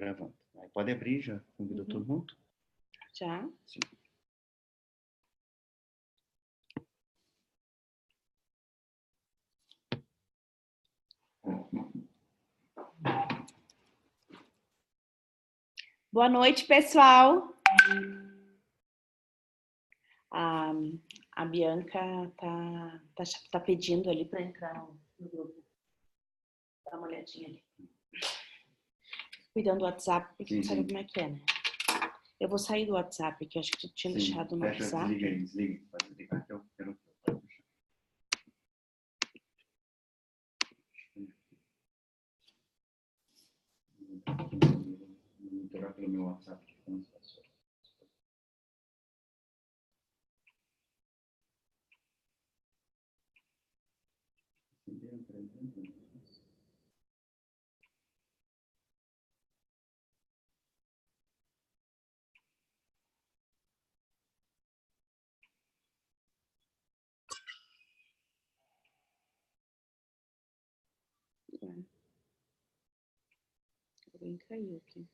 Gravando. Aí pode abrir, já convidou todo mundo? Já? Sim. Boa noite, pessoal. A Bianca tá pedindo ali para entrar no grupo. Dá uma olhadinha ali. Cuidando do WhatsApp, porque tu sabe como é que é, né? Eu vou sair do WhatsApp, que eu acho que tu tinha deixado no WhatsApp. Desliga. Pode desligar, que eu quero monitorar pelo meu WhatsApp. Alguém caiu aqui.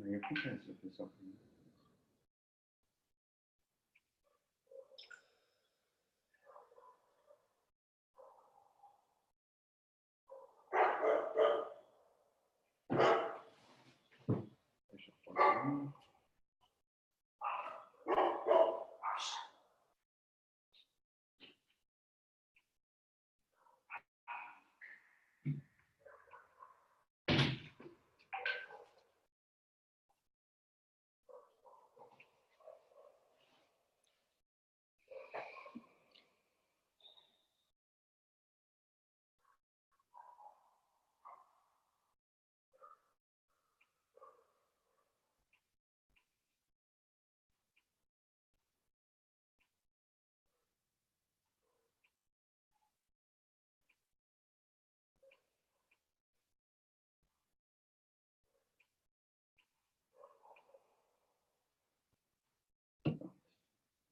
Aí acontece, o pessoal. Deixa eu pôr.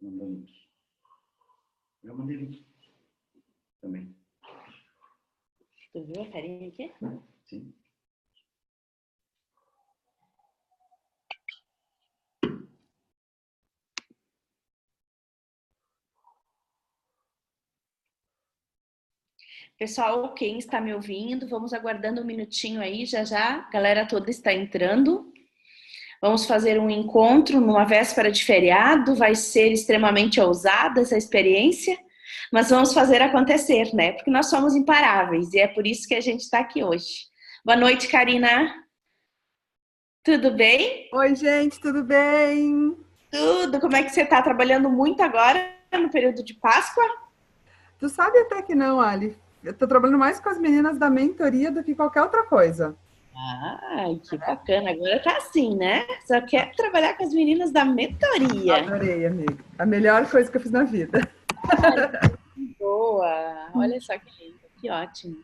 Mandamos. Eu mandei link também. Tu viu a carinha aqui? Sim. Pessoal, quem está me ouvindo, vamos aguardando um minutinho aí, já já. A galera toda está entrando. Vamos fazer um encontro numa véspera de feriado. Vai ser extremamente ousada essa experiência, mas vamos fazer acontecer, né? Porque nós somos imparáveis e é por isso que a gente está aqui hoje. Boa noite, Karina. Tudo bem? Oi, gente, tudo bem? Tudo. Como é que você está? Trabalhando muito agora no período de Páscoa? Tu sabe até que não, Ali. Eu tô trabalhando mais com as meninas da mentoria do que qualquer outra coisa. Ai, que bacana. Agora tá assim, né? Só quer trabalhar com as meninas da mentoria. Adorei, amiga. A melhor coisa que eu fiz na vida. Ai, que boa. Olha só que lindo, que ótimo.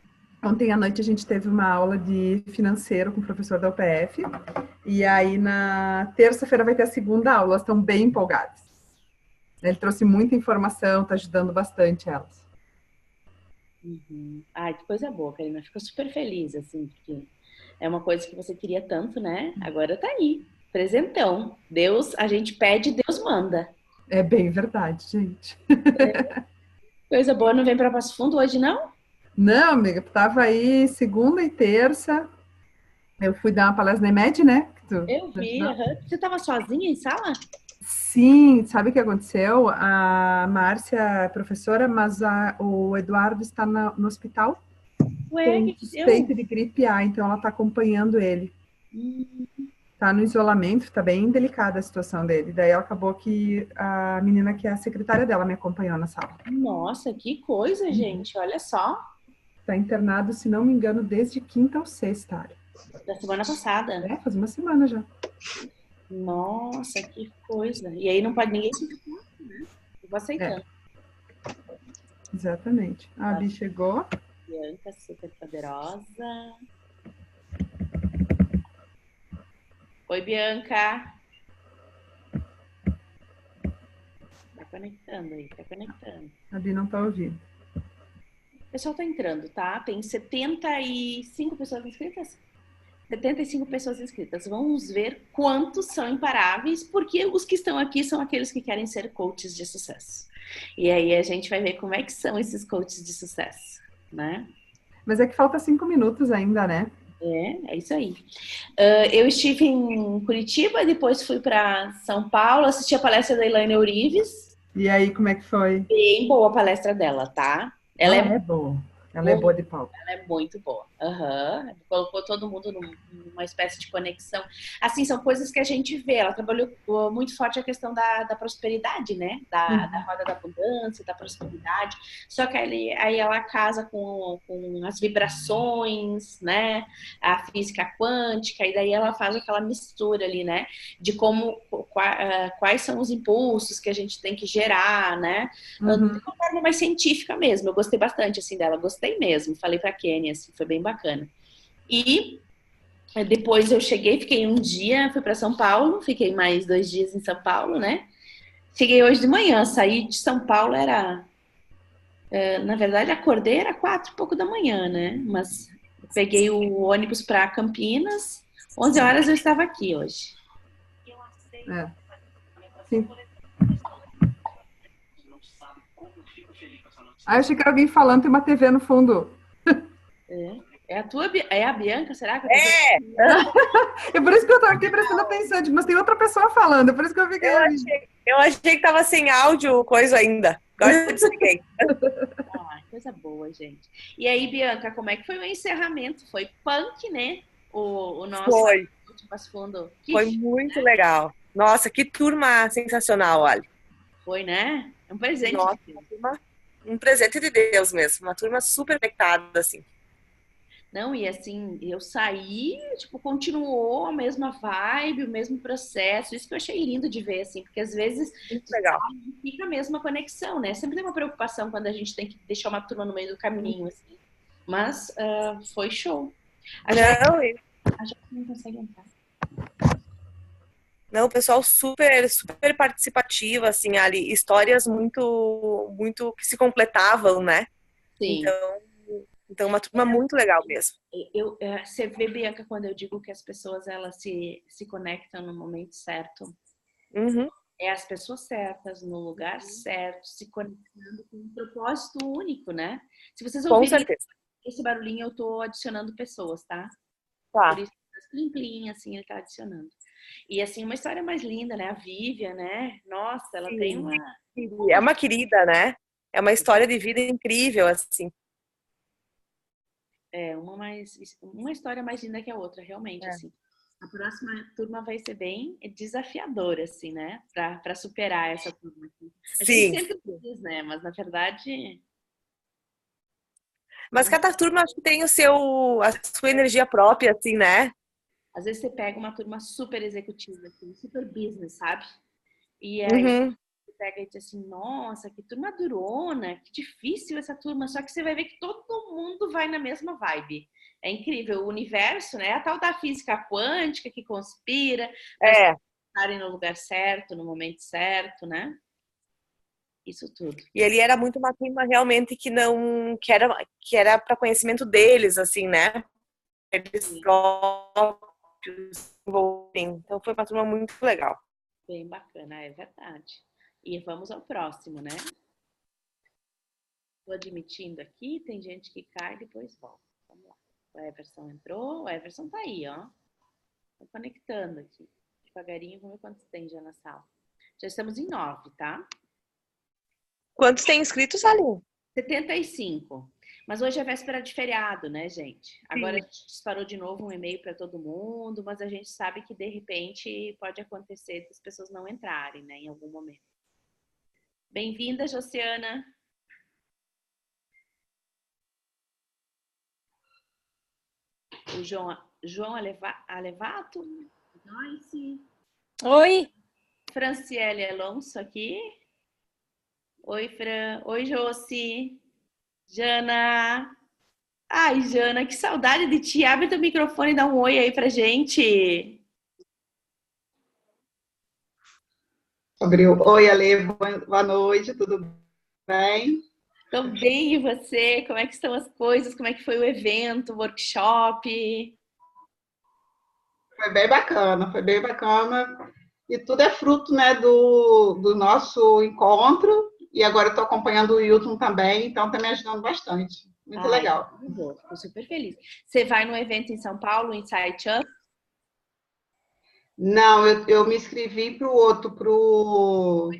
Ontem à noite a gente teve uma aula de financeiro com o professor da UPF. E aí na terça-feira vai ter a segunda aula. Elas estão bem empolgadas. Ele trouxe muita informação, tá ajudando bastante elas. Uhum. Ai, que coisa boa, Karina. Fico super feliz, assim, porque é uma coisa que você queria tanto, né? Agora tá aí, presentão. Deus, a gente pede, Deus manda. É bem verdade, gente. Coisa boa, não vem para Passo Fundo hoje, não? Não, amiga, tava aí segunda e terça. Eu fui dar uma palestra na EMED, né? Eu vi, Você tava sozinha em sala? Sim, sabe o que aconteceu? A Márcia é professora, mas o Eduardo está no hospital Ué, com que suspeita deu? de gripe A, então ela está acompanhando ele. Hum, Está no isolamento, está bem delicada a situação dele. Daí acabou que a menina que é a secretária dela me acompanhou na sala. Nossa, que coisa, gente. Olha só, Está internado, se não me engano, desde quinta ou sexta. Área. da semana passada. É, faz uma semana já. Nossa, que coisa. E aí não pode ninguém se ficar, né? Eu vou aceitando. Exatamente. A Bi chegou. Bianca, super poderosa. Oi, Bianca. Tá conectando aí, tá conectando. A Bi não está ouvindo. O pessoal tá entrando, tá? Tem 75 pessoas inscritas. 75 pessoas inscritas. Vamos ver quantos são imparáveis, porque os que estão aqui são aqueles que querem ser coaches de sucesso. E aí a gente vai ver como é que são esses coaches de sucesso, né? Mas é que falta 5 minutos ainda, né? É isso aí. Eu estive em Curitiba, depois fui para São Paulo, assisti a palestra da Elaine Eurives. E aí, como é que foi? Bem boa a palestra dela, tá? Ela é boa. Ela é boa de palco. Ela é muito boa. Uhum. Colocou todo mundo numa espécie de conexão. Assim, são coisas que a gente vê. Ela trabalhou muito forte a questão da prosperidade, né? Da roda da abundância, da prosperidade. Só que aí ela casa com as vibrações, né? A física quântica, e daí ela faz aquela mistura ali, né? De quais são os impulsos que a gente tem que gerar, né? De uma forma mais científica mesmo. Eu gostei bastante, assim, dela. Gostei mesmo, falei pra Kênia, assim, foi bem bacana. E depois eu cheguei, fiquei um dia, fui para São Paulo, fiquei mais 2 dias em São Paulo, né? Cheguei hoje de manhã, saí de São Paulo, na verdade, acordei, era 4 e pouco da manhã, né? Mas peguei o ônibus para Campinas, 11 horas eu estava aqui hoje. Sim. Eu achei que era alguém falando, tem uma TV no fundo. É a Bianca, será que É por isso que eu tô aqui prestando atenção, mas tem outra pessoa falando, por isso que eu fiquei. Eu achei que tava sem áudio, coisa ainda. Agora eu desliguei. Coisa boa, gente. E aí, Bianca, como é que foi o encerramento? Foi punk, né? O nosso Foi. fundo. Foi muito legal. Nossa, que turma sensacional, Ali. Foi, né? É um presente. Nossa, um presente de Deus mesmo. Uma turma super conectada, assim. Não, e assim, eu saí, tipo, continuou a mesma vibe, o mesmo processo. Isso que eu achei lindo de ver, assim, porque às vezes muito legal. Fica a mesma conexão, né? Sempre tem uma preocupação quando a gente tem que deixar uma turma no meio do caminho, assim. Mas foi show. A gente não consegue entrar. Não, o pessoal super, super participativo, assim, ali, histórias muito, muito que se completavam, né? Sim. Então uma turma muito legal mesmo. Você vê, Bianca, quando eu digo que as pessoas elas se conectam no momento certo. É as pessoas certas, no lugar certo, se conectando com um propósito único, né? Se vocês ouvirem esse barulhinho, eu tô adicionando pessoas, tá? Por isso, plim, plim, assim, ele tá adicionando. E, assim, uma história mais linda, né? A Vivian, né? Nossa, ela tem uma... É uma querida, né? É uma história de vida incrível, assim. Uma história mais linda que a outra, realmente, assim. A próxima turma vai ser bem desafiadora, assim, né? Para superar essa turma aqui. A gente sempre diz, né? Mas, na verdade... Mas cada turma acho que tem a sua energia própria, assim, né? Às vezes você pega uma turma super executiva, assim, super business, sabe? E aí você pega e diz assim, nossa, que turma durona, que difícil essa turma. Só que você vai ver que todo mundo vai na mesma vibe. É incrível. O universo, né? A tal da física quântica que conspira para estarem no lugar certo, no momento certo, né? Isso tudo. E ele era muito uma turma realmente que era para conhecimento deles, assim, né? Eles próprios. Então foi uma turma muito legal. Bem bacana, é verdade. E vamos ao próximo, né? Estou admitindo aqui, tem gente que cai e depois volta. Vamos lá. O Everson entrou, o Everson tá aí, ó. Tô conectando aqui. Devagarinho, vamos ver quantos tem já na sala. Já estamos em 9, tá? Quantos tem inscritos, Aline? 75. Mas hoje é véspera de feriado, né, gente? Agora a gente disparou de novo um e-mail para todo mundo, mas a gente sabe que de repente pode acontecer das pessoas não entrarem, né, em algum momento. Bem-vinda, Josiana. O João Alevato. Joyce. Oi. Franciele Alonso aqui. Oi, Fran. Oi, Josi. Jana. Ai, Jana, que saudade de ti. Abre teu microfone e dá um oi aí pra gente. Abriu. Oi, Ale. Boa noite. Tudo bem? Tô bem, e você? Como é que estão as coisas? Como é que foi o evento, o workshop? Foi bem bacana, foi bem bacana. E tudo é fruto, né, do nosso encontro. E agora eu estou acompanhando o Wilton também, então está me ajudando bastante. Muito legal. Estou super feliz. Você vai no evento em São Paulo, Insight Up? Não, eu me inscrevi para o outro,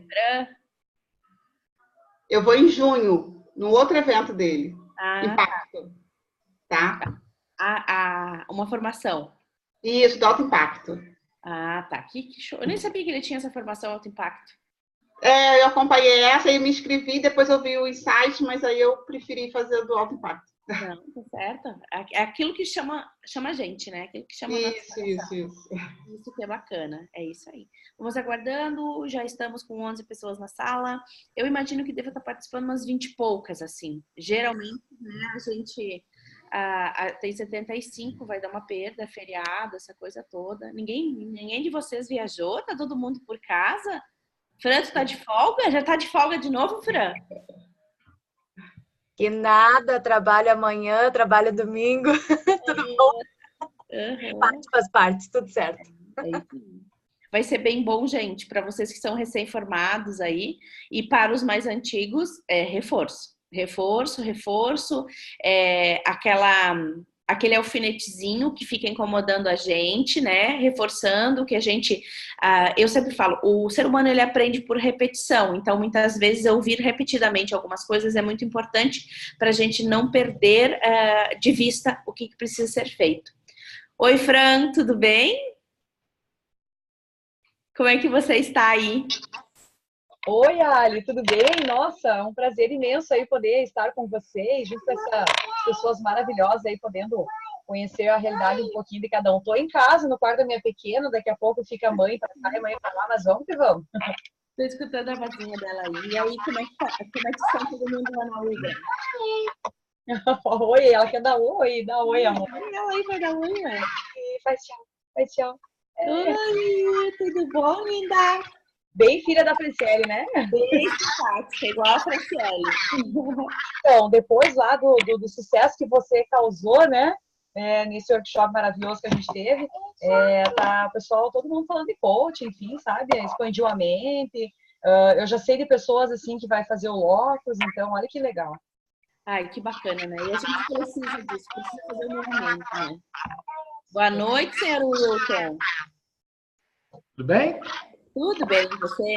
eu vou em junho, no outro evento dele. Impacto. Tá? Uma formação. Isso, do alto impacto. Ah, tá. Que show. Eu nem sabia que ele tinha essa formação alto impacto. Eu acompanhei essa e me inscrevi, depois eu vi o Insight, mas aí eu preferi fazer do alto impacto. Não, tá certo. É aquilo que chama a gente, né? Aquilo que chama isso. Isso que é bacana. É isso aí. Vamos aguardando. Já estamos com 11 pessoas na sala. Eu imagino que deva estar participando umas 20 e poucas, assim. Geralmente, né, a gente tem 75, vai dar uma perda, feriado, essa coisa toda. Ninguém de vocês viajou? Tá todo mundo por casa? Fran, tu tá de folga? Já tá de folga de novo, Fran? Que nada, trabalho amanhã, trabalho domingo, tudo bom? Faz parte, tudo certo. Vai ser bem bom, gente, para vocês que são recém-formados aí, e para os mais antigos, reforço, aquele alfinetezinho que fica incomodando a gente, né? Reforçando que a gente... eu sempre falo, o ser humano ele aprende por repetição, então muitas vezes ouvir repetidamente algumas coisas é muito importante para a gente não perder de vista o que precisa ser feito. Oi, Fran, tudo bem? Como é que você está aí? Oi, Ali, tudo bem? Nossa, é um prazer imenso aí poder estar com vocês, junto com essas pessoas maravilhosas aí, podendo conhecer a realidade um pouquinho de cada um. Tô em casa, no quarto da minha pequena, daqui a pouco fica a mãe para cá e a mãe para lá, mas vamos que vamos. Tô escutando a vozinha dela aí. E aí, como é que está todo mundo lá na Uber? Oi, ela quer dar oi, amor. Ela aí vai dar oi, né? Faz tchau. Oi, tudo bom, linda? Bem filha da Franciele, né? Bem simpática, igual a Franciele. Então, depois lá do sucesso que você causou, né? Nesse workshop maravilhoso que a gente teve, tá, pessoal, todo mundo falando de coaching, enfim, sabe? Expandiu a mente. Eu já sei de pessoas, assim, que vai fazer o Locus, então, olha que legal. Ai, que bacana, né? E a gente precisa disso, precisa fazer o movimento, né? Boa noite, senhor Wilton. Tudo bem? Tudo bem, e você?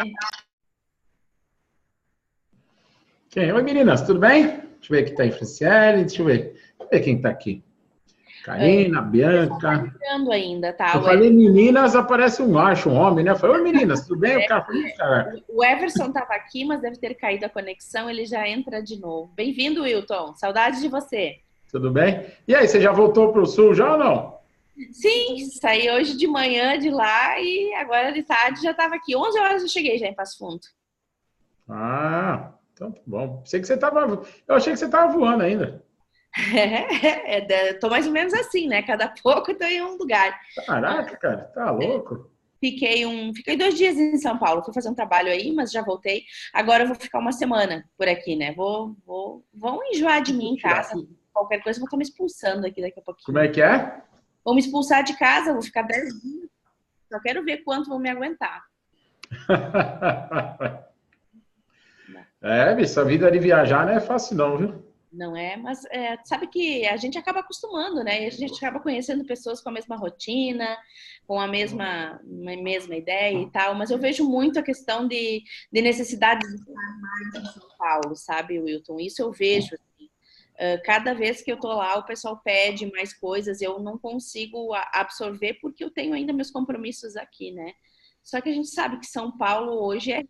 Oi, meninas, tudo bem? Deixa eu ver aqui, tá aí, Franciele, deixa eu ver quem tá aqui. Karina, Bianca. Tá entrando ainda, tá? Eu falei meninas, aparece um macho, um homem, né? Eu falei, oi, meninas, tudo bem? O Everson tava aqui, mas deve ter caído a conexão, ele já entra de novo. Bem-vindo, Wilton. Saudade de você. Tudo bem? E aí, você já voltou pro sul já ou não? Sim, saí hoje de manhã de lá e agora de tarde já estava aqui. 11 horas eu cheguei já em Passo Fundo. Ah, então tá bom. Eu achei que você estava voando ainda. Tô mais ou menos assim, né? Cada pouco eu tô em um lugar. Caraca, cara, tá louco? Fiquei 2 dias em São Paulo. Fui fazer um trabalho aí, mas já voltei. Agora eu vou ficar uma semana por aqui, né? Vão enjoar de mim em casa. Qualquer coisa, vão estar me expulsando aqui daqui a pouquinho. Como é que é? Vão me expulsar de casa, vou ficar 10 dias. Só quero ver quanto vão me aguentar. Bicho, a vida de viajar não é fácil não, viu? Não é, mas sabe que a gente acaba acostumando, né? E a gente acaba conhecendo pessoas com a mesma rotina, com a mesma ideia e tal. Mas eu vejo muito a questão de necessidade de estar mais em São Paulo, sabe, Wilton? Isso eu vejo, assim. Cada vez que eu tô lá, o pessoal pede mais coisas, eu não consigo absorver porque eu tenho ainda meus compromissos aqui, né? Só que a gente sabe que São Paulo hoje é...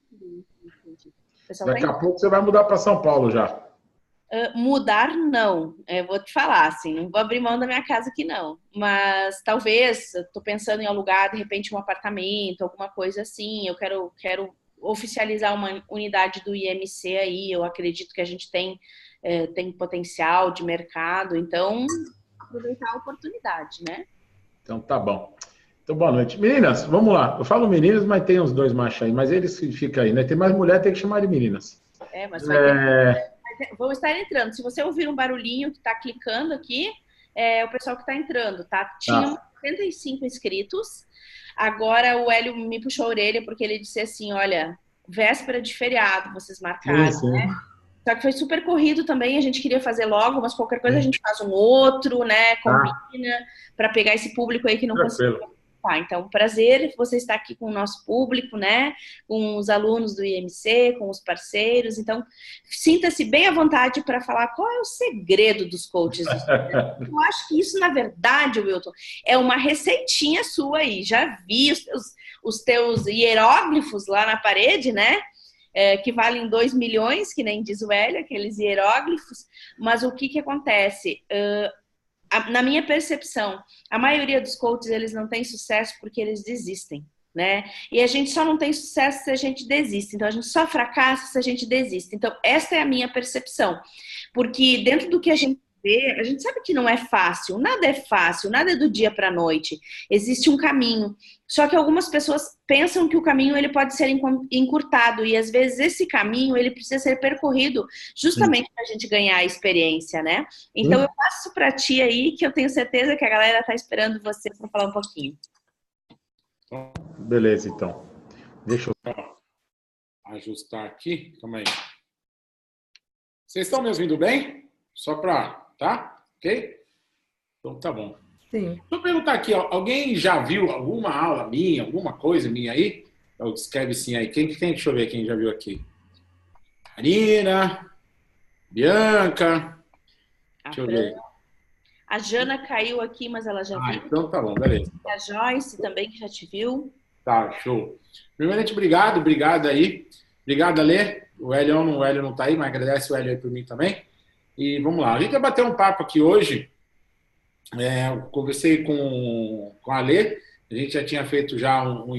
Daqui a pouco você vai mudar para São Paulo já. Mudar, não. Eu vou te falar, assim, não vou abrir mão da minha casa aqui, não. Mas talvez, estou pensando em alugar, de repente, um apartamento, alguma coisa assim. Eu quero oficializar uma unidade do IMC aí. Eu acredito que a gente tem potencial de mercado. Então, aproveitar a oportunidade, né? Então, tá bom. Então, boa noite. Meninas, vamos lá. Eu falo meninas, mas tem uns 2 machos aí. Mas eles ficam aí, né? Tem mais mulher, tem que chamar de meninas. Mas vai ter... Vão estar entrando. Se você ouvir um barulhinho que está clicando aqui, é o pessoal que está entrando, tá? Tinha 75 inscritos. Agora o Hélio me puxou a orelha porque ele disse assim, olha, véspera de feriado, vocês marcaram, Sim. né? Só que foi super corrido também, a gente queria fazer logo, mas qualquer coisa a gente faz um outro, né? Combina para pegar esse público aí que não conseguiu participar. Então, prazer você estar aqui com o nosso público, né? Com os alunos do IMC, com os parceiros. Então, sinta-se bem à vontade para falar qual é o segredo dos coaches. Eu acho que isso, na verdade, Wilton, é uma receitinha sua aí. Já vi os teus hieróglifos lá na parede, né? Que valem 2 milhões, que nem diz o Hélio, aqueles hieróglifos. Mas o que acontece? Na minha percepção, a maioria dos coaches, eles não têm sucesso porque eles desistem, né? E a gente só não tem sucesso se a gente desiste. Então, a gente só fracassa se a gente desiste. Então, essa é a minha percepção. Porque dentro do que a gente vê, a gente sabe que não é fácil, nada é do dia para a noite. Existe um caminho. Só que algumas pessoas pensam que o caminho ele pode ser encurtado e às vezes esse caminho ele precisa ser percorrido justamente para a gente ganhar a experiência, né? Então eu passo para ti aí que eu tenho certeza que a galera está esperando você para falar um pouquinho. Beleza, então. Deixa eu ajustar aqui. Calma aí. Vocês estão me ouvindo bem? Só para... Tá? Ok? Então tá bom. Sim. Deixa eu perguntar aqui, ó, alguém já viu alguma aula minha, alguma coisa minha aí? Então, escreve sim aí. Quem, deixa eu ver quem já viu aqui. Karina, Bianca. Deixa eu ver. A Jana caiu aqui, mas ela já viu. Então tá bom, beleza. A Joyce também, que já te viu. Tá, show. Primeiramente, obrigado aí. Obrigado, Alê. O Hélio não tá aí, mas agradece o Hélio aí por mim também. E vamos lá. A gente vai bater um papo aqui hoje. Eu conversei com a Alê. A gente já tinha feito já um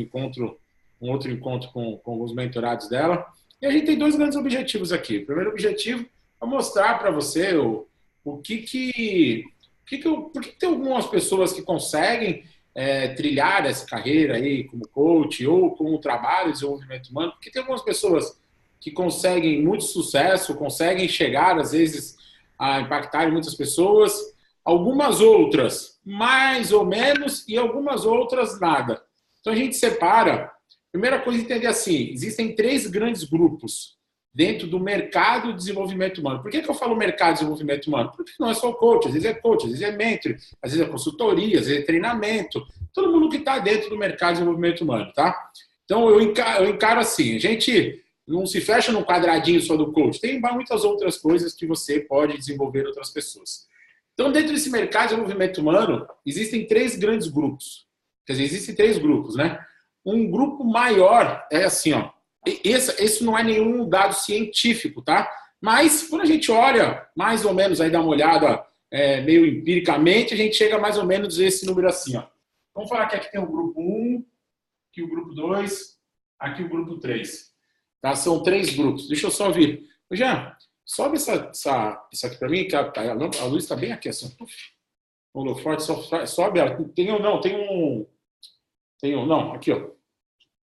outro encontro com os mentorados dela. E a gente tem 2 grandes objetivos aqui. O primeiro objetivo é mostrar para você por que tem algumas pessoas que conseguem trilhar essa carreira aí como coach ou como trabalho de desenvolvimento humano, porque tem algumas pessoas que conseguem muito sucesso, conseguem chegar, às vezes, a impactar muitas pessoas, algumas outras mais ou menos e algumas outras nada. Então a gente separa. Primeira coisa, entender assim, existem 3 grandes grupos dentro do mercado de desenvolvimento humano. Por que eu falo mercado de desenvolvimento humano? Porque não é só coach, às vezes é coach, às vezes é mentor, às vezes é consultoria, às vezes é treinamento. Todo mundo que está dentro do mercado de desenvolvimento humano, tá? Então eu encaro assim, a gente não se fecha num quadradinho só do coach, tem muitas outras coisas que você pode desenvolver outras pessoas. Então, dentro desse mercado de desenvolvimento humano, existem 3 grandes grupos. Quer dizer, existem 3 grupos, né? Um grupo maior é assim, ó. Esse não é nenhum dado científico, tá? Mas, quando a gente olha, mais ou menos, aí dá uma olhada meio empiricamente, a gente chega mais ou menos a esse número assim, ó. Vamos falar que aqui tem o grupo 1, aqui o grupo 2, aqui o grupo 3. Tá? São 3 grupos. Deixa eu só vir. Jean, sobe isso aqui para mim, que a luz está bem aqui, assim. O forte sobe ela. Não, aqui, ó.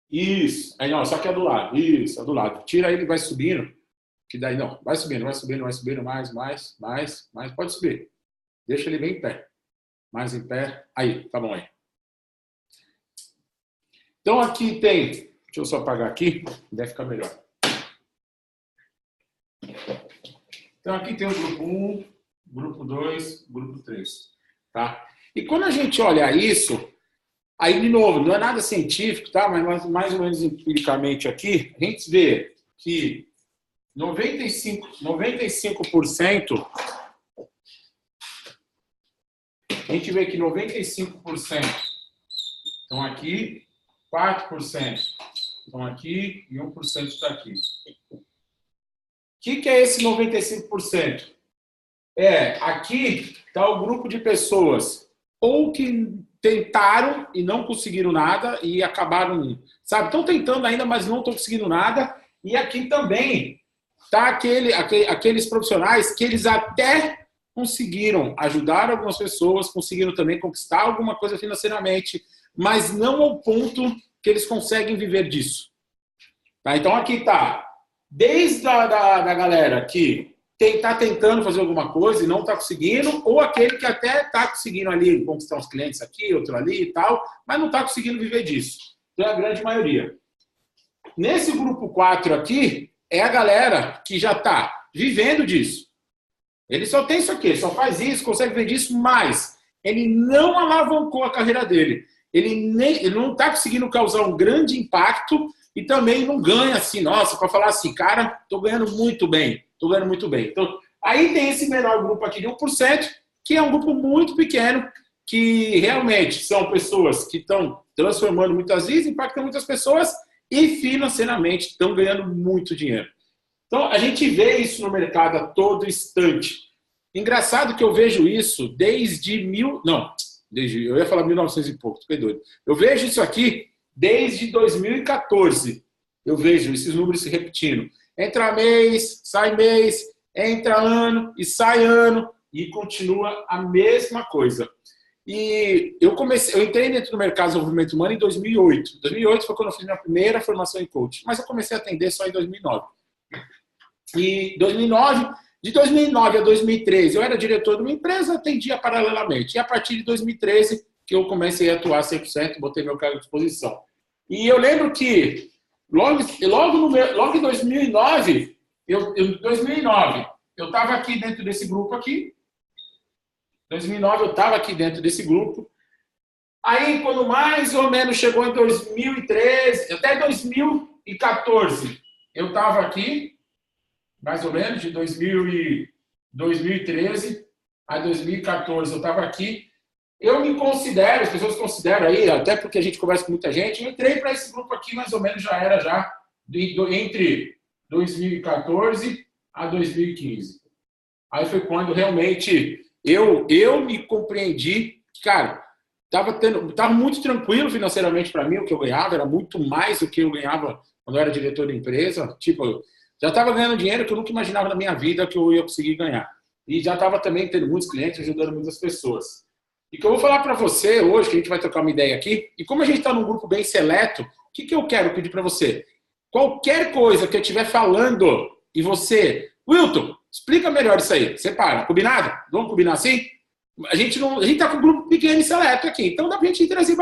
Isso. Aí, não, só que é do lado. Isso, é do lado. Tira ele e vai subindo. Que daí, não. Vai subindo. Mais. Pode subir. Deixa ele bem em pé. Mais em pé. Aí, tá bom aí. Então, aqui tem... Deixa eu só apagar aqui. Deve ficar melhor. Então, aqui tem o grupo 1, grupo 2, grupo 3. Tá? E quando a gente olha isso, aí, de novo, não é nada científico, tá? Mas mais ou menos empiricamente aqui, a gente vê que 95%, a gente vê que 95% estão aqui, 4% estão aqui e 1% está aqui. O que é esse 95%? Aqui está o grupo de pessoas ou que tentaram e não conseguiram nada e acabaram, sabe? Estão tentando ainda, mas não estão conseguindo nada. E aqui também está aqueles profissionais que eles até conseguiram ajudar algumas pessoas, conseguiram também conquistar alguma coisa financeiramente, mas não ao ponto que eles conseguem viver disso. Tá? Então aqui está, desde a da galera que está tentando fazer alguma coisa e não está conseguindo, ou aquele que até está conseguindo ali conquistar uns clientes aqui, outro ali e tal, mas não está conseguindo viver disso. Então é a grande maioria. Nesse grupo 4 aqui, é a galera que já está vivendo disso. Ele só tem isso aqui, só faz isso, consegue viver disso, mas ele não alavancou a carreira dele. Ele não está conseguindo causar um grande impacto e também não ganha assim, nossa, para falar assim, cara, estou ganhando muito bem, estou ganhando muito bem. Então, aí tem esse menor grupo aqui de 1%, que é um grupo muito pequeno, que realmente são pessoas que estão transformando muitas vidas, impactando muitas pessoas e financeiramente estão ganhando muito dinheiro. Então, a gente vê isso no mercado a todo instante. Engraçado que eu vejo isso eu ia falar 1900 e pouco, fiquei doido. Eu vejo isso aqui desde 2014. Eu vejo esses números se repetindo. Entra mês, entra ano e sai ano e continua a mesma coisa. E eu entrei dentro do mercado de desenvolvimento humano em 2008. 2008 foi quando eu fiz minha primeira formação em coaching, mas eu comecei a atender só em 2009. E de 2009 a 2013, eu era diretor de uma empresa, atendia paralelamente. E a partir de 2013, que eu comecei a atuar 100%, botei meu cargo à disposição. E eu lembro que, logo em 2009, eu estava aqui dentro desse grupo aqui. Em 2009, eu estava aqui dentro desse grupo. Aí, quando mais ou menos chegou em 2013, até 2014, eu estava aqui, mais ou menos, de 2013 a 2014, eu estava aqui. Eu me considero, as pessoas consideram aí, até porque a gente conversa com muita gente, eu entrei para esse grupo aqui, mais ou menos, entre 2014 a 2015. Aí foi quando realmente eu me compreendi, cara, estava muito tranquilo financeiramente para mim, o que eu ganhava, era muito mais do que eu ganhava quando eu era diretor da empresa, tipo, já estava ganhando dinheiro que eu nunca imaginava na minha vida que eu ia conseguir ganhar. E já estava também tendo muitos clientes, ajudando muitas pessoas. E que eu vou falar para você hoje, que a gente vai trocar uma ideia aqui, e como a gente está num grupo bem seleto, o que eu quero pedir para você? Qualquer coisa que eu estiver falando e você... Wilton, explica melhor isso aí. Separa. Combinado? Vamos combinar assim? A gente está com um grupo pequeno e seleto aqui, então dá para a gente interagir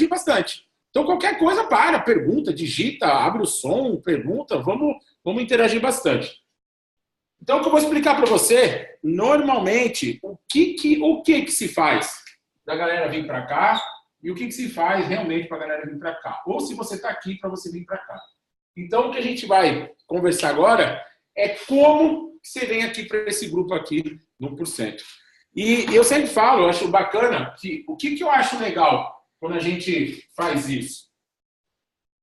bastante. Então qualquer coisa, pergunta, digita, abre o som, pergunta, vamos interagir bastante. Então, o que eu vou explicar para você, normalmente, o que se faz da galera vir para cá e o que se faz realmente para a galera vir para cá. Ou se você está aqui, para você vir para cá. Então, o que a gente vai conversar agora é como você vem aqui para esse grupo aqui no 1%. E eu sempre falo, eu acho bacana, que o que eu acho legal quando a gente faz isso?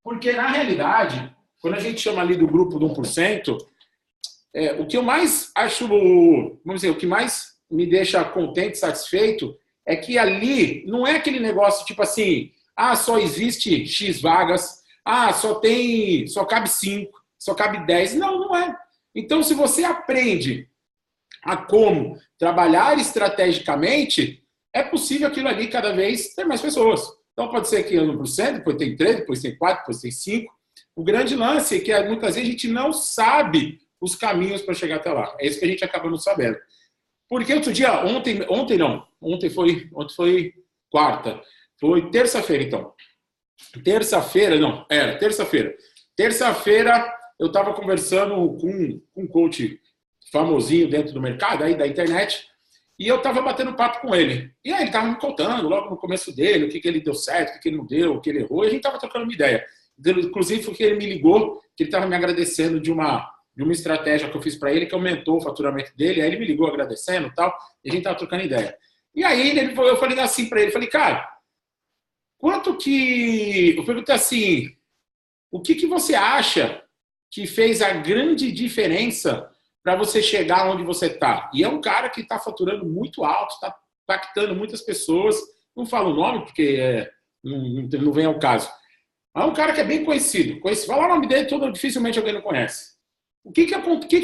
Porque, na realidade, quando a gente chama ali do grupo do 1%, o que eu mais acho, vamos dizer, o que mais me deixa contente, satisfeito, é que ali não é aquele negócio tipo assim, só existe X vagas, só cabe 5, só cabe 10. Não é. Então, se você aprende a como trabalhar estrategicamente, é possível aquilo ali cada vez ter mais pessoas. Então, pode ser que no 1%, depois tem 3, depois tem 4, depois tem 5. O grande lance é que muitas vezes a gente não sabe os caminhos para chegar até lá. É isso que a gente acaba não sabendo. Porque outro dia, ontem foi quarta, foi terça-feira, então. Terça-feira eu estava conversando com um coach famosinho dentro do mercado, aí da internet, e eu estava batendo papo com ele. E aí ele estava me contando, logo no começo dele, o que ele deu certo, o que ele não deu, o que ele errou, e a gente estava trocando uma ideia. Inclusive, porque ele me ligou, que ele estava me agradecendo de uma estratégia que eu fiz para ele, que aumentou o faturamento dele, aí ele me ligou agradecendo e tal, e a gente estava trocando ideia. E aí eu falei assim para ele, falei, cara, eu perguntei assim, o que você acha que fez a grande diferença para você chegar onde você está? E é um cara que está faturando muito alto, está impactando muitas pessoas, não falo o nome porque não vem ao caso. É um cara que é bem conhecido. Falar o nome dele, dificilmente alguém não conhece. O que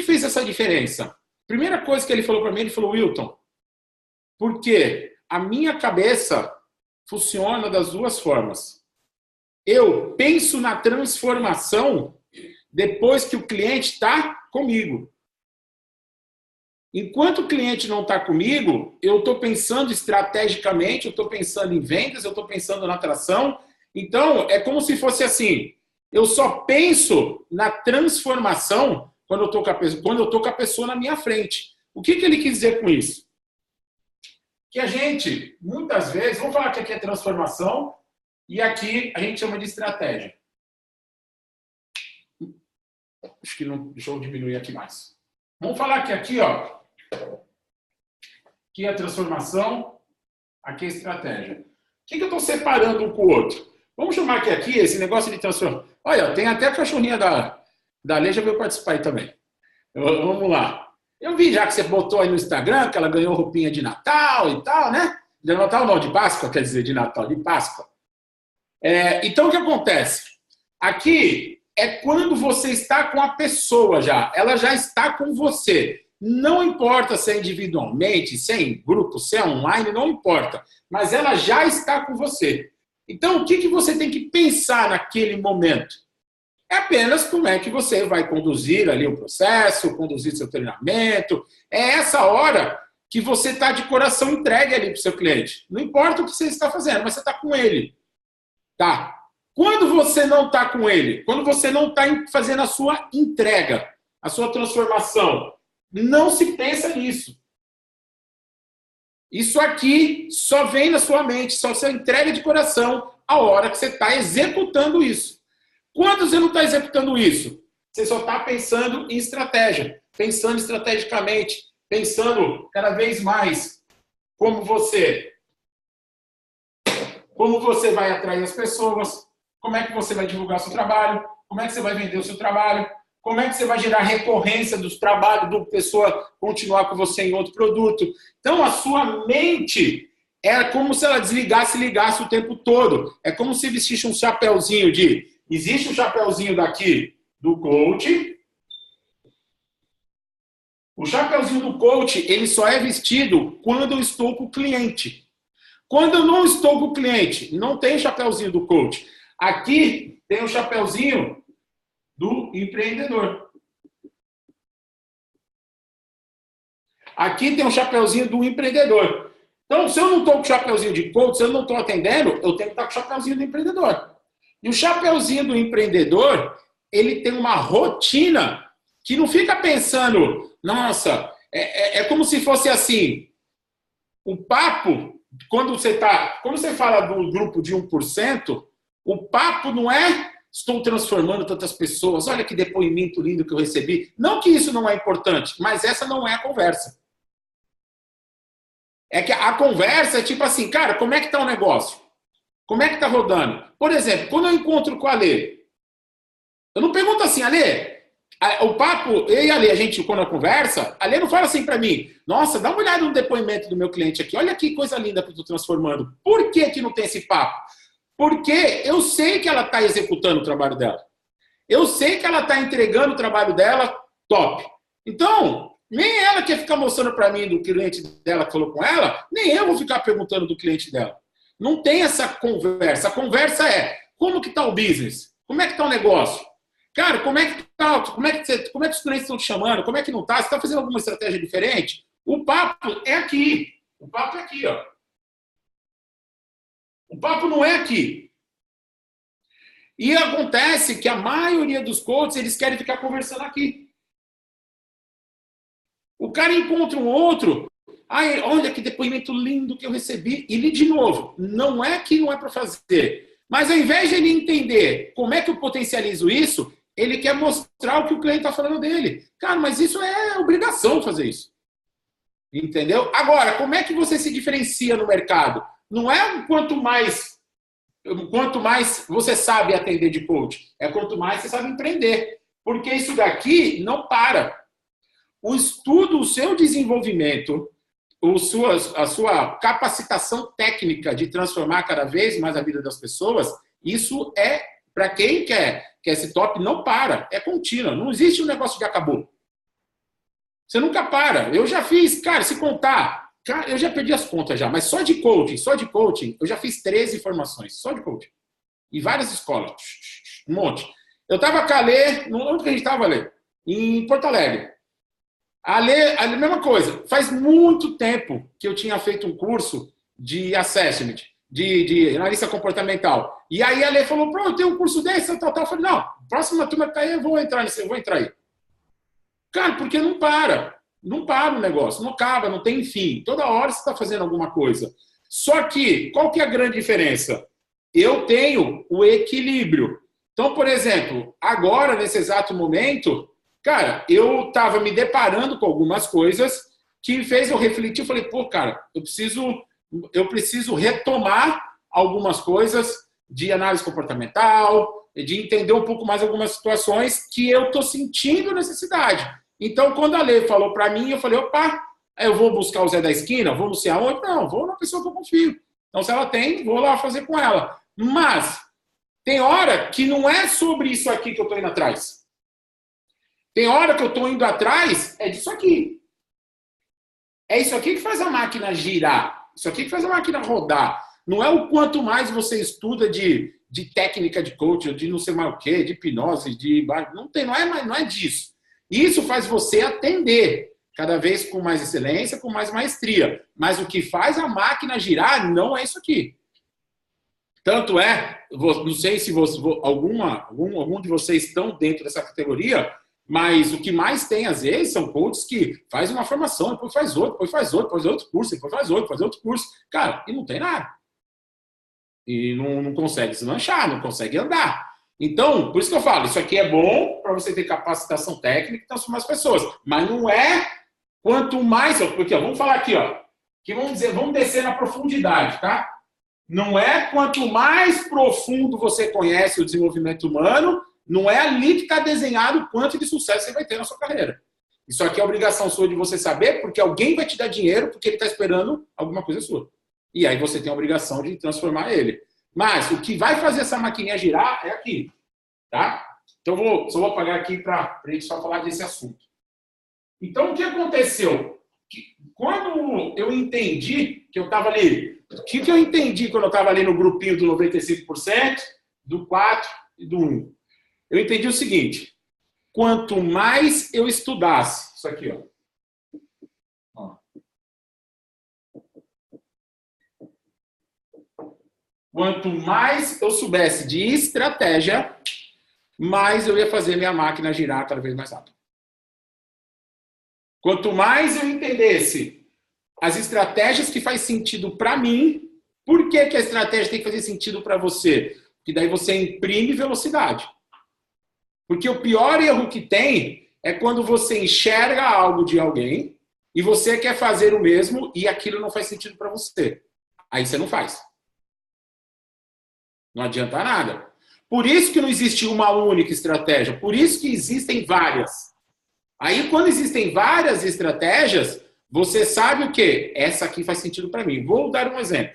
fez essa diferença? Primeira coisa que ele falou para mim, ele falou, Wilton, porque a minha cabeça funciona das duas formas. Eu penso na transformação depois que o cliente está comigo. Enquanto o cliente não está comigo, eu estou pensando estrategicamente, eu estou pensando em vendas, eu estou pensando na atração. Então, é como se fosse assim, eu só penso na transformação quando eu estou com a pessoa na minha frente. O que ele quis dizer com isso? Que a gente, muitas vezes, vamos falar que aqui é transformação e aqui a gente chama de estratégia. Acho que não, deixa eu diminuir aqui mais. Vamos falar que aqui, ó, aqui é a transformação, aqui é a estratégia. O que eu estou separando um com o outro? Vamos chamar que aqui, esse negócio de transformação. Olha, tem até a cachorrinha da Lê, já veio participar aí também. Vamos lá. Eu vi já que você botou aí no Instagram que ela ganhou roupinha de Natal e tal, né? De Natal não, de Páscoa, quer dizer, de Natal, de Páscoa. Então, o que acontece? Aqui é quando você está com a pessoa já. Ela já está com você. Não importa se é individualmente, se é em grupo, se é online, não importa. Mas ela já está com você. Então, o que você tem que pensar naquele momento? É apenas como é que você vai conduzir ali o processo, conduzir seu treinamento. É essa hora que você está de coração entregue ali para o seu cliente. Não importa o que você está fazendo, mas você está com ele. Tá? Quando você não está com ele, quando você não está fazendo a sua entrega, a sua transformação, não se pensa nisso. Isso aqui só vem na sua mente, só se entrega de coração a hora que você está executando isso. Quando você não está executando isso, você só está pensando em estratégia, pensando estrategicamente, pensando cada vez mais como você vai atrair as pessoas, como é que você vai divulgar seu trabalho, como é que você vai vender o seu trabalho, como é que você vai gerar recorrência dos trabalhos, da pessoa continuar com você em outro produto. Então, a sua mente é como se ela desligasse e ligasse o tempo todo. É como se vestisse um chapéuzinho de... Existe um chapéuzinho daqui do coach. O chapéuzinho do coach, ele só é vestido quando eu estou com o cliente. Quando eu não estou com o cliente, não tem chapéuzinho do coach. Aqui tem o chapéuzinho do empreendedor. Aqui tem um chapéuzinho do empreendedor. Então, se eu não estou com o chapéuzinho de coach, se eu não estou atendendo, eu tenho que estar com o chapéuzinho do empreendedor. E o chapeuzinho do empreendedor, ele tem uma rotina que não fica pensando, nossa, é como se fosse assim, o papo, quando você fala do grupo de 1%, o papo não é estou transformando tantas pessoas, olha que depoimento lindo que eu recebi. Não que isso não é importante, mas essa não é a conversa. É que a conversa é tipo assim, cara, como é que tá o negócio? Como é que tá rodando? Por exemplo, quando eu encontro com a Lê, eu não pergunto assim, Alê, o papo, eu e a Lê, a gente, quando eu conversa, a Lê não fala assim para mim, nossa, dá uma olhada no depoimento do meu cliente aqui, olha que coisa linda que eu tô transformando. Por que não tem esse papo? Porque eu sei que ela está executando o trabalho dela. Eu sei que ela está entregando o trabalho dela top. Então, nem ela quer ficar mostrando para mim do cliente dela que falou com ela, nem eu vou ficar perguntando do cliente dela. Não tem essa conversa. A conversa é, como que está o business? Como é que está o negócio? Cara, como é que os clientes estão te chamando? Como é que não está? Você está fazendo alguma estratégia diferente? O papo é aqui. O papo é aqui, ó. O papo não é aqui. E acontece que a maioria dos coaches, eles querem ficar conversando aqui. O cara encontra um outro, ai, olha que depoimento lindo que eu recebi. E de novo, não é que não é para fazer. Mas ao invés de ele entender como é que eu potencializo isso, ele quer mostrar o que o cliente está falando dele. Cara, mas isso é obrigação fazer isso. Entendeu? Agora, como é que você se diferencia no mercado? Não é quanto mais você sabe atender de coach, é quanto mais você sabe empreender. Porque isso daqui não para. O estudo, o seu desenvolvimento, a sua capacitação técnica de transformar cada vez mais a vida das pessoas, isso é, para quem quer esse top, não para. É contínuo. Não existe um negócio de acabou. Você nunca para. Eu já fiz, cara, se contar... Cara, eu já perdi as contas já, mas só de coaching, eu já fiz 13 formações, só de coaching. Em várias escolas, um monte. Eu estava com a Lê, onde que a gente estava, Lê? Em Porto Alegre. A mesma coisa. Faz muito tempo que eu tinha feito um curso de assessment, de analista comportamental. E aí a Lê falou, pô, eu tenho um curso desse, tal. Eu falei, não, próxima turma que tá aí, eu vou entrar aí. Cara, porque não para. Não para o negócio, não acaba, não tem fim. Toda hora você está fazendo alguma coisa. Só que, qual que é a grande diferença? Eu tenho o equilíbrio. Então, por exemplo, agora, nesse exato momento, cara, eu estava me deparando com algumas coisas que fez eu refletir. Eu falei, pô, cara, eu preciso retomar algumas coisas de análise comportamental, de entender um pouco mais algumas situações que eu estou sentindo necessidade. Então, quando a Lê falou para mim, eu falei, opa, eu vou buscar o Zé da esquina, vou não sei aonde? Não, vou na pessoa que eu confio. Então, se ela tem, vou lá fazer com ela. Mas tem hora que não é sobre isso aqui que eu estou indo atrás. Tem hora que eu estou indo atrás, é disso aqui. É isso aqui que faz a máquina girar. Isso aqui que faz a máquina rodar. Não é o quanto mais você estuda de técnica de coaching, de não sei mais o quê, de hipnose, não é disso. Isso faz você atender cada vez com mais excelência, com mais maestria. Mas o que faz a máquina girar não é isso aqui. Tanto é, não sei se algum de vocês estão dentro dessa categoria, mas o que mais tem, às vezes, são coaches que faz uma formação, depois faz outro, depois faz outro curso, depois faz outro curso. Cara, e não tem nada. E não consegue se lanchar, não consegue andar. Então, por isso que eu falo, isso aqui é bom para você ter capacitação técnica e transformar as pessoas. Mas não é quanto mais... Porque, ó, vamos falar aqui, ó. Que vamos descer na profundidade, tá? Não é quanto mais profundo você conhece o desenvolvimento humano, não é ali que está desenhado o quanto de sucesso você vai ter na sua carreira. Isso aqui é obrigação sua de você saber, porque alguém vai te dar dinheiro porque ele está esperando alguma coisa sua. E aí você tem a obrigação de transformar ele. Mas o que vai fazer essa maquininha girar é aqui, tá? Então só vou apagar aqui para a gente só falar desse assunto. Então, o que aconteceu? Quando eu entendi que eu estava ali... O que eu entendi quando eu estava ali no grupinho do 95%, do 4% e do 1%? Eu entendi o seguinte. Quanto mais eu estudasse... Isso aqui, ó. Quanto mais eu soubesse de estratégia, mais eu ia fazer minha máquina girar cada vez mais rápido. Quanto mais eu entendesse as estratégias que faz sentido para mim, por que a estratégia tem que fazer sentido para você? Porque daí você imprime velocidade. Porque o pior erro que tem é quando você enxerga algo de alguém e você quer fazer o mesmo e aquilo não faz sentido para você. Aí você não faz. Não adianta nada. Por isso que não existe uma única estratégia. Por isso que existem várias. Aí, quando existem várias estratégias, você sabe o quê? Essa aqui faz sentido para mim. Vou dar um exemplo.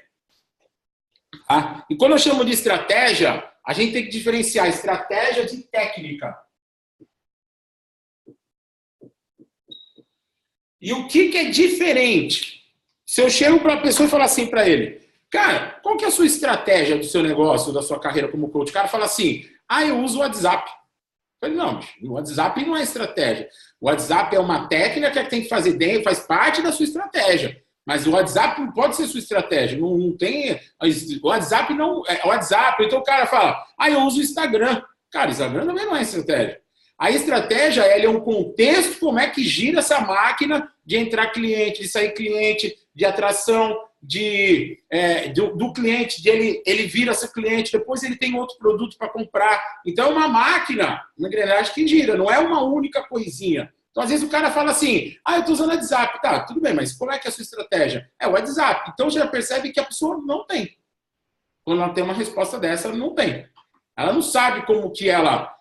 Tá? E quando eu chamo de estratégia, a gente tem que diferenciar estratégia de técnica. E o que é diferente? Se eu chego para a pessoa e falar assim para ele, cara, qual que é a sua estratégia do seu negócio, da sua carreira como coach? O cara fala assim, eu uso o WhatsApp. Eu falei, não, o WhatsApp não é estratégia. O WhatsApp é uma técnica que tem que fazer dentro, faz parte da sua estratégia. Mas o WhatsApp não pode ser sua estratégia. Não tem. O WhatsApp não é WhatsApp. Então o cara fala, eu uso o Instagram. Cara, o Instagram também não é estratégia. A estratégia é um contexto, como é que gira essa máquina de entrar cliente, de sair cliente, de atração, do cliente, ele vira seu cliente, depois ele tem outro produto para comprar. Então é uma máquina, uma engrenagem que gira, não é uma única coisinha. Então, às vezes, o cara fala assim, eu estou usando o WhatsApp. Tá, tudo bem, mas como é que é a sua estratégia? É o WhatsApp. Então, você já percebe que a pessoa não tem. Quando ela tem uma resposta dessa, ela não tem. Ela não sabe como que ela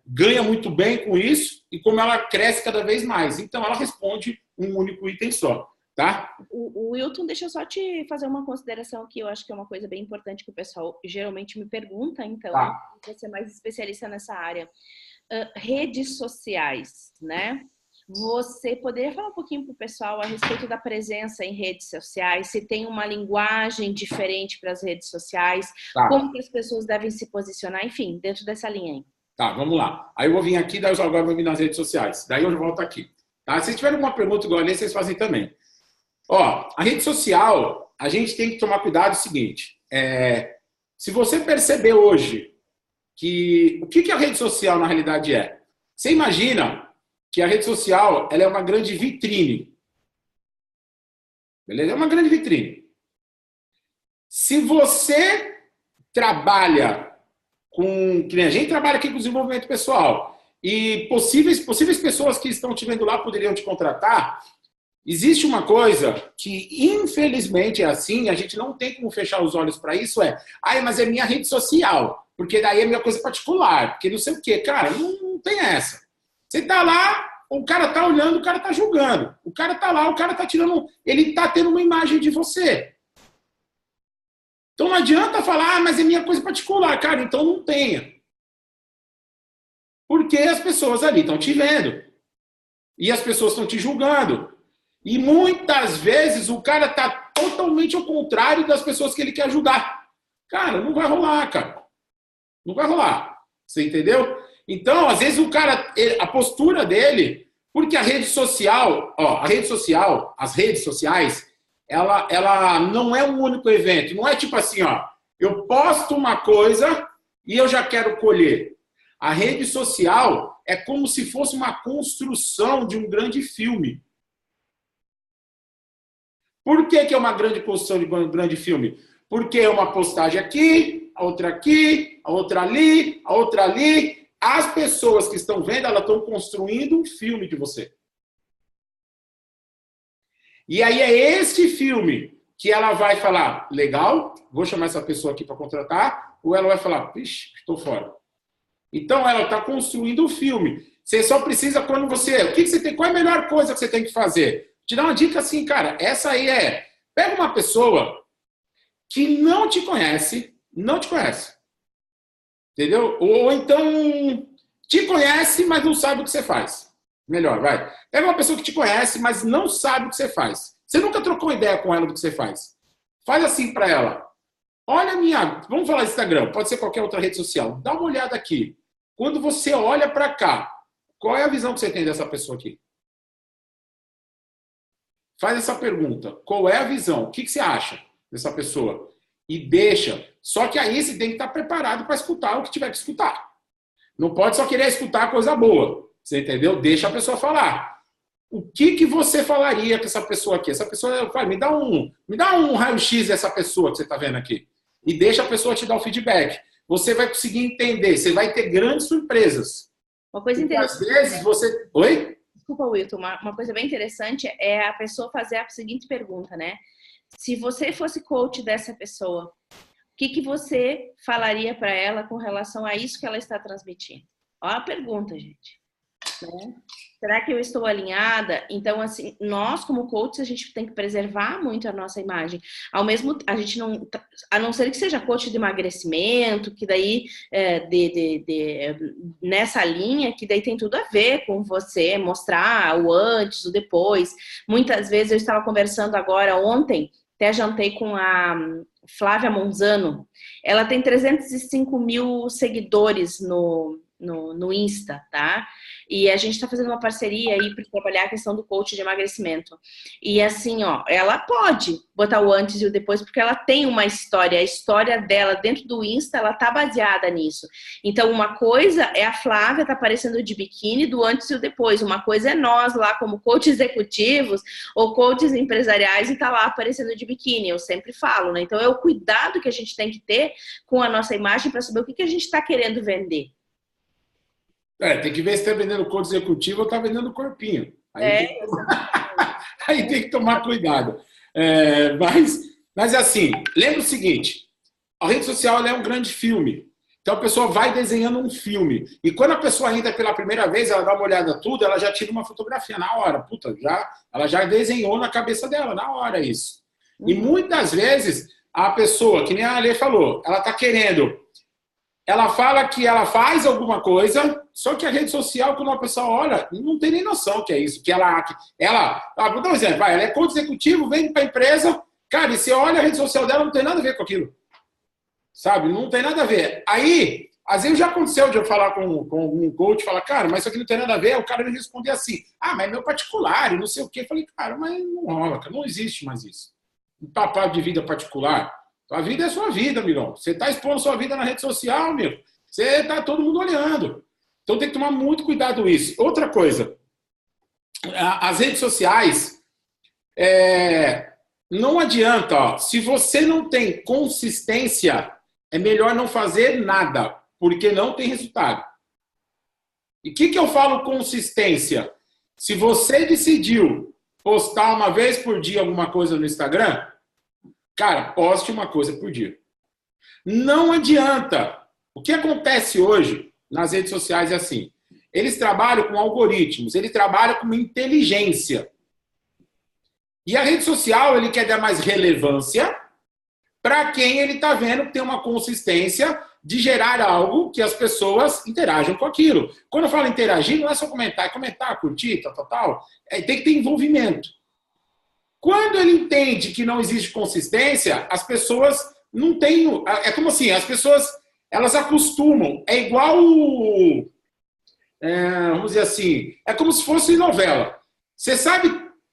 ganha muito bem com isso e como ela cresce cada vez mais. Então, ela responde um único item só. Tá? O Wilton, deixa eu só te fazer uma consideração que eu acho que é uma coisa bem importante que o pessoal geralmente me pergunta, então, você é mais especialista nessa área. Redes sociais, né? Você poderia falar um pouquinho para o pessoal a respeito da presença em redes sociais, se tem uma linguagem diferente para as redes sociais, como que as pessoas devem se posicionar, enfim, dentro dessa linha aí. Tá, vamos lá. Aí eu vou vir aqui, daí eu agora vou vir nas redes sociais. Daí eu volto aqui. Tá? Se tiverem alguma pergunta igual a Lê, vocês fazem também. Ó, a rede social, a gente tem que tomar cuidado. É o seguinte, se você perceber hoje que o que a rede social na realidade é? Você imagina que a rede social ela é uma grande vitrine. Beleza? É uma grande vitrine. Se você trabalha com... Que nem a gente trabalha aqui com desenvolvimento pessoal e possíveis pessoas que estão te vendo lá poderiam te contratar, existe uma coisa que, infelizmente, é assim, a gente não tem como fechar os olhos para isso, mas é minha rede social, porque daí é minha coisa particular, porque não sei o quê. Cara, não tem essa. Você tá lá, o cara tá olhando, o cara tá julgando. O cara tá lá, o cara tá tirando... Ele tá tendo uma imagem de você. Então não adianta falar, mas é minha coisa particular. Cara, então não tenha. Porque as pessoas ali estão te vendo. E as pessoas estão te julgando. E muitas vezes o cara tá totalmente ao contrário das pessoas que ele quer ajudar. Cara, não vai rolar, cara. Não vai rolar. Você entendeu? Então, às vezes o cara, a postura dele, porque a rede social, as redes sociais, ela não é um único evento. Não é tipo assim, eu posto uma coisa e eu já quero colher. A rede social é como se fosse uma construção de um grande filme. Por que é uma grande construção de um grande filme? Porque é uma postagem aqui, a outra ali, a outra ali. As pessoas que estão vendo, elas estão construindo um filme de você. E aí é esse filme que ela vai falar, legal, vou chamar essa pessoa aqui para contratar, ou ela vai falar, vixe, estou fora. Então ela está construindo um filme. Você só precisa quando você... O que você tem? Qual é a melhor coisa que você tem que fazer? Te dar uma dica assim, cara, essa aí pega uma pessoa que não te conhece, entendeu? Ou então te conhece, mas não sabe o que você faz. Melhor, vai. Pega uma pessoa que te conhece, mas não sabe o que você faz. Você nunca trocou ideia com ela do que você faz. Faz assim para ela. Olha vamos falar Instagram, pode ser qualquer outra rede social. Dá uma olhada aqui. Quando você olha para cá, qual é a visão que você tem dessa pessoa aqui? Faz essa pergunta. Qual é a visão? O que você acha dessa pessoa? E deixa. Só que aí você tem que estar preparado para escutar o que tiver que escutar. Não pode só querer escutar coisa boa. Você entendeu? Deixa a pessoa falar. O que você falaria com essa pessoa aqui? Essa pessoa, me dá um raio-x dessa pessoa que você está vendo aqui. E deixa a pessoa te dar o feedback. Você vai conseguir entender. Você vai ter grandes surpresas. Uma coisa interessante. Às vezes você... Oi? Desculpa, Wilton. Uma coisa bem interessante é a pessoa fazer a seguinte pergunta, né? Se você fosse coach dessa pessoa, o que você falaria para ela com relação a isso que ela está transmitindo? Olha a pergunta, gente. Né? Será que eu estou alinhada? Então, assim, nós como coaches, a gente tem que preservar muito a nossa imagem. A gente não, a não ser que seja coach de emagrecimento, que daí nessa linha, que daí tem tudo a ver com você mostrar o antes, o depois. Muitas vezes eu estava conversando agora ontem, até jantei com a Flávia Monzano. Ela tem 305 mil seguidores no Insta, tá? E a gente tá fazendo uma parceria aí para trabalhar a questão do coach de emagrecimento. E assim, ela pode botar o antes e o depois, porque ela tem uma história. A história dela dentro do Insta, ela tá baseada nisso. Então, uma coisa é a Flávia tá aparecendo de biquíni do antes e o depois. Uma coisa é nós lá como coaches executivos ou coaches empresariais e tá lá aparecendo de biquíni. Eu sempre falo, né? Então, é o cuidado que a gente tem que ter com a nossa imagem para saber o que a gente tá querendo vender. Tem que ver se está vendendo coach executivo ou está vendendo corpinho. Aí tem que tomar cuidado. Mas assim, lembra o seguinte, a rede social ela é um grande filme. Então a pessoa vai desenhando um filme. E quando a pessoa entra pela primeira vez, ela dá uma olhada tudo, ela já tira uma fotografia na hora. Ela já desenhou na cabeça dela, na hora isso. E muitas vezes a pessoa, que nem a Ale falou, ela está querendo... Ela fala que ela faz alguma coisa, só que a rede social, quando a pessoa olha, não tem nem noção que é isso. Vou dar um exemplo, ela é coach executivo, vem para a empresa, cara, e você olha a rede social dela, não tem nada a ver com aquilo. Sabe? Não tem nada a ver. Aí, Às vezes já aconteceu de eu falar com um coach, falar, cara, mas isso aqui não tem nada a ver, o cara me responder assim, ah, mas é meu particular, e não sei o quê. Eu falei, cara, mas não rola, cara, não existe mais isso. Um papo de vida particular. Sua vida é sua vida, amigão. Você tá expondo sua vida na rede social, meu. Você tá todo mundo olhando. Então tem que tomar muito cuidado com isso. Outra coisa, as redes sociais, não adianta, ó, se você não tem consistência, é melhor não fazer nada, porque não tem resultado. E o que eu falo consistência? Se você decidiu postar uma vez por dia alguma coisa no Instagram, cara, poste uma coisa por dia. Não adianta. O que acontece hoje nas redes sociais é assim. Eles trabalham com algoritmos, eles trabalham com inteligência. E a rede social, ele quer dar mais relevância para quem ele está vendo que tem uma consistência de gerar algo que as pessoas interajam com aquilo. Quando eu falo interagir, não é só comentar, curtir, tal. Tem que ter envolvimento. Quando ele entende que não existe consistência, as pessoas não têm... É como assim, as pessoas, elas acostumam. É igual... vamos dizer assim, é como se fosse novela. Você sabe,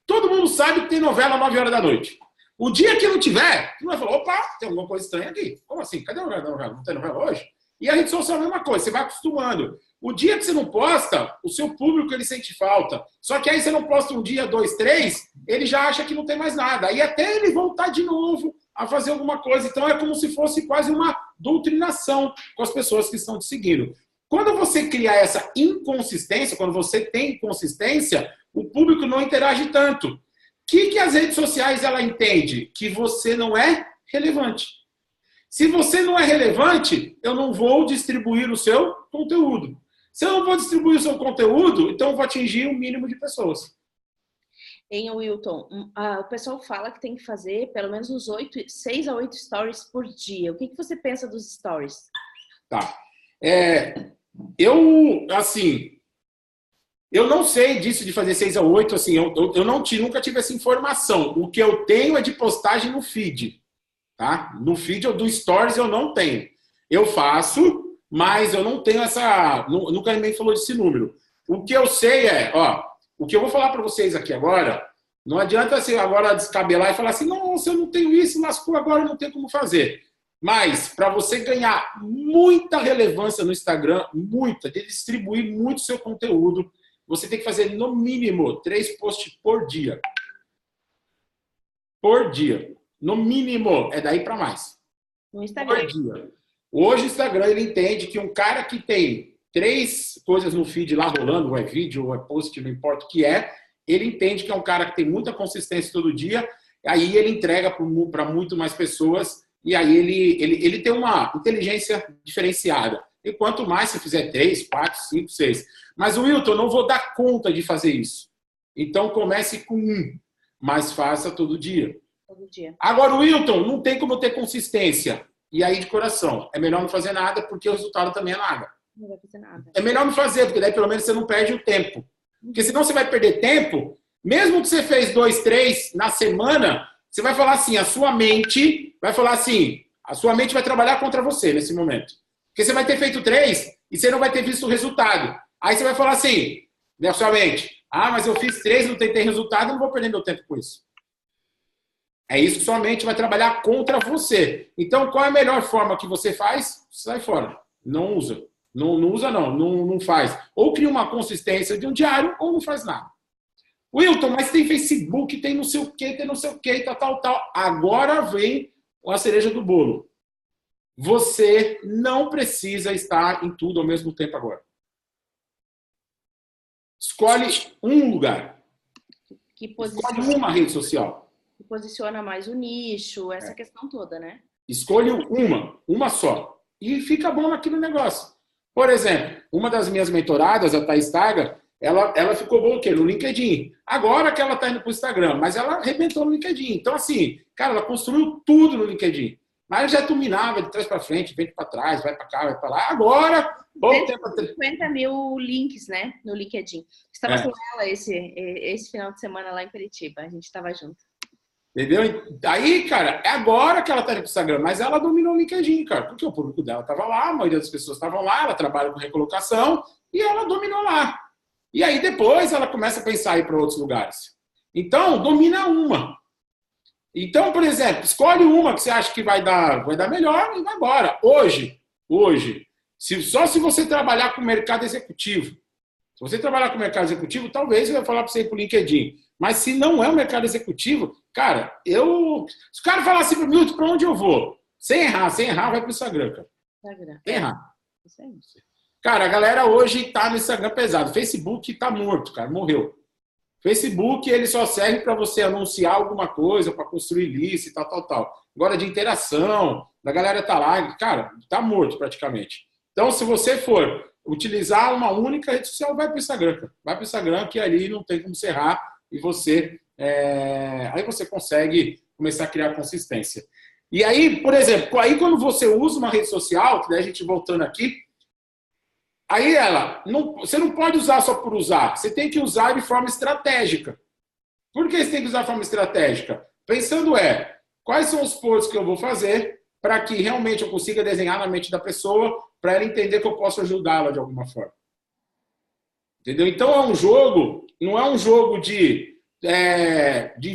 todo mundo sabe que tem novela às 9 horas da noite. O dia que não tiver, você vai falar, opa, tem alguma coisa estranha aqui. Como assim? Cadê a novela? Não tem novela hoje? E a rede social é a mesma coisa, você vai acostumando. O dia que você não posta, o seu público ele sente falta. Só que aí você não posta um dia, 2, 3, ele já acha que não tem mais nada. Aí até ele voltar de novo a fazer alguma coisa. Então é como se fosse quase uma doutrinação com as pessoas que estão te seguindo. Quando você cria essa inconsistência, quando você tem inconsistência, o público não interage tanto. O que as redes sociais ela entende? Que você não é relevante. Se você não é relevante, eu não vou distribuir o seu conteúdo. Se eu não vou distribuir o seu conteúdo, então eu vou atingir um mínimo de pessoas. Em Wilton, o pessoal fala que tem que fazer pelo menos uns 6 a 8 stories por dia. O que você pensa dos stories? Tá. Eu não sei disso de fazer 6 a 8, assim, eu nunca tive essa informação. O que eu tenho é de postagem no feed, tá? No feed do Stories eu não tenho. Eu faço, mas eu não tenho nunca ninguém falou desse número. O que eu sei o que eu vou falar para vocês aqui agora, não adianta você agora descabelar e falar assim, nossa, eu não tenho isso, lascou, agora eu não tenho como fazer. Mas, para você ganhar muita relevância no Instagram, de distribuir muito seu conteúdo, você tem que fazer, no mínimo, 3 posts por dia. Por dia. No mínimo, é daí para mais. No Instagram. Por dia. Hoje, o Instagram, ele entende que um cara que tem 3 coisas no feed lá rolando, ou é vídeo, ou é post, não importa o que é, ele entende que é um cara que tem muita consistência todo dia, aí ele entrega para muito mais pessoas, e aí ele tem uma inteligência diferenciada. E quanto mais você fizer 3, 4, 5, 6. Mas, Wilton, eu não vou dar conta de fazer isso. Então, comece com 1, mas faça todo dia. Todo dia. Agora, Wilton, não tem como ter consistência. E aí, de coração, é melhor não fazer nada, porque o resultado também é nada. Não vai fazer nada. É melhor não fazer, porque daí pelo menos você não perde o tempo. Porque senão você vai perder tempo, mesmo que você fez 2, 3 na semana, você vai falar assim, a sua mente vai trabalhar contra você nesse momento. Porque você vai ter feito 3 e você não vai ter visto o resultado. Aí você vai falar assim, na sua mente, mas eu fiz 3, não tentei resultado, eu não vou perder meu tempo com isso. É isso que sua mente vai trabalhar contra você. Então, qual é a melhor forma que você faz? Sai fora. Não usa. Não faz. Ou cria uma consistência de um diário, ou não faz nada. Wilton, mas tem Facebook, tem não sei o que, tal. Agora vem a cereja do bolo. Você não precisa estar em tudo ao mesmo tempo agora. Escolhe um lugar. Escolhe uma rede social. Que posiciona mais o nicho, essa questão toda, né? Escolhe uma só. E fica bom naquele negócio. Por exemplo, uma das minhas mentoradas, a Thaís Taga, ela ficou boa no LinkedIn. Agora que ela está indo para o Instagram, mas ela arrebentou no LinkedIn. Então, assim, cara, ela construiu tudo no LinkedIn. Mas já dominava de trás para frente, vem para trás, vai para cá, vai para lá. Agora, bom tempo. 50 mil links, né, no LinkedIn. Estava com ela esse final de semana lá em Curitiba. A gente estava junto. Entendeu? Aí, cara, é agora que ela tá indo pro Instagram, mas ela dominou o LinkedIn, cara, porque o público dela tava lá, a maioria das pessoas estavam lá, ela trabalha com recolocação e ela dominou lá. E aí depois ela começa a pensar em ir para outros lugares. Então, domina uma. Então, por exemplo, escolhe uma que você acha que vai dar melhor e vai embora. Hoje, só se você trabalhar com o mercado executivo. Se você trabalhar com o mercado executivo, talvez eu ia falar para você ir para o LinkedIn. Mas se não é o mercado executivo, cara, se o cara falar assim para mim, para onde eu vou? Sem errar, vai para o Instagram, cara. Sem errar. Cara, a galera hoje tá no Instagram pesado. Facebook tá morto, cara, morreu. Facebook, ele só serve para você anunciar alguma coisa, para construir lista e tal. Agora, de interação, da galera tá lá, cara, tá morto praticamente. Então, se você for utilizar uma única rede social, vai para o Instagram, cara. Vai para o Instagram, que ali não tem como você errar e você... aí você consegue começar a criar consistência. E aí, por exemplo, aí quando você usa uma rede social, que daí a gente voltando aqui, aí você não pode usar só por usar, você tem que usar de forma estratégica. Por que você tem que usar de forma estratégica? Pensando quais são os posts que eu vou fazer para que realmente eu consiga desenhar na mente da pessoa, para ela entender que eu posso ajudá-la de alguma forma. Entendeu? Então não é um jogo de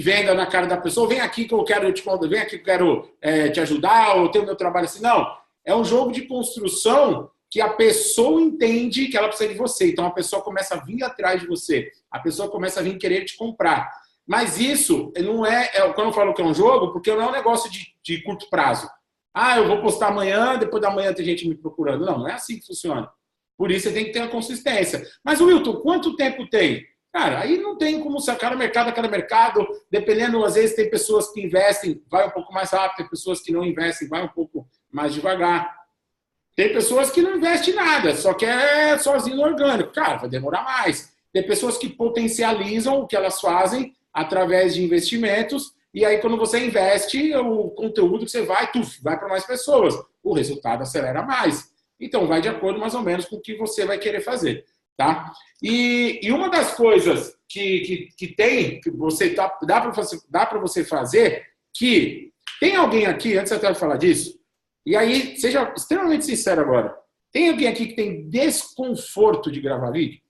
venda na cara da pessoa, vem aqui que eu quero te ajudar, ou ter o meu trabalho assim. Não, é um jogo de construção que a pessoa entende que ela precisa de você. Então, a pessoa começa a vir atrás de você. A pessoa começa a vir querer te comprar. Mas isso não quando eu falo que é um jogo, porque não é um negócio de curto prazo. Eu vou postar amanhã, depois da manhã tem gente me procurando. Não é assim que funciona. Por isso, você tem que ter uma consistência. Mas, Wilton, quanto tempo tem? Cara, aí não tem como sacar no mercado, cada mercado. Dependendo, às vezes, tem pessoas que investem, vai um pouco mais rápido. Tem pessoas que não investem, vai um pouco mais devagar. Tem pessoas que não investem nada, só quer sozinho no orgânico. Cara, vai demorar mais. Tem pessoas que potencializam o que elas fazem através de investimentos. E aí, quando você investe, o conteúdo que você vai para mais pessoas. O resultado acelera mais. Então, vai de acordo mais ou menos com o que você vai querer fazer. Tá? E uma das coisas que tem, que dá para você fazer, que tem alguém aqui, antes até de falar disso, e aí, seja extremamente sincero agora. Tem alguém aqui que tem desconforto de gravar vídeo?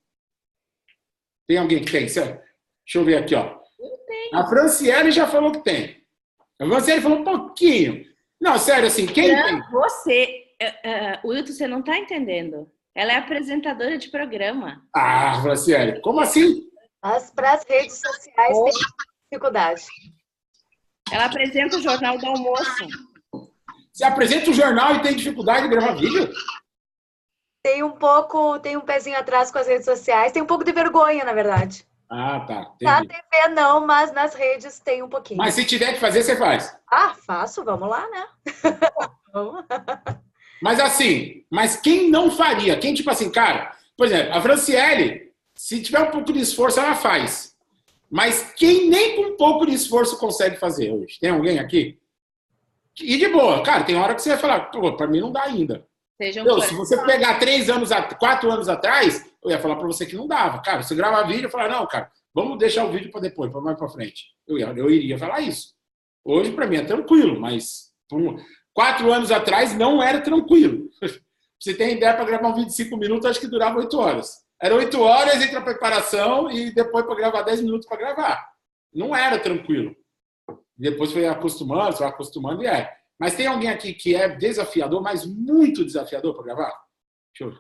Tem alguém que tem? Sério? Deixa eu ver aqui, ó. A Franciele já falou que tem. A Franciele falou um pouquinho. Não, sério, assim, quem tem? Wilton, você não tá entendendo. Ela é apresentadora de programa. Franciele, como assim? Para as redes sociais tem dificuldade. Ela apresenta o Jornal do Almoço. Você apresenta o jornal e tem dificuldade de gravar vídeo? Tem um pezinho atrás com as redes sociais, tem um pouco de vergonha, na verdade. Tá. Entendi. Na TV não, mas nas redes tem um pouquinho. Mas se tiver que fazer, você faz? Faço, vamos lá, né? Vamos lá. Mas assim, quem não faria? Quem, tipo assim, cara, por exemplo, a Franciele, se tiver um pouco de esforço, ela faz. Mas quem nem com um pouco de esforço consegue fazer hoje? Tem alguém aqui? E de boa, cara, tem hora que você vai falar, pra mim não dá ainda. Se você pegar 4 anos atrás, eu ia falar pra você que não dava. Cara, você grava vídeo, eu falar, não, cara, vamos deixar o vídeo pra depois, pra mais pra frente. Eu iria falar isso. Hoje, pra mim, é tranquilo, mas 4 anos atrás não era tranquilo. Você tem ideia, pra gravar um vídeo de 5 minutos, acho que durava 8 horas. Era 8 horas entre a preparação e depois pra gravar 10 minutos pra gravar. Não era tranquilo. Depois foi acostumando e Mas tem alguém aqui que é desafiador, mas muito desafiador para gravar? Deixa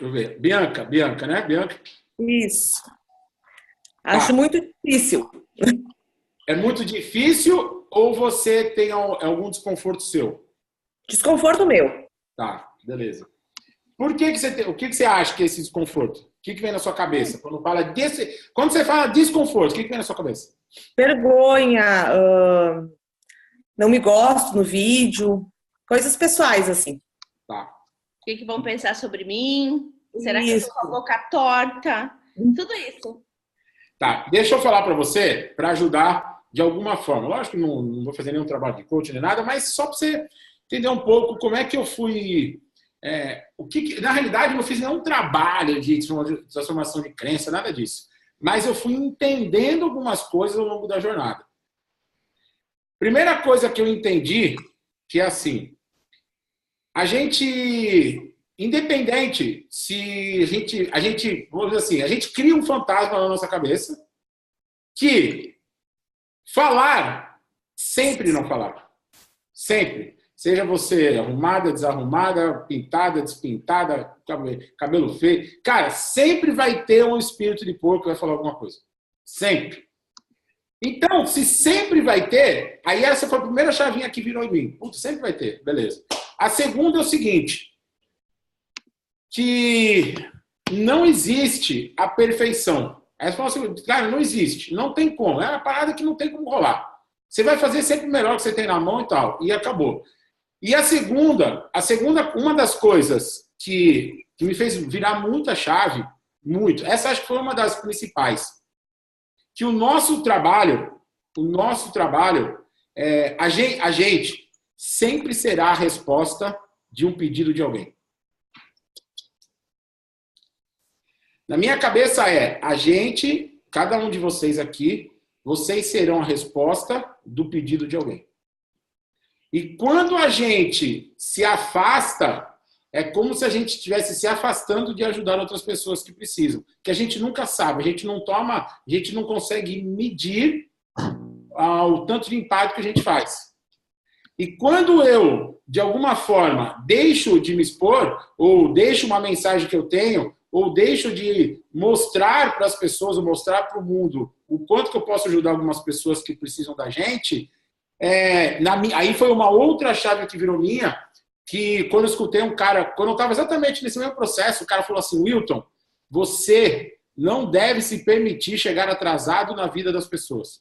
eu ver. Bianca, né? Bianca? Isso. Acho muito difícil. É muito difícil ou você tem algum desconforto seu? Desconforto meu. Tá, beleza. Por que você tem? O que você acha que é esse desconforto? O que vem na sua cabeça? Quando você fala desconforto, o que vem na sua cabeça? Vergonha, não me gosto no vídeo, coisas pessoais, assim. Tá. O que vão pensar sobre mim? Será que eu tô com a boca torta? Tudo isso. Tá, deixa eu falar para você, para ajudar de alguma forma. Lógico que não vou fazer nenhum trabalho de coaching nem nada, mas só para você entender um pouco como é que eu fui... na realidade, eu não fiz nenhum trabalho de transformação de crença, nada disso. mas eu fui entendendo algumas coisas ao longo da jornada. Primeira coisa que eu entendi, que é assim, a gente, independente se a gente, vamos dizer assim, a gente cria um fantasma na nossa cabeça que falar, sempre não falar. Sempre. Seja você arrumada, desarrumada, pintada, despintada, cabelo feio. Cara, sempre vai ter um espírito de porco que vai falar alguma coisa. Sempre. Então, se sempre vai ter, aí essa foi a primeira chavinha que virou em mim. Putz, sempre vai ter, beleza. A segunda é o seguinte, que não existe a perfeição. Aí você fala assim, cara, não existe, não tem como. É uma parada que não tem como rolar. Você vai fazer sempre o melhor que você tem na mão e tal, e acabou. E a segunda, uma das coisas que me fez virar muita chave, muito, essa acho que foi uma das principais, que o nosso trabalho, a gente sempre será a resposta de um pedido de alguém. Na minha cabeça a gente, cada um de vocês aqui, vocês serão a resposta do pedido de alguém. E quando a gente se afasta, é como se a gente estivesse se afastando de ajudar outras pessoas que precisam. Que a gente nunca sabe, a gente não consegue medir o tanto de impacto que a gente faz. E quando eu, de alguma forma, deixo de me expor, ou deixo uma mensagem que eu tenho, ou deixo de mostrar para as pessoas, ou mostrar para o mundo o quanto que eu posso ajudar algumas pessoas que precisam da gente, aí foi uma outra chave que virou minha, que quando eu escutei um cara, quando eu estava exatamente nesse mesmo processo, o cara falou assim, Wilton, você não deve se permitir chegar atrasado na vida das pessoas.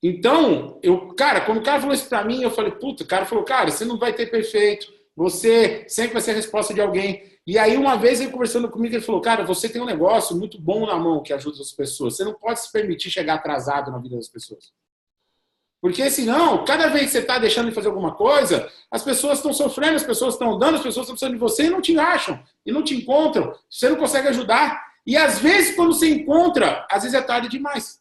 Então, quando o cara falou isso pra mim, eu falei, puta, o cara falou, cara, você não vai ter perfeito, você sempre vai ser a resposta de alguém. E aí, uma vez ele conversando comigo, ele falou, cara, você tem um negócio muito bom na mão que ajuda as pessoas, você não pode se permitir chegar atrasado na vida das pessoas. Porque senão, cada vez que você está deixando de fazer alguma coisa, as pessoas estão sofrendo, as pessoas estão dando, as pessoas estão precisando de você e não te acham, e não te encontram, você não consegue ajudar. E às vezes, quando você encontra, às vezes é tarde demais.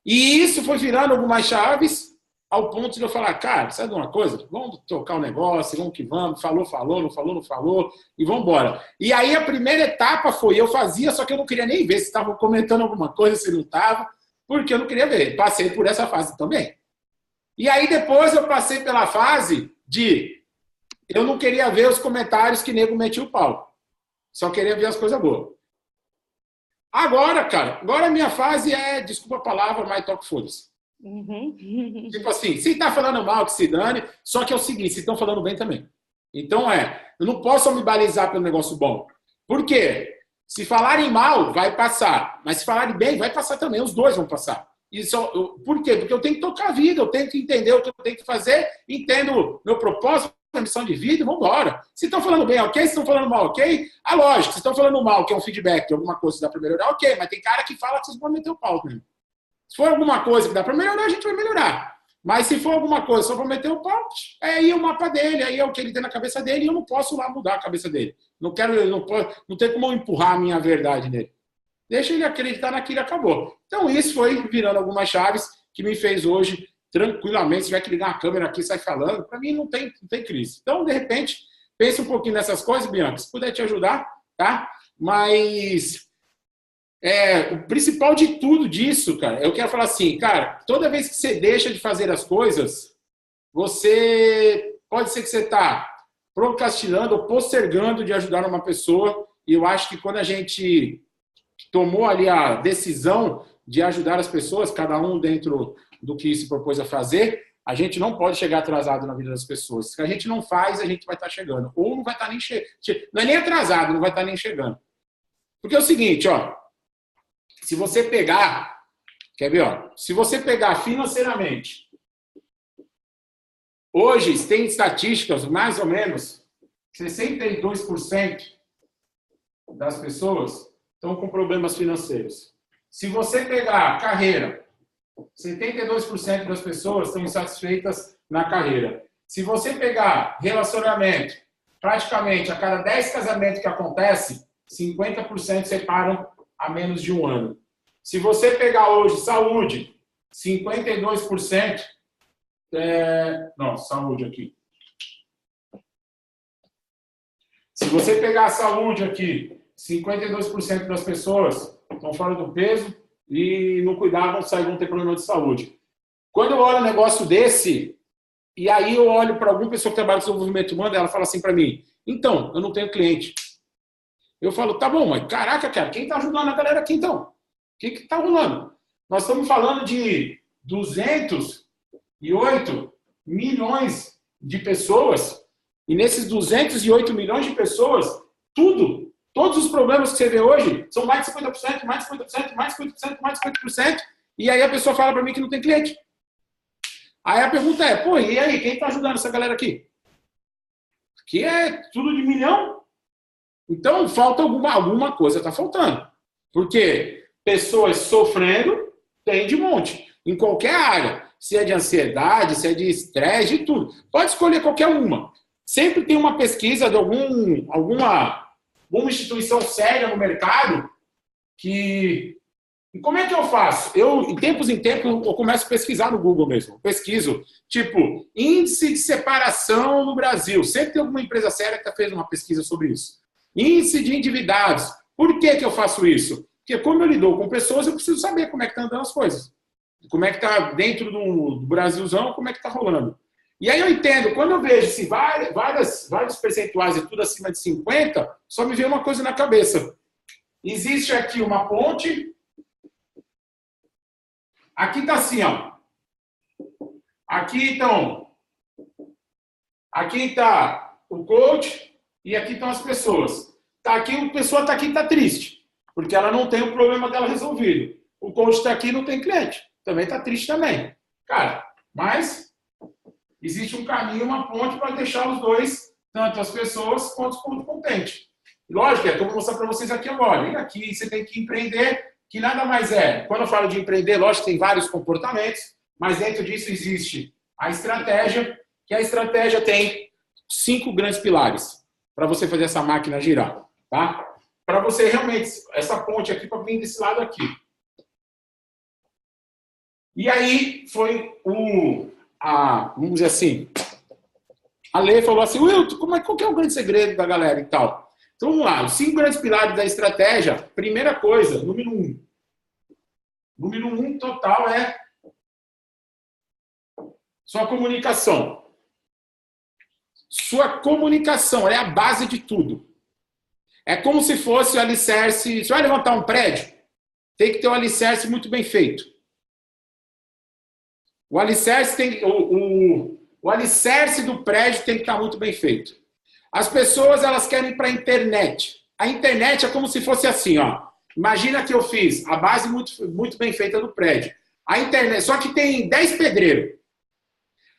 E isso foi virando algumas chaves ao ponto de eu falar, cara, sabe de uma coisa? Vamos tocar o negócio, vamos que vamos, falou, não falou, e vamos embora. E aí a primeira etapa foi, eu fazia, só que eu não queria nem ver se estavam comentando alguma coisa, se não estavam, porque eu não queria ver. Passei por essa fase também. E aí depois eu passei pela fase de eu não queria ver os comentários que nego metia o pau. Só queria ver as coisas boas. Agora, cara, a minha fase desculpa a palavra, mas toco foda-se. Uhum. Tipo assim, se tá falando mal, que se dane, só que é o seguinte, se estão falando bem também. Então eu não posso me balizar pelo negócio bom. Por quê? Se falarem mal, vai passar. Mas se falarem bem, vai passar também. Os dois vão passar. Por quê? Porque eu tenho que tocar a vida, eu tenho que entender o que eu tenho que fazer, entendo meu propósito, minha missão de vida e vamos embora. Se estão falando bem, ok? Se estão falando mal, ok? Lógico, se estão falando mal, que é um feedback de alguma coisa que dá para melhorar, ok. Mas tem cara que fala que vocês vão meter o pau mesmo. Se for alguma coisa que dá para melhorar, a gente vai melhorar. Mas se for alguma coisa só para meter o pau, aí é o mapa dele, aí é o que ele tem na cabeça dele e eu não posso lá mudar a cabeça dele. Não tem como eu empurrar a minha verdade nele. Deixa ele acreditar naquilo e acabou. Então isso foi virando algumas chaves que me fez hoje, tranquilamente, se tiver que ligar a câmera aqui e sair falando, para mim não tem crise. Então, de repente, pense um pouquinho nessas coisas, Bianca, se puder te ajudar, tá? Mas o principal de tudo disso, cara, eu quero falar assim, cara, toda vez que você deixa de fazer as coisas, pode ser que você está procrastinando ou postergando de ajudar uma pessoa, e eu acho que quando a gente tomou ali a decisão de ajudar as pessoas, cada um dentro do que se propôs a fazer, a gente não pode chegar atrasado na vida das pessoas. Se a gente não faz, a gente vai estar chegando. Ou não vai estar nem chegando. Não é nem atrasado, não vai estar nem chegando. Porque é o seguinte, ó. Se você pegar... Quer ver, ó? Se você pegar financeiramente... Hoje, tem estatísticas, mais ou menos, 62% das pessoas estão com problemas financeiros. Se você pegar carreira, 72% das pessoas estão insatisfeitas na carreira. Se você pegar relacionamento, praticamente a cada 10 casamentos que acontece, 50% separam a menos de um ano. Se você pegar hoje saúde, 52%, não, saúde aqui. Se você pegar a saúde aqui, 52% das pessoas estão fora do peso e não cuidar, vão ter problema de saúde. Quando eu olho um negócio desse, e aí eu olho para alguma pessoa que trabalha com desenvolvimento humano, ela fala assim para mim, então, eu não tenho cliente. Eu falo, tá bom, mas caraca, cara, quem está ajudando a galera aqui então? O que está rolando? Nós estamos falando de 208 milhões de pessoas, e nesses 208 milhões de pessoas, todos os problemas que você vê hoje são mais de 50%, mais de 50%, mais de 50%, mais de 50%, e aí a pessoa fala para mim que não tem cliente. Aí a pergunta é, pô, e aí, quem está ajudando essa galera aqui? Aqui é tudo de milhão? Então, falta alguma coisa, está faltando. Porque pessoas sofrendo, tem de monte. Em qualquer área. Se é de ansiedade, se é de estresse, de tudo. Pode escolher qualquer uma. Sempre tem uma pesquisa de alguma instituição séria no mercado que... E como é que eu faço? De tempos em tempos, eu começo a pesquisar no Google mesmo. Pesquiso, tipo, índice de separação no Brasil. Sempre tem alguma empresa séria que fez uma pesquisa sobre isso. Índice de endividados. Por que eu faço isso? Porque como eu lido com pessoas, eu preciso saber como é que estão andando as coisas. Como é que está dentro do Brasilzão, como é que está rolando. E aí eu entendo, quando eu vejo se vários percentuais e tudo acima de 50, só me vem uma coisa na cabeça. Existe aqui uma ponte. Aqui está assim, ó. Aqui está o coach e aqui estão as pessoas. Tá aqui, a pessoa está aqui e está triste, porque ela não tem o problema dela resolvido. O coach está aqui e não tem cliente. Também está triste também. Cara, mas existe um caminho, uma ponte para deixar os dois, tanto as pessoas quanto o contente. Lógico, é que eu vou mostrar para vocês aqui agora. E aqui você tem que empreender, que nada mais é. Quando eu falo de empreender, lógico que tem vários comportamentos, mas dentro disso existe a estratégia, que a estratégia tem 5 grandes pilares para você fazer essa máquina girar. Tá? Para você realmente, essa ponte aqui, para vir desse lado aqui. E aí foi vamos dizer assim, a Lê falou assim, Wilton, qual que é o grande segredo da galera e tal? Então vamos lá, os 5 grandes pilares da estratégia, primeira coisa, número 1. Número 1 total é sua comunicação. Sua comunicação é a base de tudo. É como se fosse o alicerce, você vai levantar um prédio, tem que ter um alicerce muito bem feito. O alicerce o alicerce do prédio tem que estar muito bem feito. As pessoas, elas querem ir para a internet. A internet é como se fosse assim, ó. Imagina que eu fiz a base muito bem feita do prédio. A internet, só que tem 10 pedreiros.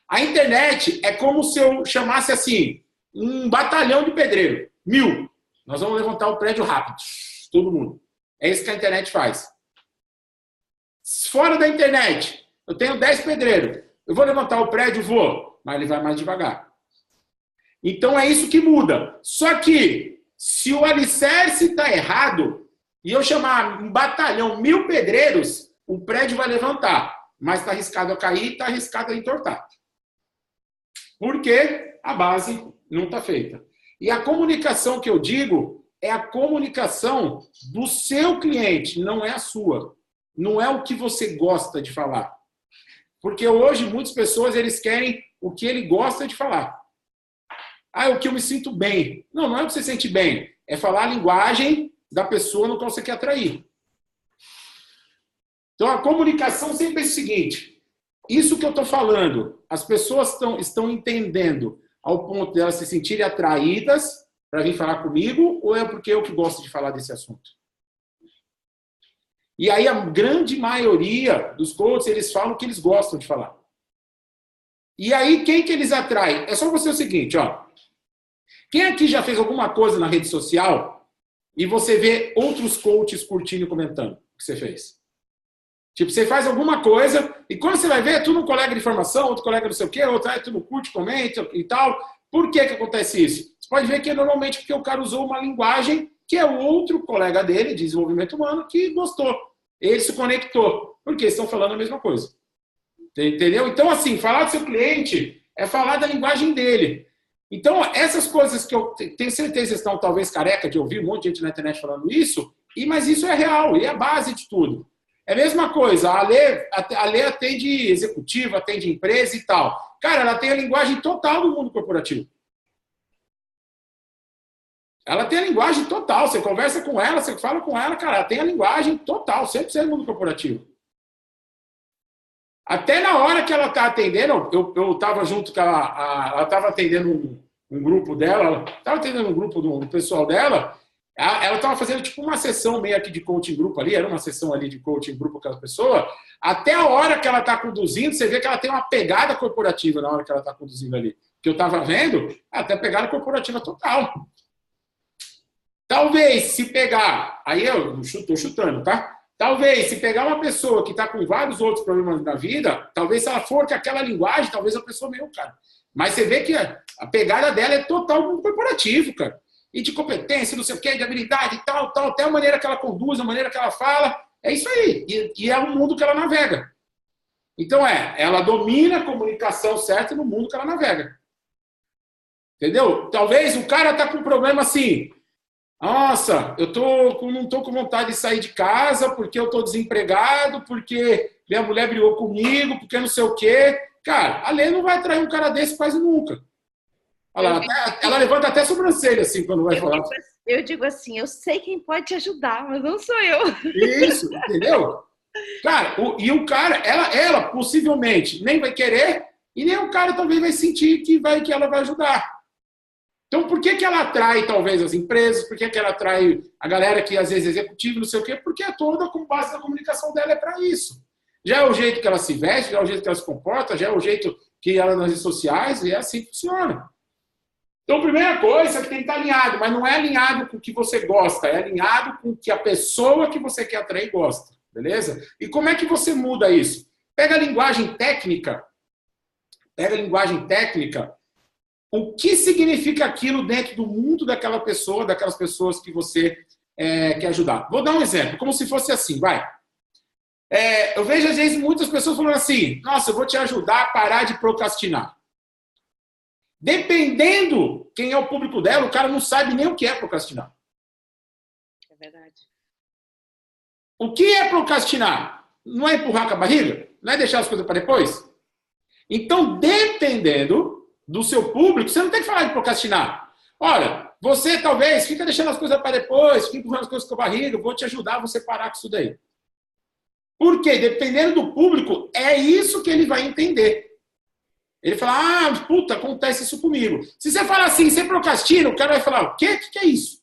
A internet é como se eu chamasse assim, um batalhão de pedreiro. 1000. Nós vamos levantar o prédio rápido. Todo mundo. É isso que a internet faz. Fora da internet, eu tenho 10 pedreiros. Eu vou levantar o prédio? Vou. Mas ele vai mais devagar. Então é isso que muda. Só que, se o alicerce está errado, e eu chamar um batalhão 1000 pedreiros, o prédio vai levantar. Mas está arriscado a cair, está arriscado a entortar. Porque a base não está feita. E a comunicação que eu digo é a comunicação do seu cliente, não é a sua. Não é o que você gosta de falar. Porque hoje, muitas pessoas, eles querem o que ele gosta de falar. Ah, é o que eu me sinto bem. Não, não é o que você sente bem. É falar a linguagem da pessoa no qual você quer atrair. Então, a comunicação sempre é o seguinte. Isso que eu estou falando, as pessoas estão entendendo ao ponto de elas se sentirem atraídas para vir falar comigo, ou é porque eu que gosto de falar desse assunto? E aí a grande maioria dos coaches, eles falam o que eles gostam de falar. E aí quem que eles atraem? É só você o seguinte, ó. Quem aqui já fez alguma coisa na rede social e você vê outros coaches curtindo e comentando o que você fez? Tipo, você faz alguma coisa e quando você vai ver, é tudo um colega de formação, outro colega não sei o quê, outro tu não curte, comenta e tal. Por que acontece isso? Você pode ver que é normalmente porque o cara usou uma linguagem que é o outro colega dele, de desenvolvimento humano, que gostou. Ele se conectou, porque eles estão falando a mesma coisa. Entendeu? Então, assim, falar do seu cliente é falar da linguagem dele. Então, essas coisas que eu tenho certeza que vocês estão talvez careca de ouvir um monte de gente na internet falando isso, mas isso é real, e é a base de tudo. É a mesma coisa, a Lê atende executivo, atende empresa e tal. Cara, ela tem a linguagem total do mundo corporativo. Ela tem a linguagem total. Você conversa com ela, você fala com ela, cara, ela tem a linguagem total, 100% do mundo corporativo. Até na hora que ela está atendendo, eu estava junto com ela estava atendendo um grupo dela, estava atendendo um grupo do pessoal dela, ela estava fazendo tipo uma sessão meio aqui de coaching grupo ali, era uma sessão ali de coaching grupo com aquela pessoa, até a hora que ela está conduzindo, você vê que ela tem uma pegada corporativa na hora que ela está conduzindo ali. Que eu estava vendo, até pegada corporativa total. Talvez, se pegar, aí eu estou chutando, tá? Talvez, se pegar uma pessoa que está com vários outros problemas na vida, talvez se ela for com aquela linguagem, talvez a pessoa meio, cara. Mas você vê que a pegada dela é total mundo corporativo, cara. E de competência, não sei o quê, de habilidade e tal, até a maneira que ela conduz, a maneira que ela fala. É isso aí. E é o mundo que ela navega. Então ela domina a comunicação certa no mundo que ela navega. Entendeu? Talvez o cara tá com um problema assim. Nossa, eu não tô com vontade de sair de casa porque eu tô desempregado, porque minha mulher brigou comigo, porque não sei o quê. Cara, a Lê não vai atrair um cara desse quase nunca. Olha lá, ela levanta até a sobrancelha assim quando vai falar. Eu digo assim, eu sei quem pode te ajudar, mas não sou eu. Isso, entendeu? Cara, o cara, ela possivelmente nem vai querer e nem o cara talvez vai sentir que ela vai ajudar. Então, por que ela atrai, talvez, as empresas? Por que ela atrai a galera que, às vezes, é executiva, não sei o quê? Porque é toda com base na comunicação dela é para isso. Já é o jeito que ela se veste, já é o jeito que ela se comporta, já é o jeito que ela nas redes sociais, e é assim que funciona. Então, a primeira coisa é que tem que estar alinhado, mas não é alinhado com o que você gosta, é alinhado com o que a pessoa que você quer atrair gosta, beleza? E como é que você muda isso? Pega a linguagem técnica, o que significa aquilo dentro do mundo daquela pessoa, daquelas pessoas que você quer ajudar. Vou dar um exemplo, como se fosse assim, vai. Eu vejo, às vezes, muitas pessoas falando assim, nossa, eu vou te ajudar a parar de procrastinar. Dependendo quem é o público dela, o cara não sabe nem o que é procrastinar. É verdade. O que é procrastinar? Não é empurrar com a barriga? Não é deixar as coisas para depois? Então, dependendo do seu público, você não tem que falar de procrastinar. Olha, você talvez fica deixando as coisas para depois, fica empurrando as coisas com a barriga, eu vou te ajudar a você parar com isso daí. Por quê? Dependendo do público, é isso que ele vai entender. Ele fala, puta, acontece isso comigo. Se você falar assim, você procrastina, o cara vai falar, o quê? O que é isso?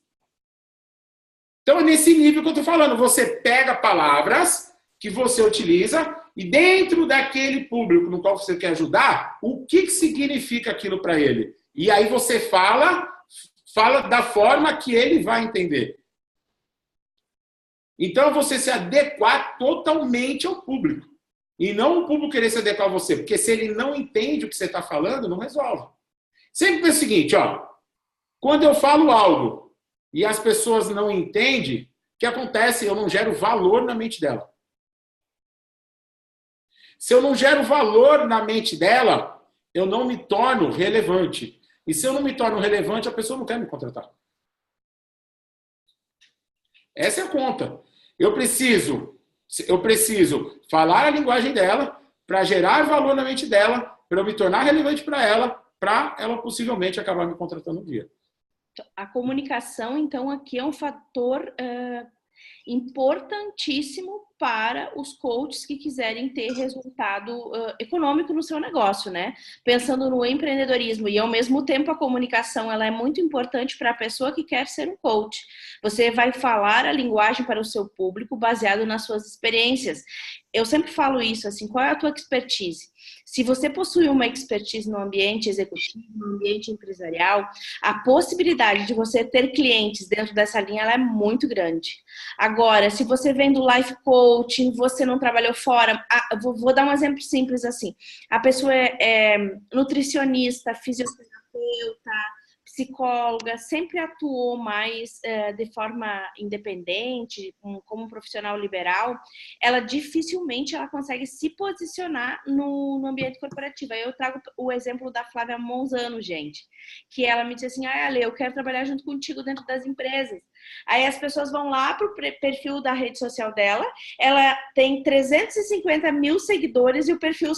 Então, é nesse nível que eu estou falando. Você pega palavras que você utiliza e dentro daquele público no qual você quer ajudar, o que significa aquilo para ele? E aí você fala da forma que ele vai entender. Então, você se adequar totalmente ao público. E não o público querer se adequar a você. Porque se ele não entende o que você está falando, não resolve. Sempre pensa o seguinte, quando eu falo algo e as pessoas não entendem, o que acontece? Eu não gero valor na mente dela. Se eu não gero valor na mente dela, eu não me torno relevante. E se eu não me torno relevante, a pessoa não quer me contratar. Essa é a conta. Eu preciso falar a linguagem dela para gerar valor na mente dela, para eu me tornar relevante para ela possivelmente acabar me contratando um dia. A comunicação, então, aqui é um fator importantíssimo para os coaches que quiserem ter resultado econômico no seu negócio, né? Pensando no empreendedorismo e, ao mesmo tempo, a comunicação ela é muito importante para a pessoa que quer ser um coach. Você vai falar a linguagem para o seu público baseado nas suas experiências. Eu sempre falo isso, assim, qual é a tua expertise? Se você possui uma expertise no ambiente executivo, no ambiente empresarial, a possibilidade de você ter clientes dentro dessa linha ela é muito grande. Agora, se você vem do life coaching, você não trabalhou fora, vou dar um exemplo simples assim. A pessoa é nutricionista, fisioterapeuta, psicóloga, sempre atuou mais de forma independente, como um profissional liberal, ela dificilmente ela consegue se posicionar no ambiente corporativo. Aí eu trago o exemplo da Flávia Monzano, gente, que ela me disse assim, Ale, eu quero trabalhar junto contigo dentro das empresas. Aí as pessoas vão lá pro perfil da rede social dela, ela tem 350 mil seguidores e o perfil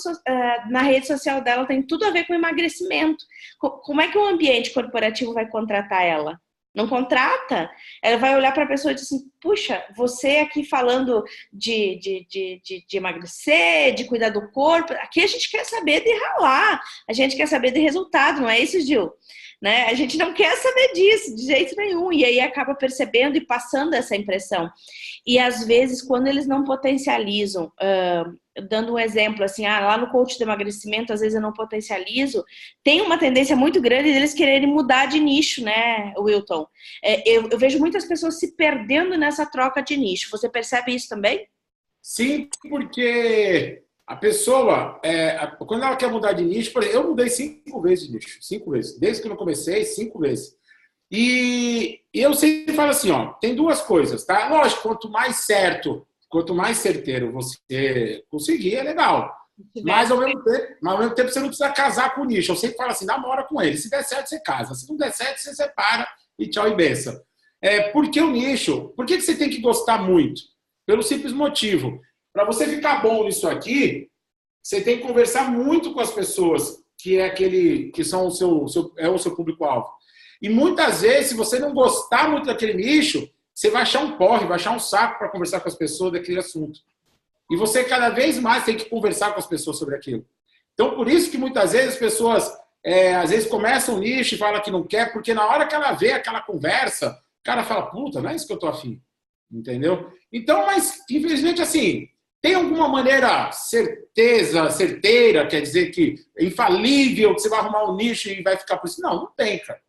na rede social dela tem tudo a ver com emagrecimento. Como é que o ambiente corporativo vai contratar ela? Não contrata. Ela vai olhar para a pessoa e dizer assim, puxa, você aqui falando de emagrecer, de cuidar do corpo, aqui a gente quer saber de ralar, a gente quer saber de resultado, não é isso, Gil? Né? A gente não quer saber disso, de jeito nenhum. E aí acaba percebendo e passando essa impressão. E às vezes, quando eles não potencializam, dando um exemplo, assim, lá no coach de emagrecimento, às vezes eu não potencializo, tem uma tendência muito grande deles quererem mudar de nicho, né, Wilton? Eu vejo muitas pessoas se perdendo nessa troca de nicho. Você percebe isso também? Sim, porque a pessoa, quando ela quer mudar de nicho, por exemplo, eu mudei 5 vezes de nicho, 5 vezes. Desde que eu comecei, 5 vezes. E eu sempre falo assim, ó, tem 2 coisas, tá? Lógico, quanto mais certo, quanto mais certeiro você conseguir, é legal. Mas ao mesmo tempo você não precisa casar com o nicho. Eu sempre falo assim, namora com ele. Se der certo, você casa. Se não der certo, você separa e tchau e benção. Por que o nicho? Por que você tem que gostar muito? Pelo simples motivo. Para você ficar bom nisso aqui, você tem que conversar muito com as pessoas que são o seu público-alvo. E muitas vezes, se você não gostar muito daquele nicho, você vai achar um porre, vai achar um saco para conversar com as pessoas daquele assunto. E você cada vez mais tem que conversar com as pessoas sobre aquilo. Então, por isso que muitas vezes as pessoas, às vezes começam um nicho e falam que não quer, porque na hora que ela vê aquela conversa, o cara fala, puta, não é isso que eu tô afim. Entendeu? Então, mas, infelizmente, assim, tem alguma maneira certeira, quer dizer que infalível, que você vai arrumar um nicho e vai ficar por isso? Não, não tem, cara.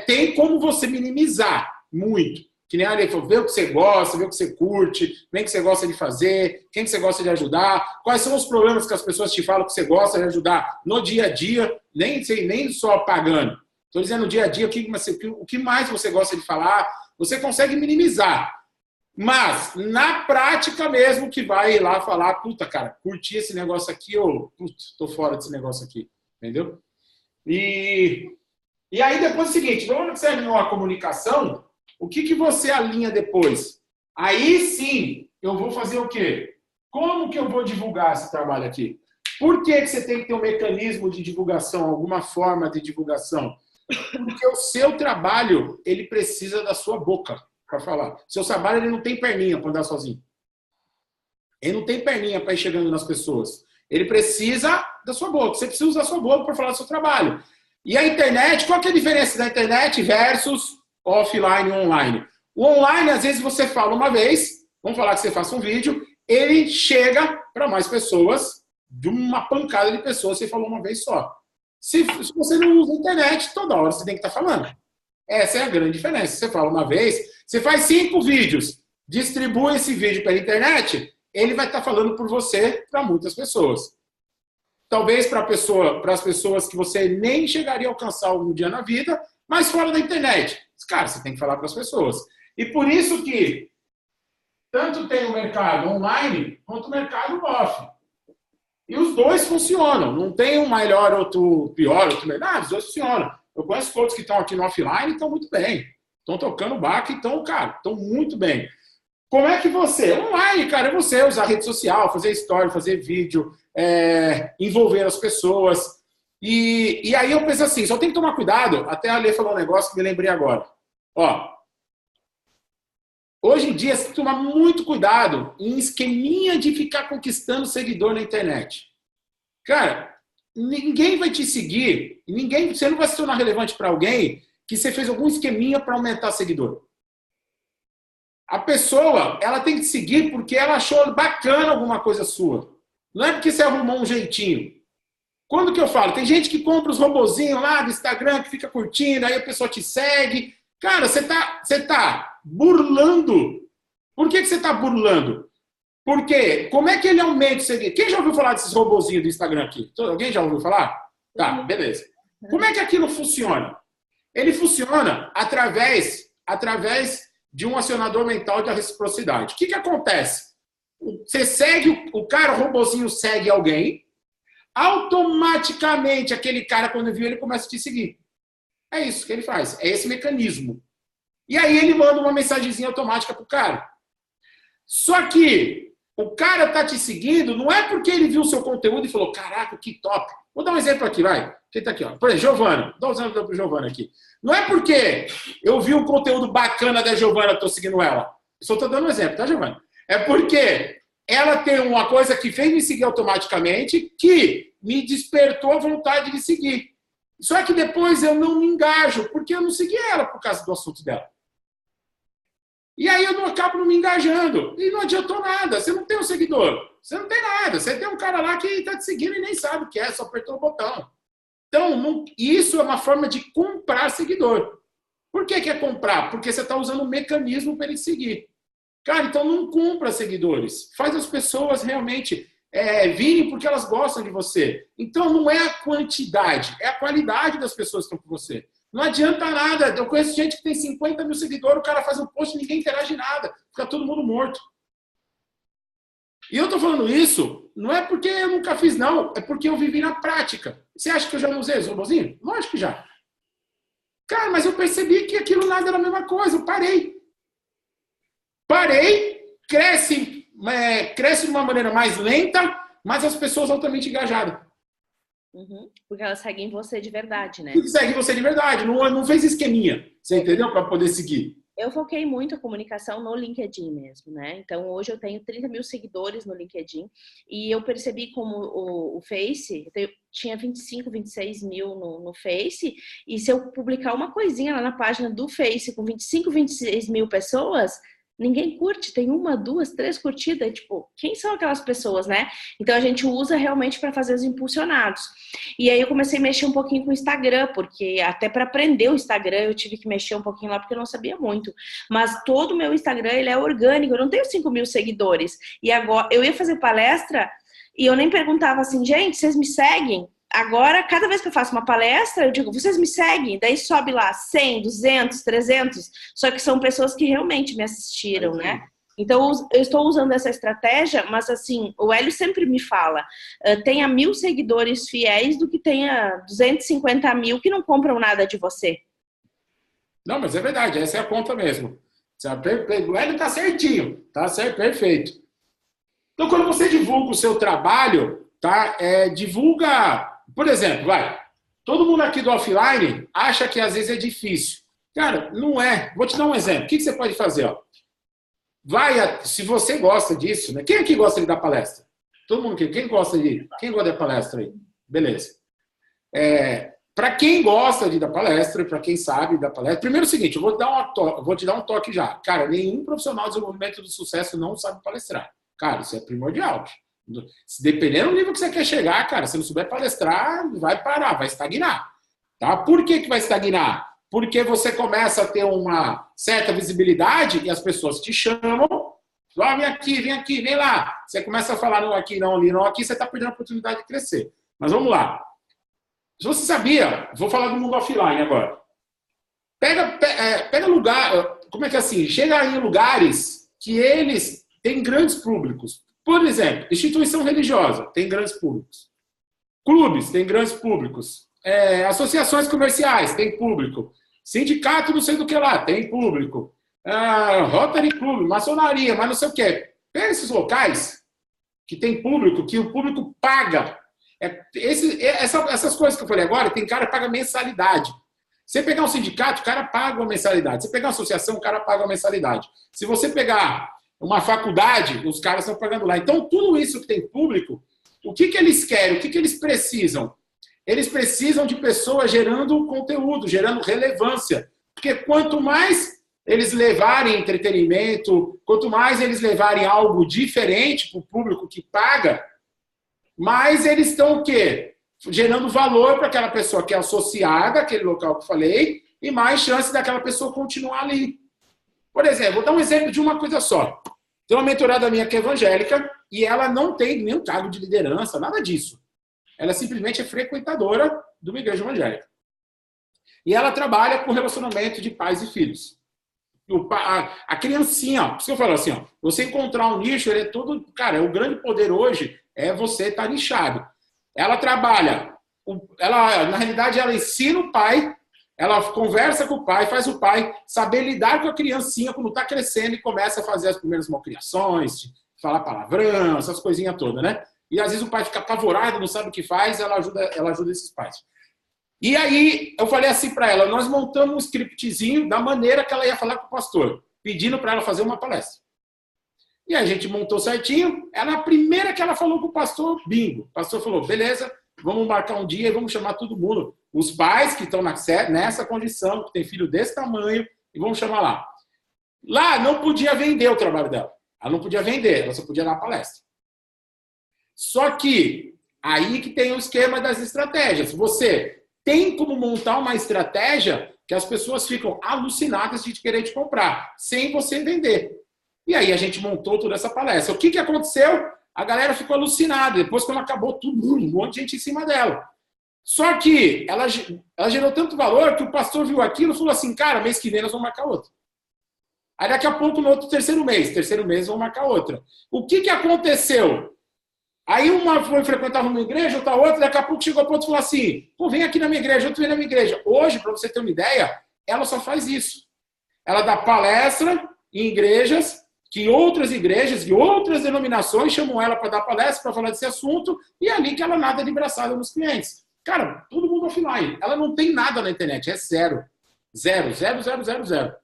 Tem como você minimizar muito. Que nem a Ale falou, vê o que você gosta, vê o que você curte, vê o que você gosta de fazer, quem que você gosta de ajudar, quais são os problemas que as pessoas te falam que você gosta de ajudar no dia a dia, nem só pagando. Estou dizendo no dia a dia o que mais você gosta de falar, você consegue minimizar. Mas, na prática mesmo, que vai lá falar, puta, cara, curti esse negócio aqui, ou tô fora desse negócio aqui. Entendeu? E aí, depois é o seguinte, quando você alinhou a comunicação, o que você alinha depois? Aí sim, eu vou fazer o quê? Como que eu vou divulgar esse trabalho aqui? Por que você tem que ter um mecanismo de divulgação, alguma forma de divulgação? Porque o seu trabalho, ele precisa da sua boca para falar. Seu trabalho, ele não tem perninha para andar sozinho. Ele não tem perninha para ir chegando nas pessoas. Ele precisa da sua boca. Você precisa usar a sua boca para falar do seu trabalho. E a internet, qual que é a diferença da internet versus offline e online? O online, às vezes, você fala uma vez, vamos falar que você faça um vídeo, ele chega para mais pessoas, de uma pancada de pessoas, você falou uma vez só. Se você não usa a internet, toda hora você tem que estar falando. Essa é a grande diferença. Você fala uma vez, você faz 5 vídeos, distribui esse vídeo pela internet, ele vai estar falando por você para muitas pessoas. Talvez para as pessoas que você nem chegaria a alcançar algum dia na vida, mas fora da internet. Cara, você tem que falar para as pessoas. E por isso que tanto tem o mercado online quanto o mercado off. E os dois funcionam. Não tem um melhor, outro pior, outro melhor. Os dois funcionam. Eu conheço todos que estão aqui no offline e estão muito bem. Estão tocando back e estão muito bem. Como é que você? Online, cara, é você usar rede social, fazer story, fazer vídeo, envolver as pessoas. E aí eu penso assim, só tem que tomar cuidado. Até a Lê falou um negócio que me lembrei agora. Ó, hoje em dia, você tem que tomar muito cuidado em esqueminha de ficar conquistando seguidor na internet. Cara, ninguém vai te seguir, você não vai se tornar relevante para alguém que você fez algum esqueminha para aumentar seguidor. A pessoa, ela tem que te seguir porque ela achou bacana alguma coisa sua. Não é porque você arrumou um jeitinho. Quando que eu falo? Tem gente que compra os robozinhos lá do Instagram, que fica curtindo, aí a pessoa te segue. Cara, você tá burlando. Por que você tá burlando? Porque como é que ele aumenta o seguidor? Quem já ouviu falar desses robozinhos do Instagram aqui? Alguém já ouviu falar? Tá, beleza. Como é que aquilo funciona? Ele funciona através de um acionador mental da reciprocidade. O que acontece? Você segue o cara, o robozinho segue alguém, automaticamente aquele cara, quando viu, ele começa a te seguir. É isso que ele faz, é esse mecanismo. E aí ele manda uma mensagenzinha automática pro cara. Só que o cara tá te seguindo, não é porque ele viu o seu conteúdo e falou, caraca, que top. Vou dar um exemplo aqui, vai. Quem tá aqui, ó? Por exemplo, Giovana. Dá um exemplo pro Giovana aqui. Não é porque eu vi um conteúdo bacana da Giovana, tô seguindo ela. Eu só tô dando um exemplo, tá, Giovana? É porque ela tem uma coisa que fez me seguir automaticamente, que me despertou a vontade de seguir. Só que depois eu não me engajo, porque eu não segui ela por causa do assunto dela. E aí eu acabo não me engajando. E não adiantou nada. Você não tem um seguidor. Você não tem nada. Você tem um cara lá que está te seguindo e nem sabe o que é, só apertou o botão. Então, isso é uma forma de comprar seguidor. Por que é comprar? Porque você está usando um mecanismo para ele seguir. Cara, então não compra seguidores. Faz as pessoas realmente virem porque elas gostam de você. Então não é a quantidade, é a qualidade das pessoas que estão com você. Não adianta nada. Eu conheço gente que tem 50 mil seguidores, o cara faz um post e ninguém interage nada. Fica todo mundo morto. E eu tô falando isso, não é porque eu nunca fiz, não. É porque eu vivi na prática. Você acha que eu já não usei os robozinhos? Lógico que já. Cara, mas eu percebi que aquilo nada era a mesma coisa. Eu parei. Cresce de uma maneira mais lenta, mas as pessoas altamente engajadas. Uhum. Porque elas seguem você de verdade, né? Segue você de verdade, não fez esqueminha, você entendeu? Para poder seguir. Eu foquei muito a comunicação no LinkedIn mesmo, né? Então, hoje eu tenho 30 mil seguidores no LinkedIn e eu percebi como o Face, tinha 25, 26 mil no Face, e se eu publicar uma coisinha lá na página do Face com 25, 26 mil pessoas, ninguém curte, tem 1, 2, 3 curtidas, tipo, quem são aquelas pessoas, né? Então a gente usa realmente para fazer os impulsionados. E aí eu comecei a mexer um pouquinho com o Instagram, porque até para aprender o Instagram eu tive que mexer um pouquinho lá, porque eu não sabia muito. Mas todo o meu Instagram, ele é orgânico, eu não tenho 5 mil seguidores. E agora, eu ia fazer palestra e eu nem perguntava assim, gente, vocês me seguem? Agora, cada vez que eu faço uma palestra, eu digo, vocês me seguem? Daí sobe lá 100, 200, 300. Só que são pessoas que realmente me assistiram, né? Então, eu estou usando essa estratégia, mas assim, o Hélio sempre me fala, tenha 1000 seguidores fiéis do que tenha 250 mil que não compram nada de você. Não, mas é verdade, essa é a conta mesmo. O Hélio tá certinho, tá certo, perfeito. Então, quando você divulga o seu trabalho, tá? Divulga... Por exemplo, todo mundo aqui do offline acha que às vezes é difícil. Cara, não é. Vou te dar um exemplo. O que você pode fazer? Ó? Se você gosta disso, né? Quem aqui gosta de dar palestra? Todo mundo aqui. Quem gosta da palestra aí? Beleza. Para quem gosta de dar palestra, para quem sabe dar palestra, primeiro é o seguinte, eu vou te dar um toque já. Cara, nenhum profissional de desenvolvimento do sucesso não sabe palestrar. Cara, isso é primordial. Dependendo do nível que você quer chegar, cara, se não souber palestrar, vai parar, vai estagnar. Tá? Por que vai estagnar? Porque você começa a ter uma certa visibilidade e as pessoas te chamam, vem aqui, vem lá. Você começa a falar não aqui, não ali, não aqui, você está perdendo a oportunidade de crescer. Mas vamos lá. Se você sabia, vou falar do mundo offline agora. Pega lugar, como é que é assim? Chega em lugares que eles têm grandes públicos. Por exemplo, instituição religiosa tem grandes públicos. Clubes tem grandes públicos. Associações comerciais tem público. Sindicato não sei do que lá, tem público. Rotary Club, maçonaria, mas não sei o quê. Pega esses locais que tem público, que o público paga. Essas coisas que eu falei agora, tem cara que paga mensalidade. Você pegar um sindicato, o cara paga uma mensalidade. Você pegar uma associação, o cara paga uma mensalidade. Se você pegar uma faculdade, os caras estão pagando lá. Então, tudo isso que tem público, o que eles querem? O que eles precisam? Eles precisam de pessoas gerando conteúdo, gerando relevância. Porque quanto mais eles levarem entretenimento, quanto mais eles levarem algo diferente para o público que paga, mais eles estão o quê? Gerando valor para aquela pessoa que é associada àquele local que eu falei e mais chance daquela pessoa continuar ali. Por exemplo, vou dar um exemplo de uma coisa só. Tem uma mentorada minha que é evangélica e ela não tem nenhum cargo de liderança, nada disso. Ela simplesmente é frequentadora de uma igreja evangélica. E ela trabalha com relacionamento de pais e filhos. A criancinha, por isso que eu falo assim, ó, você encontrar um nicho, ele é todo... Cara, o grande poder hoje é você estar nichado. Ela trabalha, na realidade, ela ensina o pai, ela conversa com o pai, faz o pai saber lidar com a criancinha quando está crescendo e começa a fazer as primeiras malcriações, falar palavrão, essas coisinhas todas, né? E às vezes o pai fica apavorado, não sabe o que faz, ela ajuda esses pais. E aí, eu falei assim para ela, nós montamos um scriptzinho da maneira que ela ia falar com o pastor, pedindo para ela fazer uma palestra. E a gente montou certinho, ela, a primeira que ela falou com o pastor, bingo. O pastor falou, beleza, vamos marcar um dia e vamos chamar todo mundo. Os pais que estão nessa condição, que tem filho desse tamanho, e vamos chamar lá. Lá não podia vender o trabalho dela. Ela não podia vender, ela só podia dar palestra. Só que, aí que tem o esquema das estratégias. Você tem como montar uma estratégia que as pessoas ficam alucinadas de querer te comprar, sem você vender. E aí a gente montou toda essa palestra. O que aconteceu? A galera ficou alucinada. Depois, quando acabou tudo, um monte de gente em cima dela. Só que ela gerou tanto valor que o pastor viu aquilo e falou assim, cara, mês que vem nós vamos marcar outra. Aí daqui a pouco, no outro terceiro mês vamos marcar outra. O que aconteceu? Aí uma foi frequentar uma igreja, outra outra, daqui a pouco chegou a ponto e falou assim, pô, vem aqui na minha igreja, outro vem na minha igreja. Hoje, para você ter uma ideia, ela só faz isso. Ela dá palestra em igrejas, que outras igrejas e outras denominações chamam ela para dar palestra, para falar desse assunto, e é ali que ela nada de braçada nos clientes. Cara, todo mundo offline. Ela não tem nada na internet, é zero. Zero, zero, zero, zero, zero.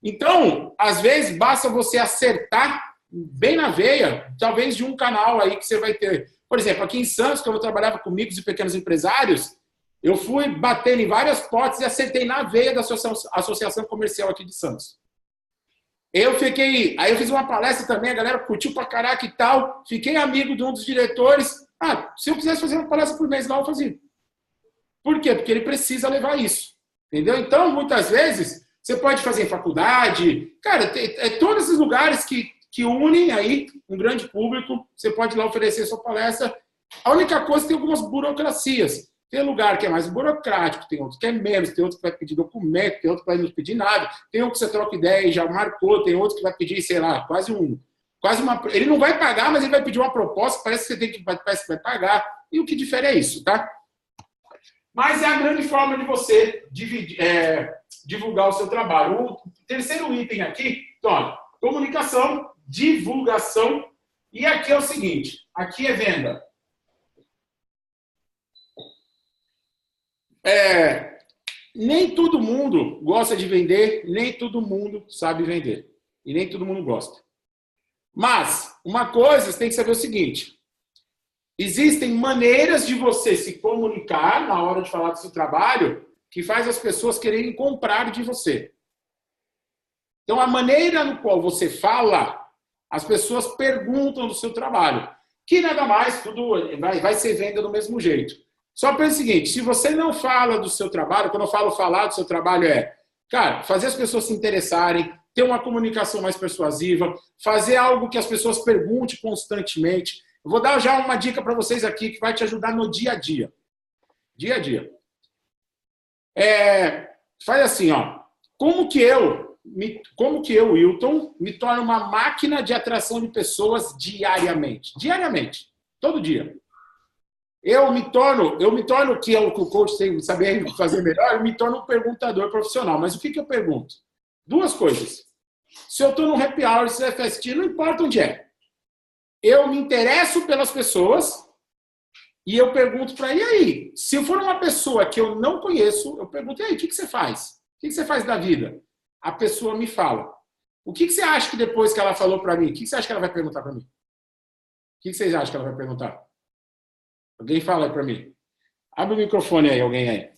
Então, às vezes, basta você acertar bem na veia, talvez de um canal aí que você vai ter. Por exemplo, aqui em Santos, quando eu trabalhava com micros e pequenos empresários, eu fui batendo em várias portas e acertei na veia da associação comercial aqui de Santos. Aí eu fiz uma palestra também, a galera curtiu pra caraca e tal, fiquei amigo de um dos diretores. Se eu quisesse fazer uma palestra por mês lá, eu fazia. Por quê? Porque ele precisa levar isso. Entendeu? Então, muitas vezes, você pode fazer em faculdade. Cara, todos esses lugares que unem aí um grande público, você pode lá oferecer sua palestra. A única coisa é que tem algumas burocracias. Tem lugar que é mais burocrático, tem outro que é menos, tem outro que vai pedir documento, tem outro que vai não pedir nada, tem um que você troca ideia e já marcou, tem outro que vai pedir, sei lá, quase uma... Ele não vai pagar, mas ele vai pedir uma proposta, parece que parece que vai pagar, e o que difere é isso, tá? Mas é a grande forma de você divulgar o seu trabalho. O terceiro item aqui, então, comunicação, divulgação, e aqui é o seguinte, aqui é venda. Nem todo mundo gosta de vender, nem todo mundo sabe vender. E nem todo mundo gosta. Mas, uma coisa, você tem que saber o seguinte. Existem maneiras de você se comunicar na hora de falar do seu trabalho que faz as pessoas quererem comprar de você. Então, a maneira no qual você fala, as pessoas perguntam do seu trabalho. Que nada mais, tudo vai ser venda do mesmo jeito. Só pensa o seguinte, se você não fala do seu trabalho, quando eu falo falar do seu trabalho cara, fazer as pessoas se interessarem, ter uma comunicação mais persuasiva, fazer algo que as pessoas perguntem constantemente. Eu vou dar já uma dica para vocês aqui que vai te ajudar no dia a dia. Dia a dia. Faz assim, ó. Como que eu, Wilton, me torno uma máquina de atração de pessoas diariamente? Diariamente. Todo dia. Eu me torno, que é o que o coach tem que saber fazer melhor, eu me torno um perguntador profissional. Mas o que eu pergunto? Duas coisas. Se eu estou num happy hour, se é festinha, não importa onde é. Eu me interesso pelas pessoas e eu pergunto para e aí? Se eu for uma pessoa que eu não conheço, eu pergunto, e aí, o que você faz? O que você faz da vida? A pessoa me fala. O que você acha que depois que ela falou para mim, o que você acha que ela vai perguntar para mim? O que vocês acham que ela vai perguntar? Alguém fala aí para mim. Abre o microfone aí, alguém aí.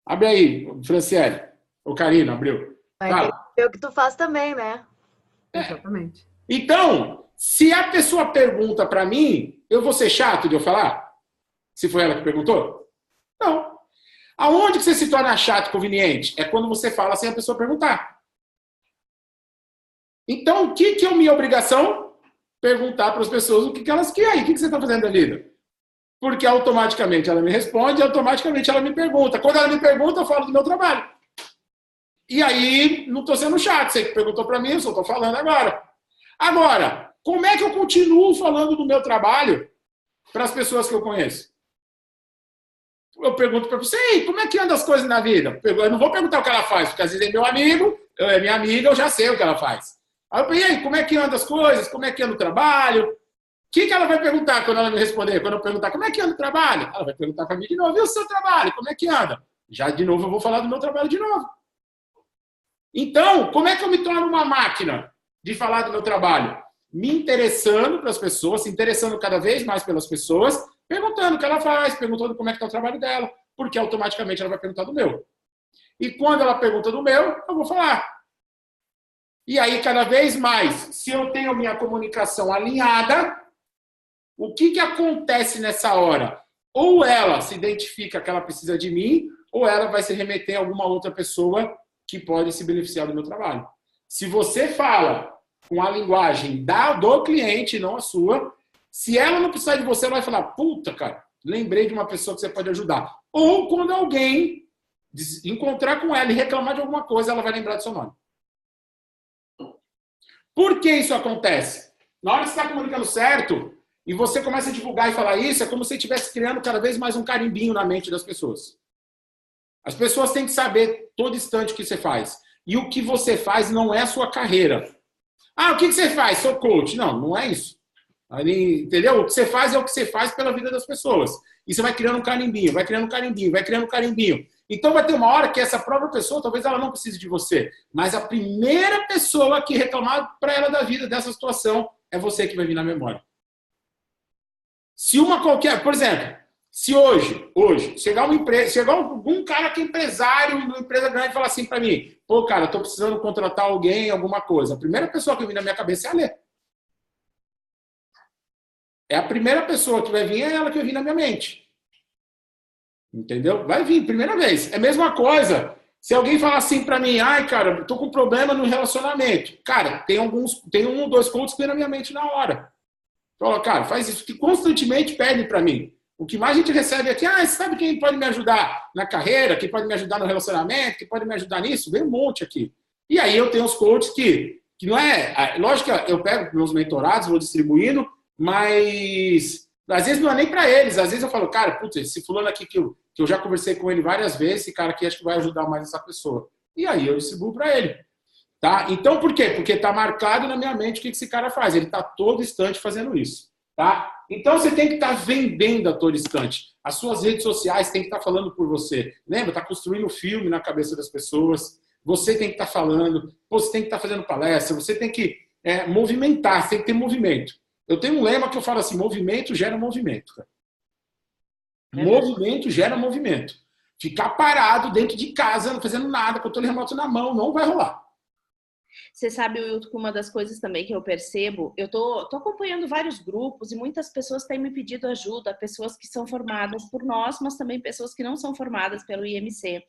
Abre aí, Franciele. O Karina, abriu. Vai ter o que tu faz também, né? Exatamente. Então, se a pessoa pergunta para mim, eu vou ser chato de eu falar? Se foi ela que perguntou? Não. Aonde que você se torna chato e conveniente? É quando você fala sem a pessoa perguntar. Então, o que é minha obrigação? Perguntar para as pessoas o que elas querem. O que você está fazendo da vida? Porque automaticamente ela me responde, automaticamente ela me pergunta. Quando ela me pergunta, eu falo do meu trabalho. E aí, não estou sendo chato. Você que perguntou para mim, eu só estou falando agora. Agora, como é que eu continuo falando do meu trabalho para as pessoas que eu conheço? Eu pergunto para você, como é que anda as coisas na vida? Eu não vou perguntar o que ela faz, porque às vezes é meu amigo, é minha amiga, eu já sei o que ela faz. Aí eu pergunto, e aí, como é que anda as coisas? Como é que anda o trabalho? O que ela vai perguntar quando ela me responder? Quando eu perguntar como é que anda o trabalho? Ela vai perguntar para mim de novo, e o seu trabalho? Como é que anda? Já de novo eu vou falar do meu trabalho de novo. Então, como é que eu me torno uma máquina de falar do meu trabalho? Me interessando para as pessoas, se interessando cada vez mais pelas pessoas, perguntando o que ela faz, perguntando como é que está o trabalho dela, porque automaticamente ela vai perguntar do meu. E quando ela pergunta do meu, eu vou falar. E aí, cada vez mais, se eu tenho minha comunicação alinhada, o que acontece nessa hora? Ou ela se identifica que ela precisa de mim, ou ela vai se remeter a alguma outra pessoa que pode se beneficiar do meu trabalho. Se você fala com a linguagem do cliente, não a sua, se ela não precisar de você, ela vai falar, puta, cara, lembrei de uma pessoa que você pode ajudar. Ou quando alguém encontrar com ela e reclamar de alguma coisa, ela vai lembrar do seu nome. Por que isso acontece? Na hora que você está comunicando certo, e você começa a divulgar e falar isso, é como se você estivesse criando cada vez mais um carimbinho na mente das pessoas. As pessoas têm que saber todo instante o que você faz. E o que você faz não é a sua carreira. Ah, o que você faz? Sou coach. Não, não é isso. Ali, entendeu? O que você faz é o que você faz pela vida das pessoas. E você vai criando um carimbinho, vai criando um carimbinho, vai criando um carimbinho. Então vai ter uma hora que essa própria pessoa, talvez ela não precise de você, mas a primeira pessoa que reclamar para ela da vida, dessa situação, é você que vai vir na memória. Se uma qualquer, por exemplo, se hoje, chegar algum cara que é empresário, uma empresa grande, e falar assim para mim, pô, cara, eu tô precisando contratar alguém, alguma coisa. A primeira pessoa que vem na minha cabeça é a Lê. É a primeira pessoa que vai vir, é ela que vai vir na minha mente. Entendeu? Vai vir, primeira vez. É a mesma coisa. Se alguém falar assim para mim, ai, cara, tô com problema no relacionamento. Cara, tem um ou dois coaches que vem na minha mente na hora. Fala, cara, faz isso, que constantemente pedem para mim. O que mais a gente recebe aqui, sabe quem pode me ajudar na carreira, quem pode me ajudar no relacionamento, quem pode me ajudar nisso? Vem um monte aqui. E aí eu tenho os coaches que não é... Lógico que eu pego meus mentorados, vou distribuindo, mas às vezes não é nem para eles. Às vezes eu falo, cara, putz, esse fulano aqui que eu já conversei com ele várias vezes, esse cara aqui acho que vai ajudar mais essa pessoa. E aí eu distribuo para ele. Tá? Então, por quê? Porque está marcado na minha mente o que esse cara faz. Ele está todo instante fazendo isso. Tá? Então, você tem que estar vendendo a todo instante. As suas redes sociais têm que estar falando por você. Lembra? Está construindo filme na cabeça das pessoas. Você tem que estar falando. Você tem que estar fazendo palestra. Você tem que movimentar. Você tem que ter movimento. Eu tenho um lema que eu falo assim, movimento gera movimento. Cara. Movimento gera movimento. Ficar parado dentro de casa, não fazendo nada, com o controle remoto na mão, não vai rolar. Você sabe, Wilton, que uma das coisas também que eu percebo, eu tô acompanhando vários grupos e muitas pessoas têm me pedido ajuda, pessoas que são formadas por nós, mas também pessoas que não são formadas pelo IMC.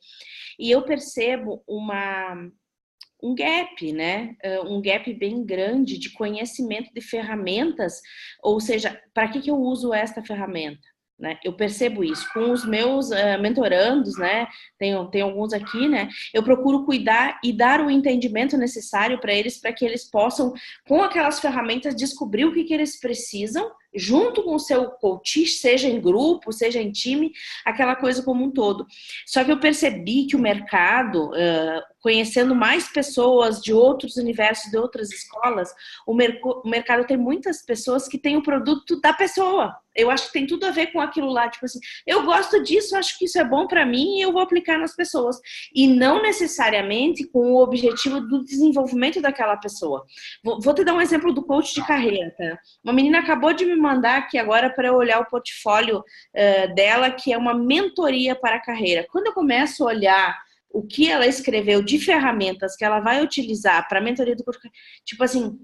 E eu percebo um gap, né? Um gap bem grande de conhecimento de ferramentas, ou seja, para que eu uso esta ferramenta? Né? Eu percebo isso com os meus mentorandos, né? Tem alguns aqui, né? Eu procuro cuidar e dar o entendimento necessário para que eles possam, com aquelas ferramentas, descobrir o que eles precisam, junto com o seu coach, seja em grupo, seja em time, aquela coisa como um todo. Só que eu percebi que o mercado, conhecendo mais pessoas de outros universos, de outras escolas, o mercado tem muitas pessoas que têm o produto da pessoa. Eu acho que tem tudo a ver com aquilo lá, tipo assim, eu gosto disso, acho que isso é bom para mim e eu vou aplicar nas pessoas. E não necessariamente com o objetivo do desenvolvimento daquela pessoa. Vou te dar um exemplo do coach de carreira, tá? Uma menina acabou de me mandar aqui agora para eu olhar o portfólio dela, que é uma mentoria para a carreira. Quando eu começo a olhar o que ela escreveu de ferramentas que ela vai utilizar para a mentoria do curso, tipo assim,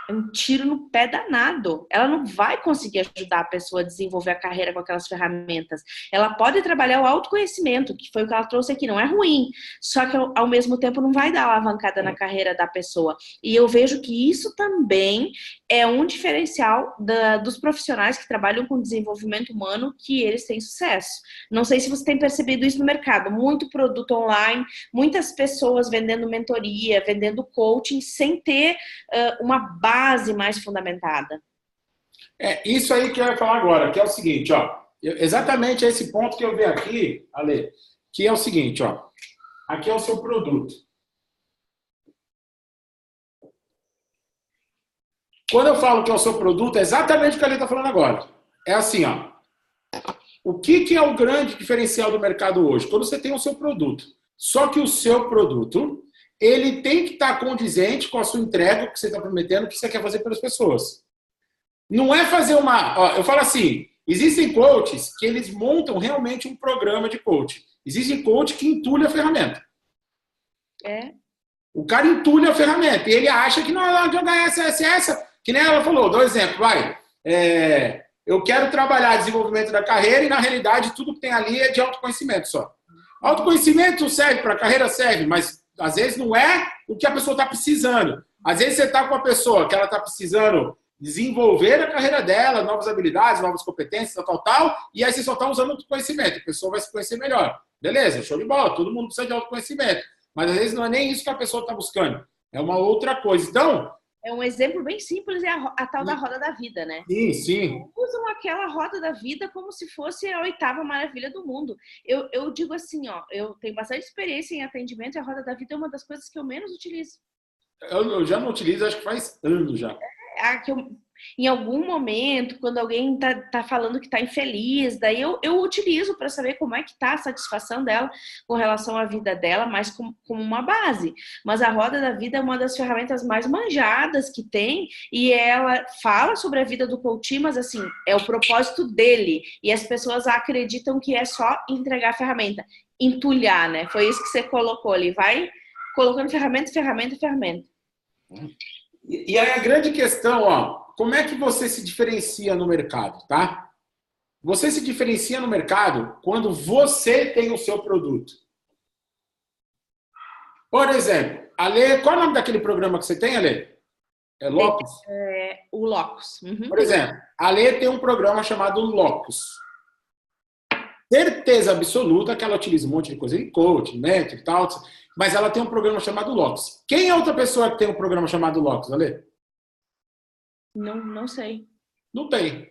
é um tiro no pé danado. Ela não vai conseguir ajudar a pessoa a desenvolver a carreira com aquelas ferramentas. Ela pode trabalhar o autoconhecimento, que foi o que ela trouxe aqui, não é ruim. Só que, ao mesmo tempo, não vai dar alavancada na carreira da pessoa. E eu vejo que isso também é um diferencial dos profissionais que trabalham com desenvolvimento humano, que eles têm sucesso. Não sei se você tem percebido isso no mercado. Muito produto online, muitas pessoas vendendo mentoria, vendendo coaching, sem ter uma base mais fundamentada. Isso aí que eu ia falar agora, que é o seguinte, ó. Exatamente esse ponto que eu vi aqui, Ale, que é o seguinte, ó. Aqui é o seu produto. Quando eu falo que é o seu produto, é exatamente o que a Ale está falando agora. É assim, ó. O que é o grande diferencial do mercado hoje? Quando você tem o seu produto. Só que o seu produto, ele tem que estar condizente com a sua entrega, que você está prometendo, que você quer fazer pelas pessoas. Não é fazer uma... Ó, eu falo assim, existem coaches que eles montam realmente um programa de coaching. Existe coach que entulha a ferramenta. O cara entulha a ferramenta e ele acha que não é jogar essa. Que nem ela falou, dou exemplo, vai. Eu quero trabalhar desenvolvimento da carreira e, na realidade, tudo que tem ali é de autoconhecimento só. Autoconhecimento serve para a carreira, serve, mas às vezes não é o que a pessoa está precisando. Às vezes você está com a pessoa que ela está precisando desenvolver a carreira dela, novas habilidades, novas competências, tal, e aí você só está usando autoconhecimento. A pessoa vai se conhecer melhor. Beleza, show de bola, todo mundo precisa de autoconhecimento. Mas às vezes não é nem isso que a pessoa está buscando. É uma outra coisa. Então... É um exemplo bem simples, é a tal da roda da vida, né? Sim. Usam aquela roda da vida como se fosse a 8ª maravilha do mundo. Eu digo assim, ó, eu tenho bastante experiência em atendimento e a roda da vida é uma das coisas que eu menos utilizo. Eu já não utilizo, acho que faz anos já. Em algum momento, quando alguém tá falando que tá infeliz, daí eu utilizo para saber como é que tá a satisfação dela com relação à vida dela, mas como uma base. Mas a roda da vida é uma das ferramentas mais manjadas que tem, e ela fala sobre a vida do coach, mas assim, é o propósito dele, e as pessoas acreditam que é só entregar a ferramenta, entulhar, né? Foi isso que você colocou ali, vai colocando ferramenta. E aí a grande questão, ó, como é que você se diferencia no mercado, tá? Você se diferencia no mercado quando você tem o seu produto. Por exemplo, Ale, qual é o nome daquele programa que você tem, Ale? É Locus? O Locus. Uhum. Por exemplo, a Ale tem um programa chamado Locus. Certeza absoluta que ela utiliza um monte de coisa em coaching, mentor e tal, mas ela tem um programa chamado Locus. Quem é outra pessoa que tem um programa chamado Locus, Ale? Não sei. Não tem.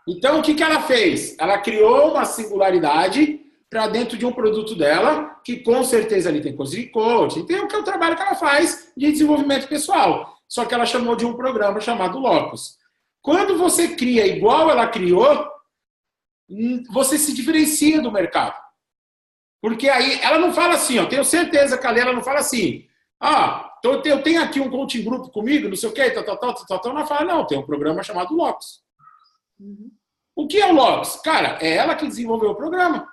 Então, o que ela fez? Ela criou uma singularidade para dentro de um produto dela, que com certeza ali tem coisa de coaching, tem o que é o trabalho que ela faz de desenvolvimento pessoal. Só que ela chamou de um programa chamado Locus. Quando você cria igual ela criou, você se diferencia do mercado. Porque aí ela não fala assim, ó, tenho certeza que ela não fala assim, então eu tenho aqui um coaching grupo comigo, não sei o quê, tal. Ela fala, não, tem um programa chamado Locus. Uhum. O que é o Locus? Cara, é ela que desenvolveu o programa.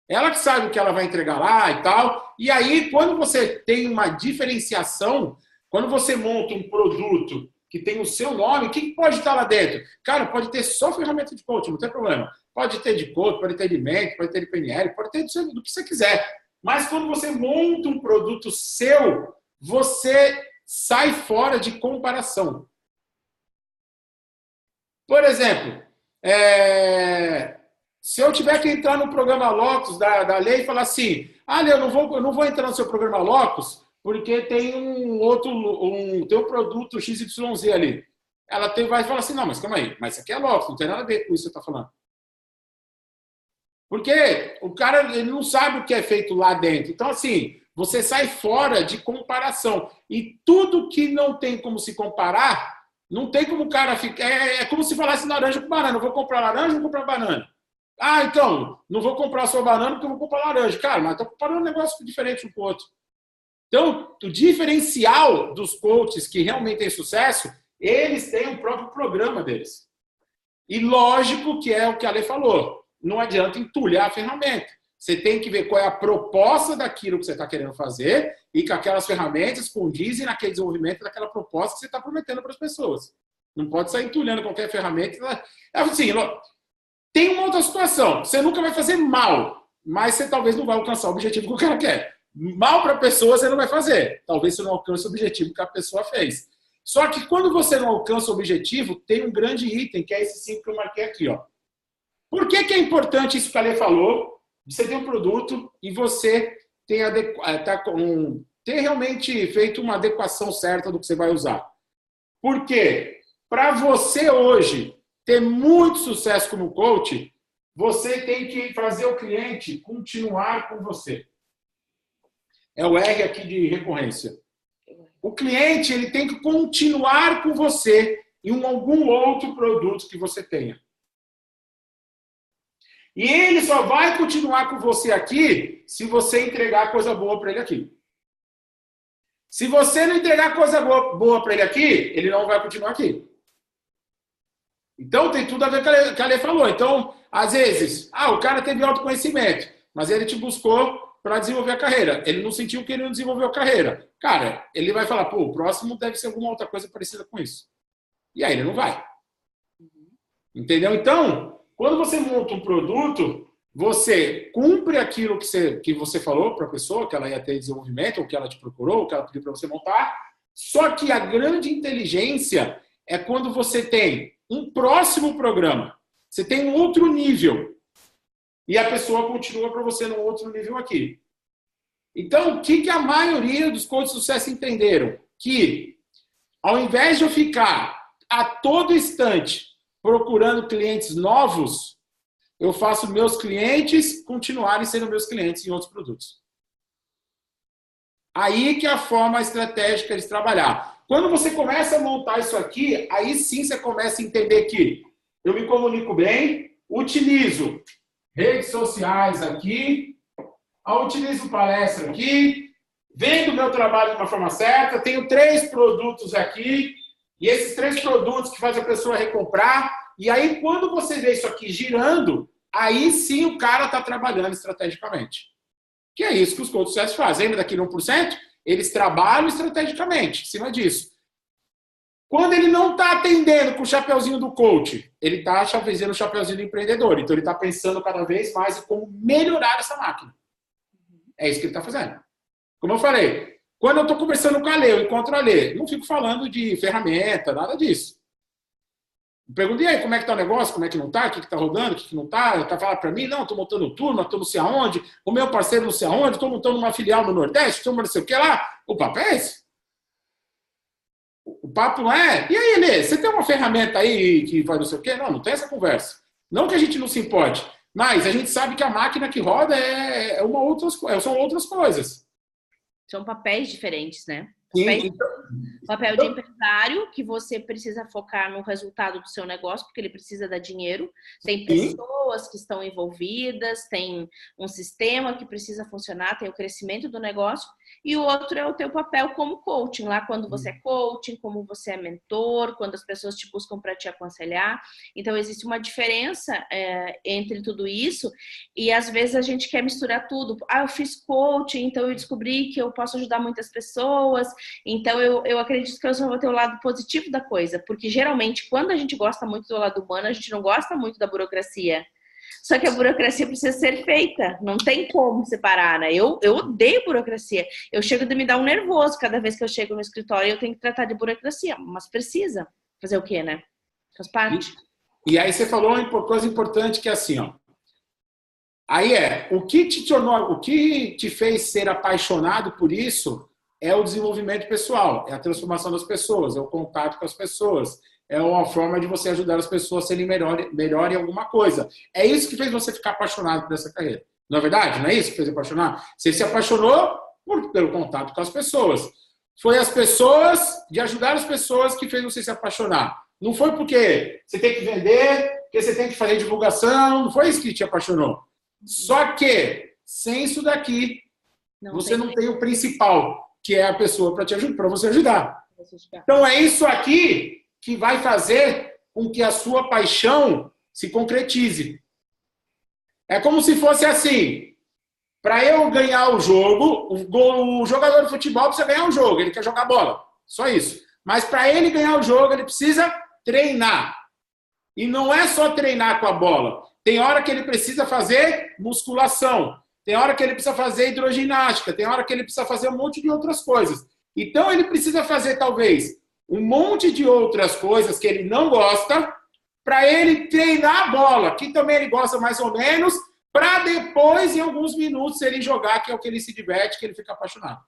Ela que sabe o que ela vai entregar lá e tal. E aí, quando você tem uma diferenciação, quando você monta um produto que tem o seu nome, o que pode estar lá dentro? Cara, pode ter só ferramenta de coaching, não tem problema. Pode ter de coach, pode ter de mentor, pode ter de PNL, pode ter do que você quiser. Mas quando você monta um produto seu, você sai fora de comparação. Por exemplo, se eu tiver que entrar no programa Locus da lei e falar assim, eu não vou entrar no seu programa Locus porque tem tem um produto XYZ ali. Ela vai falar assim, não, mas calma aí, mas isso aqui é Locus, não tem nada a ver com isso que você está falando. Porque o cara ele não sabe o que é feito lá dentro. Então, assim, você sai fora de comparação. E tudo que não tem como se comparar, não tem como o cara ficar... É como se falasse laranja com banana. Eu vou comprar laranja ou vou comprar banana? Então, não vou comprar a sua banana porque eu vou comprar laranja. Cara, mas estou comparando um negócio diferente um com o outro. Então, o diferencial dos coaches que realmente têm sucesso, eles têm o próprio programa deles. E lógico que é o que a Lê falou. Não adianta entulhar a ferramenta. Você tem que ver qual é a proposta daquilo que você está querendo fazer e que aquelas ferramentas condizem naquele desenvolvimento daquela proposta que você está prometendo para as pessoas. Não pode sair entulhando qualquer ferramenta. Assim, tem uma outra situação. Você nunca vai fazer mal, mas você talvez não vai alcançar o objetivo que o cara quer. Mal para a pessoa você não vai fazer. Talvez você não alcance o objetivo que a pessoa fez. Só que quando você não alcança o objetivo, tem um grande item, que é esse 5 que eu marquei aqui, ó. Por que é importante isso que a Lê falou? Você tem um produto e você tem ter realmente feito uma adequação certa do que você vai usar. Por quê? Para você hoje ter muito sucesso como coach, você tem que fazer o cliente continuar com você. É o R aqui de recorrência. O cliente ele tem que continuar com você em algum outro produto que você tenha. E ele só vai continuar com você aqui se você entregar coisa boa para ele aqui. Se você não entregar coisa boa para ele aqui, ele não vai continuar aqui. Então, tem tudo a ver com o que a Lê falou. Então, às vezes, o cara teve autoconhecimento, mas ele te buscou para desenvolver a carreira. Ele não sentiu que ele não desenvolveu a carreira. Cara, ele vai falar, pô, o próximo deve ser alguma outra coisa parecida com isso. E aí ele não vai. Entendeu? Então, quando você monta um produto, você cumpre aquilo que você falou para a pessoa, que ela ia ter desenvolvimento, ou que ela te procurou, ou que ela pediu para você montar. Só que a grande inteligência é quando você tem um próximo programa. Você tem um outro nível. E a pessoa continua para você num outro nível aqui. Então, o que a maioria dos coaches de sucesso entenderam? Que, ao invés de eu ficar a todo instante procurando clientes novos, eu faço meus clientes continuarem sendo meus clientes em outros produtos. Aí que é a forma estratégica de trabalhar. Quando você começa a montar isso aqui, aí sim você começa a entender que eu me comunico bem, utilizo redes sociais aqui, utilizo palestra aqui, vendo meu trabalho de uma forma certa, tenho 3 produtos aqui, e esses 3 produtos que fazem a pessoa recomprar, e aí quando você vê isso aqui girando, aí sim o cara está trabalhando estrategicamente. Que é isso que os coaches de sucesso fazem. Lembra daquele 1%? Eles trabalham estrategicamente em cima disso. Quando ele não está atendendo com o chapeuzinho do coach, ele está fazendo o chapeuzinho do empreendedor. Então, ele está pensando cada vez mais em como melhorar essa máquina. É isso que ele está fazendo. Como eu falei, quando eu estou conversando com a Lê, eu encontro a Lê, não fico falando de ferramenta, nada disso. Eu pergunto, e aí, como é que está o negócio? Como é que não está? O que está rodando? O que não está? Está falando para mim? Não, estou montando turma, estou não sei aonde, o meu parceiro não sei aonde, estou montando uma filial no Nordeste, estou não sei o que lá. O papo é esse? O papo não é... E aí, Lê, você tem uma ferramenta aí que vai não sei o quê? Não, não tem essa conversa. Não que a gente não se importe, mas a gente sabe que a máquina que roda são outras coisas. São papéis diferentes, né? Sim, Papel de empresário, que você precisa focar no resultado do seu negócio, porque ele precisa dar dinheiro. Tem pessoas que estão envolvidas, tem um sistema que precisa funcionar, tem o crescimento do negócio. E o outro é o teu papel como coaching, lá quando você é coaching, como você é mentor, quando as pessoas te buscam para te aconselhar. Então, existe uma diferença entre tudo isso e, às vezes, a gente quer misturar tudo. Eu fiz coaching, então eu descobri que eu posso ajudar muitas pessoas, então eu acredito que eu só vou ter o lado positivo da coisa, porque, geralmente, quando a gente gosta muito do lado humano, a gente não gosta muito da burocracia. Só que a burocracia precisa ser feita, não tem como separar, né? Eu odeio burocracia. Eu chego de me dar um nervoso cada vez que eu chego no escritório e eu tenho que tratar de burocracia, mas precisa. Fazer o quê, né? Faz parte. E aí você falou uma coisa importante que é assim, ó. Aí o que te fez ser apaixonado por isso é o desenvolvimento pessoal, é a transformação das pessoas, é o contato com as pessoas. É uma forma de você ajudar as pessoas a serem melhor em alguma coisa. É isso que fez você ficar apaixonado por essa carreira. Não é verdade? Não é isso que fez apaixonar? Você se apaixonou pelo contato com as pessoas. Foi as pessoas, de ajudar as pessoas, que fez você se apaixonar. Não foi porque você tem que vender, porque você tem que fazer divulgação, não foi isso que te apaixonou. Só que, sem isso daqui, você não tem o principal, que é a pessoa para você ajudar. Então, é isso aqui que vai fazer com que a sua paixão se concretize. É como se fosse assim, para eu ganhar o jogo, o jogador de futebol precisa ganhar o jogo, ele quer jogar bola, só isso. Mas para ele ganhar o jogo, ele precisa treinar. E não é só treinar com a bola. Tem hora que ele precisa fazer musculação, tem hora que ele precisa fazer hidroginástica, tem hora que ele precisa fazer um monte de outras coisas. Então, ele precisa fazer, talvez, um monte de outras coisas que ele não gosta, para ele treinar a bola, que também ele gosta mais ou menos, para depois, em alguns minutos, ele jogar, que é o que ele se diverte, que ele fica apaixonado.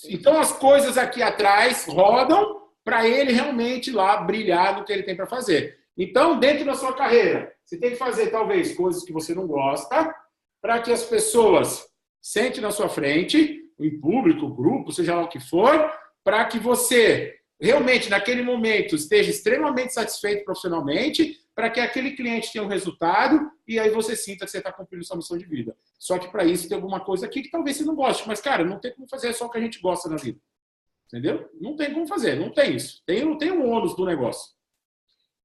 Então, as coisas aqui atrás rodam para ele realmente lá brilhar no que ele tem para fazer. Então, dentro da sua carreira, você tem que fazer, talvez, coisas que você não gosta, para que as pessoas sentem na sua frente, em público, grupo, seja lá o que for, para que você realmente, naquele momento, esteja extremamente satisfeito profissionalmente, para que aquele cliente tenha um resultado e aí você sinta que você está cumprindo sua missão de vida. Só que para isso tem alguma coisa aqui que talvez você não goste. Mas, cara, não tem como fazer, é só o que a gente gosta na vida. Entendeu? Não tem como fazer, não tem isso. Não tem um ônus do negócio.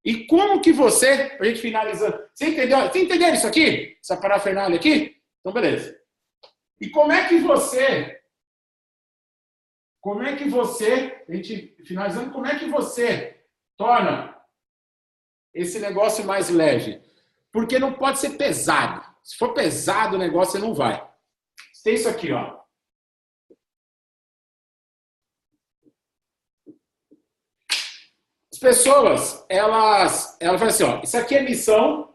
E como que você, para a gente finalizando, você entendeu? Você entendeu isso aqui? Essa parafernália aqui? Então, beleza. E como é que você, a gente finalizando, como é que você torna esse negócio mais leve? Porque não pode ser pesado. Se for pesado o negócio, você não vai. Tem isso aqui, ó. As pessoas, elas falam assim, ó, isso aqui é missão,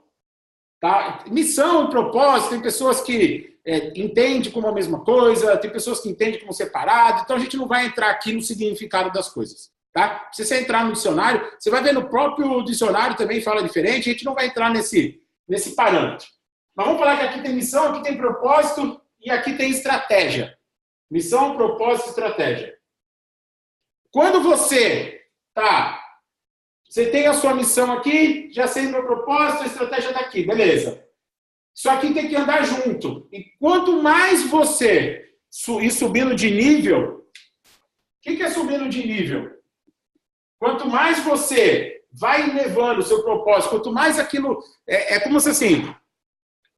tá? Missão, propósito, tem pessoas que entendem como a mesma coisa, tem pessoas que entendem como separado, então a gente não vai entrar aqui no significado das coisas, tá? Se você entrar no dicionário, você vai ver no próprio dicionário também fala diferente, a gente não vai entrar nesse parâmetro. Mas vamos falar que aqui tem missão, aqui tem propósito e aqui tem estratégia. Missão, propósito e estratégia. Quando você tem a sua missão aqui, já sei o meu propósito, a estratégia está aqui, beleza. Isso aqui tem que andar junto. E quanto mais você ir subindo de nível, o que é subindo de nível? Quanto mais você vai levando o seu propósito, quanto mais aquilo... É como se assim...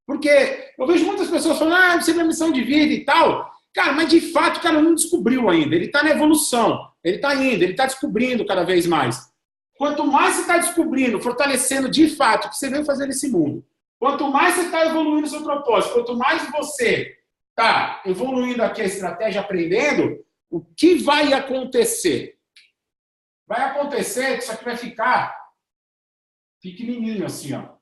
Porque eu vejo muitas pessoas falando, você é minha missão de vida e tal. Cara, mas de fato o cara não descobriu ainda. Ele está na evolução. Ele está indo, ele está descobrindo cada vez mais. Quanto mais você está descobrindo, fortalecendo de fato o que você veio fazer nesse mundo, quanto mais você está evoluindo o seu propósito, quanto mais você está evoluindo aqui a estratégia, aprendendo, o que vai acontecer? Vai acontecer que isso aqui vai ficar pequenininho assim, ó.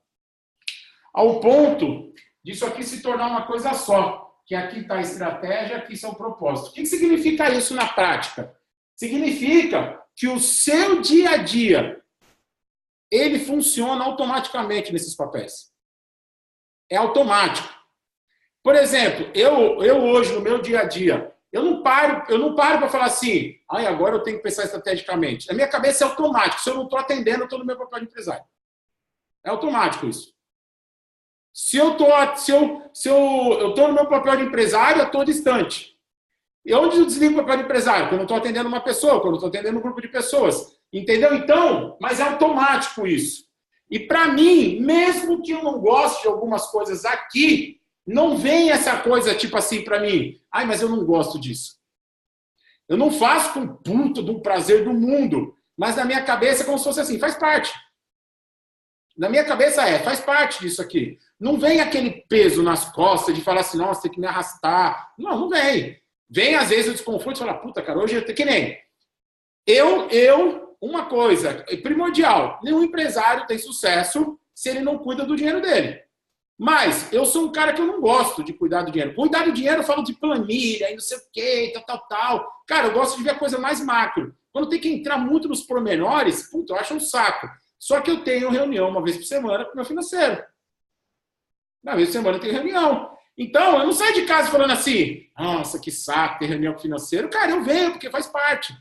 Ao ponto disso aqui se tornar uma coisa só. Que aqui está a estratégia, aqui está o propósito. O que significa isso na prática? Significa que o seu dia a dia, ele funciona automaticamente nesses papéis. É automático. Por exemplo, eu hoje, no meu dia a dia, eu não paro para falar assim, agora eu tenho que pensar estrategicamente. Na minha cabeça é automático. Se eu não estou atendendo, eu estou no meu papel de empresário. É automático isso. Se eu estou no meu papel de empresário, eu estou distante. E onde eu desligo o papel de empresário? Quando eu estou atendendo uma pessoa, quando eu estou atendendo um grupo de pessoas. Entendeu? Então, mas é automático isso. E para mim, mesmo que eu não goste de algumas coisas aqui, não vem essa coisa tipo assim para mim, mas eu não gosto disso. Eu não faço com puta do prazer do mundo, mas na minha cabeça é como se fosse assim, faz parte. Na minha cabeça faz parte disso aqui. Não vem aquele peso nas costas de falar assim, nossa, tem que me arrastar. Não vem. Vem, às vezes, o desconforto e fala, puta, cara, hoje eu tenho que nem. Uma coisa primordial, nenhum empresário tem sucesso se ele não cuida do dinheiro dele. Mas eu sou um cara que eu não gosto de cuidar do dinheiro. Cuidar do dinheiro eu falo de planilha e não sei o quê, tal. Cara, eu gosto de ver a coisa mais macro. Quando tem que entrar muito nos pormenores, puta, eu acho um saco. Só que eu tenho reunião uma vez por semana com o meu financeiro. Uma vez por semana eu tenho reunião. Então, eu não saio de casa falando assim, nossa, que saco ter reunião com o financeiro. Cara, eu venho, porque faz parte.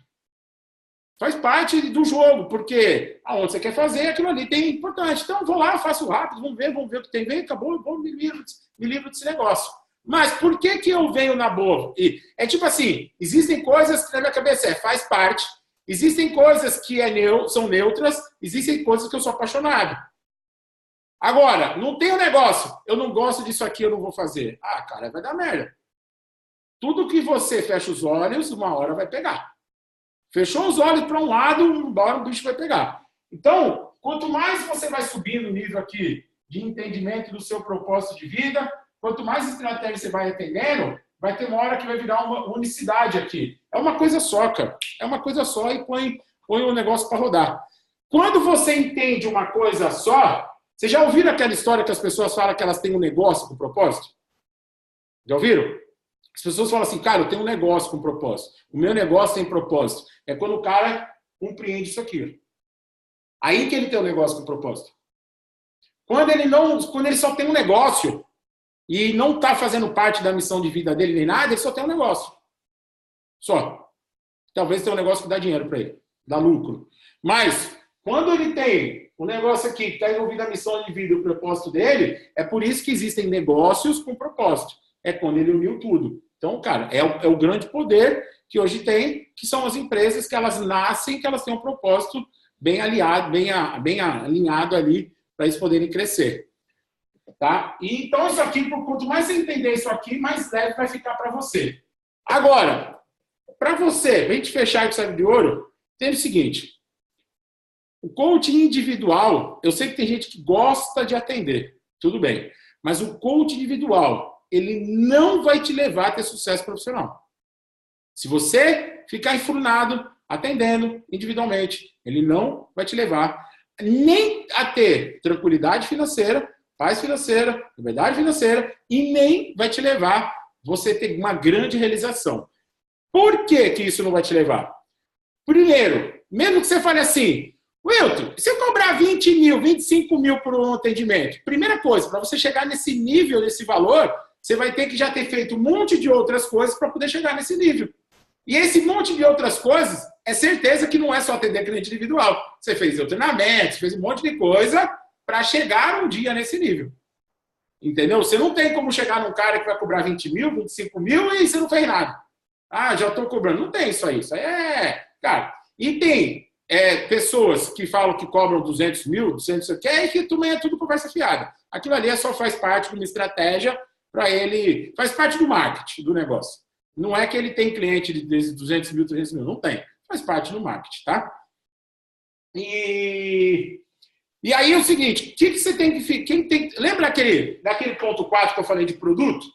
Faz parte do jogo, porque aonde você quer fazer, aquilo ali tem importante. Então, eu vou lá, faço rápido, vamos ver o que tem. Vem, acabou, eu me livro desse negócio. Mas por que eu venho na boa? É tipo assim, existem coisas que na minha cabeça faz parte, existem coisas que são neutras, existem coisas que eu sou apaixonado. Agora, não tem um negócio, eu não gosto disso aqui, eu não vou fazer. Cara, vai dar merda. Tudo que você fecha os olhos, uma hora vai pegar. Fechou os olhos para um lado, uma hora o bicho vai pegar. Então, quanto mais você vai subindo o nível aqui de entendimento do seu propósito de vida, quanto mais estratégia você vai atendendo, vai ter uma hora que vai virar uma unicidade aqui. É uma coisa só, cara. É uma coisa só e põe um negócio para rodar. Quando você entende uma coisa só, vocês já ouviram aquela história que as pessoas falam que elas têm um negócio com propósito? Já ouviram? As pessoas falam assim, cara, eu tenho um negócio com propósito. O meu negócio tem propósito. É quando o cara compreende isso aqui. Aí que ele tem um negócio com propósito. Quando ele só tem um negócio e não está fazendo parte da missão de vida dele nem nada, ele só tem um negócio. Só. Talvez tenha um negócio que dá dinheiro para ele, dá lucro. Mas, quando ele tem um negócio aqui que está envolvido na missão de vida e o propósito dele, é por isso que existem negócios com propósito. É quando ele uniu tudo. Então, cara, é o grande poder que hoje tem, que são as empresas que elas nascem, que elas têm um propósito bem alinhado, bem alinhado ali para eles poderem crescer. Tá? E, então, isso aqui, quanto mais você entender isso aqui, mais leve vai ficar para você. Agora, para você, para a gente fechar com chave de ouro, tem o seguinte. O coaching individual, eu sei que tem gente que gosta de atender, tudo bem. Mas o coaching individual, ele não vai te levar a ter sucesso profissional. Se você ficar enfurnado, atendendo individualmente, ele não vai te levar nem a ter tranquilidade financeira, paz financeira, liberdade financeira, e nem vai te levar você a ter uma grande realização. Por que que isso não vai te levar? Primeiro, mesmo que você fale assim, Wilton, se eu cobrar 20 mil, 25 mil por um atendimento, primeira coisa, para você chegar nesse nível, nesse valor, você vai ter que já ter feito um monte de outras coisas para poder chegar nesse nível. E esse monte de outras coisas, é certeza que não é só atender cliente individual. Você fez seu treinamento, fez um monte de coisa para chegar um dia nesse nível. Entendeu? Você não tem como chegar num cara que vai cobrar 20 mil, 25 mil e você não fez nada. Ah, já estou cobrando. Não tem isso aí. Isso aí é... Cara, e tem pessoas que falam que cobram 200 mil, 200 mil, e que também é tudo conversa fiada. Aquilo ali só faz parte de uma estratégia para ele... Faz parte do marketing do negócio. Não é que ele tem cliente de 200 mil, 300 mil. Não tem. Faz parte do marketing, tá? E aí é o seguinte, o que você tem que... Lembra daquele ponto 4 que eu falei de produto?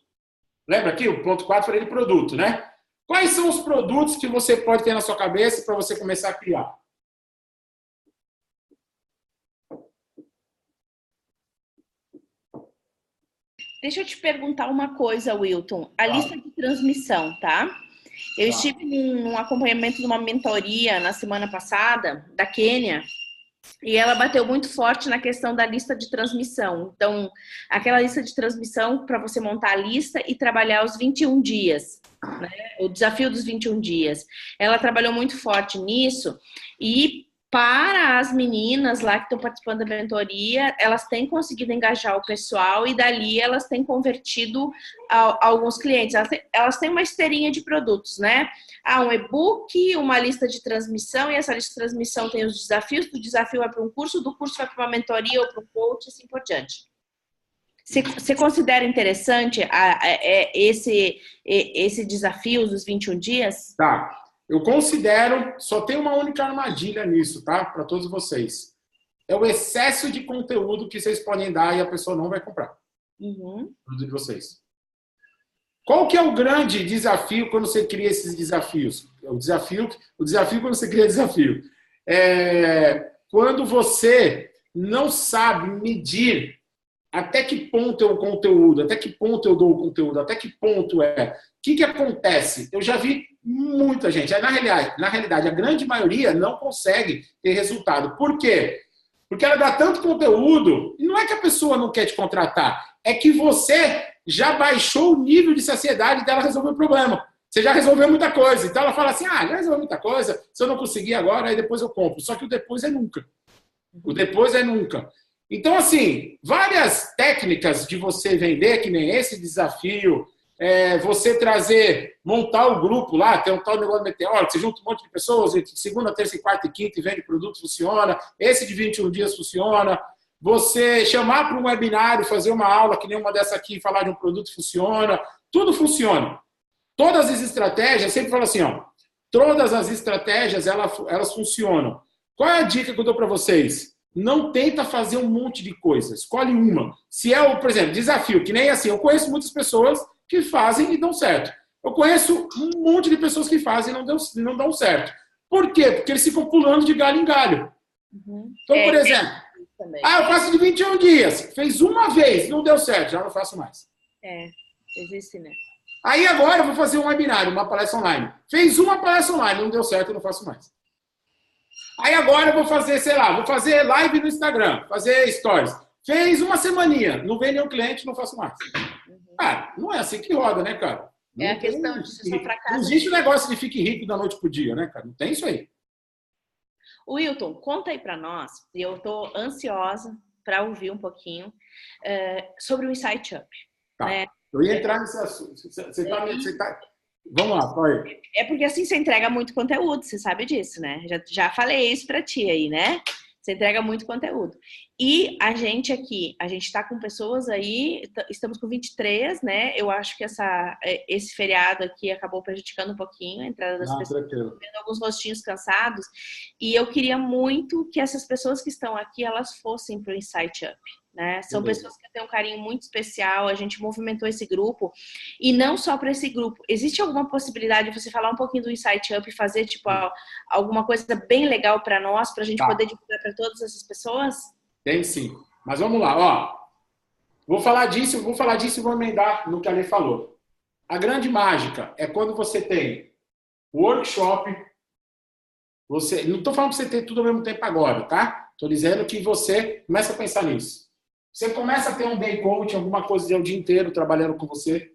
Lembra aqui? O ponto 4 eu falei de produto, né? Quais são os produtos que você pode ter na sua cabeça para você começar a criar? Deixa eu te perguntar uma coisa, Wilton. A lista de transmissão, tá? Eu estive num acompanhamento de uma mentoria na semana passada, da Quênia, e ela bateu muito forte na questão da lista de transmissão. Então, aquela lista de transmissão para você montar a lista e trabalhar os 21 dias, né? O desafio dos 21 dias. Ela trabalhou muito forte nisso e para as meninas lá que estão participando da mentoria, elas têm conseguido engajar o pessoal e dali elas têm convertido alguns clientes. Elas têm uma esteirinha de produtos, né? Um e-book, uma lista de transmissão, e essa lista de transmissão tem os desafios, do desafio vai para um curso, do curso vai para uma mentoria ou para um coach, assim por diante. Você considera interessante esse desafio dos 21 dias? Tá. Eu considero, só tem uma única armadilha nisso, tá? Para todos vocês. É o excesso de conteúdo que vocês podem dar e a pessoa não vai comprar. Produto de vocês. Qual que é o grande desafio quando você cria esses desafios? O desafio quando você cria desafio. Quando você não sabe medir até que ponto é o conteúdo, até que ponto eu dou o conteúdo, até que ponto é. O que acontece? Eu já vi muita gente. Na realidade, a grande maioria não consegue ter resultado. Por quê? Porque ela dá tanto conteúdo, e não é que a pessoa não quer te contratar, é que você já baixou o nível de saciedade dela resolver o problema. Você já resolveu muita coisa. Então ela fala assim, já resolveu muita coisa, se eu não conseguir agora, aí depois eu compro. Só que o depois é nunca. O depois é nunca. Então, assim, várias técnicas de você vender, que nem esse desafio, você montar o grupo lá, tem um tal negócio de meteoro, você junta um monte de pessoas, segunda, terça, quarta e quinta, e vende produto, funciona. Esse de 21 dias funciona. Você chamar para um webinário, fazer uma aula, que nem uma dessa aqui, falar de um produto, funciona. Tudo funciona. Todas as estratégias, sempre falo assim, todas as estratégias, elas funcionam. Qual é a dica que eu dou para vocês? Não tenta fazer um monte de coisa. Escolhe uma. Se por exemplo, desafio, que nem assim, eu conheço muitas pessoas que fazem e dão certo. Eu conheço um monte de pessoas que fazem e não dão certo. Por quê? Porque eles ficam pulando de galho em galho. Então, por exemplo, eu faço de 21 dias. Fez uma vez, não deu certo, já não faço mais. Existe, né? Aí agora eu vou fazer um webinar, uma palestra online. Fez uma palestra online, não deu certo, eu não faço mais. Aí agora eu vou fazer, sei lá, vou fazer live no Instagram, fazer stories. Fez uma semaninha, não vem nenhum cliente, não faço mais. Cara, não é assim que roda, né, cara? É a questão de só fracasso. Não existe o negócio de fique rico da noite pro dia, né, cara? Não tem isso aí. Wilton, conta aí para nós, e eu tô ansiosa para ouvir um pouquinho sobre o Insight Up. Tá. Né? Eu ia entrar nesse assunto. Vamos lá, Cauê. É porque assim você entrega muito conteúdo, você sabe disso, né? Já falei isso para ti aí, né? Você entrega muito conteúdo. E a gente aqui, a gente tá com pessoas aí, estamos com 23, né? Eu acho que esse feriado aqui acabou prejudicando um pouquinho a entrada das pessoas, vendo alguns rostinhos cansados. E eu queria muito que essas pessoas que estão aqui, elas fossem pro Insight Up. Né? São pessoas que têm um carinho muito especial, a gente movimentou esse grupo, e não só para esse grupo. Existe alguma possibilidade de você falar um pouquinho do Insight Up e fazer tipo alguma coisa bem legal para nós, para a gente poder divulgar para todas essas pessoas? Tem sim. Mas vamos lá, ó. Vou falar disso e vou emendar no que a Lê falou. A grande mágica é quando você tem workshop, não estou falando para você ter tudo ao mesmo tempo agora, tá? Estou dizendo que você começa a pensar nisso. Você começa a ter um day coaching, alguma coisa o dia inteiro trabalhando com você,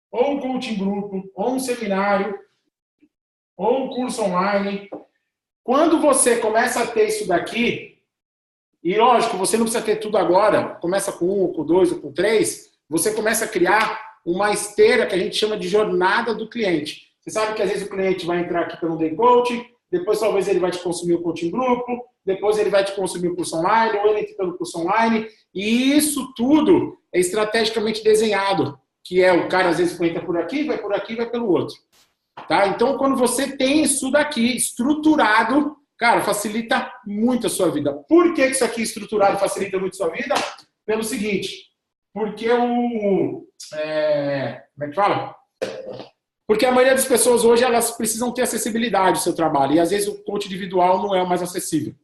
ou um coaching grupo, ou um seminário, ou um curso online. Quando você começa a ter isso daqui, e lógico, você não precisa ter tudo agora, começa com 1, ou com 2, ou com 3, você começa a criar uma esteira que a gente chama de jornada do cliente. Você sabe que às vezes o cliente vai entrar aqui pelo day coaching, depois talvez ele vai te consumir o coaching grupo, depois ele vai te consumir o curso online, ou ele entra pelo curso online, e isso tudo é estrategicamente desenhado, que é o cara às vezes entra por aqui, vai pelo outro. Tá? Então, quando você tem isso daqui estruturado, cara, facilita muito a sua vida. Por que isso aqui estruturado facilita muito a sua vida? Pelo seguinte, porque como é que fala? Porque a maioria das pessoas hoje, elas precisam ter acessibilidade ao seu trabalho, e às vezes o coach individual não é o mais acessível.